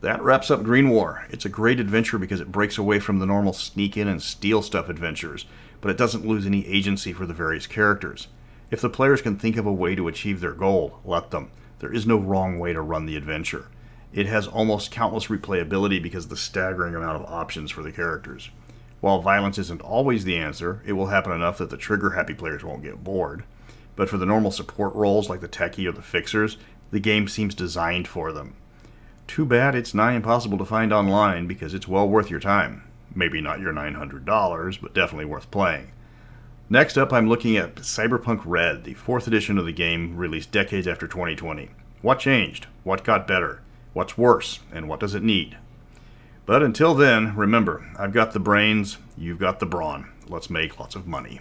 That wraps up Green War. It's a great adventure because it breaks away from the normal sneak in and steal stuff adventures, but it doesn't lose any agency for the various characters. If the players can think of a way to achieve their goal, let them. There is no wrong way to run the adventure. It has almost countless replayability because of the staggering amount of options for the characters. While violence isn't always the answer, it will happen enough that the trigger-happy players won't get bored. But for the normal support roles like the techie or the fixers, the game seems designed for them. Too bad it's nigh impossible to find online because it's well worth your time. Maybe not your $900, but definitely worth playing. Next up, I'm looking at Cyberpunk Red, the 4th edition of the game released decades after 2020. What changed? What got better? What's worse? And what does it need? But until then, remember, I've got the brains, you've got the brawn. Let's make lots of money.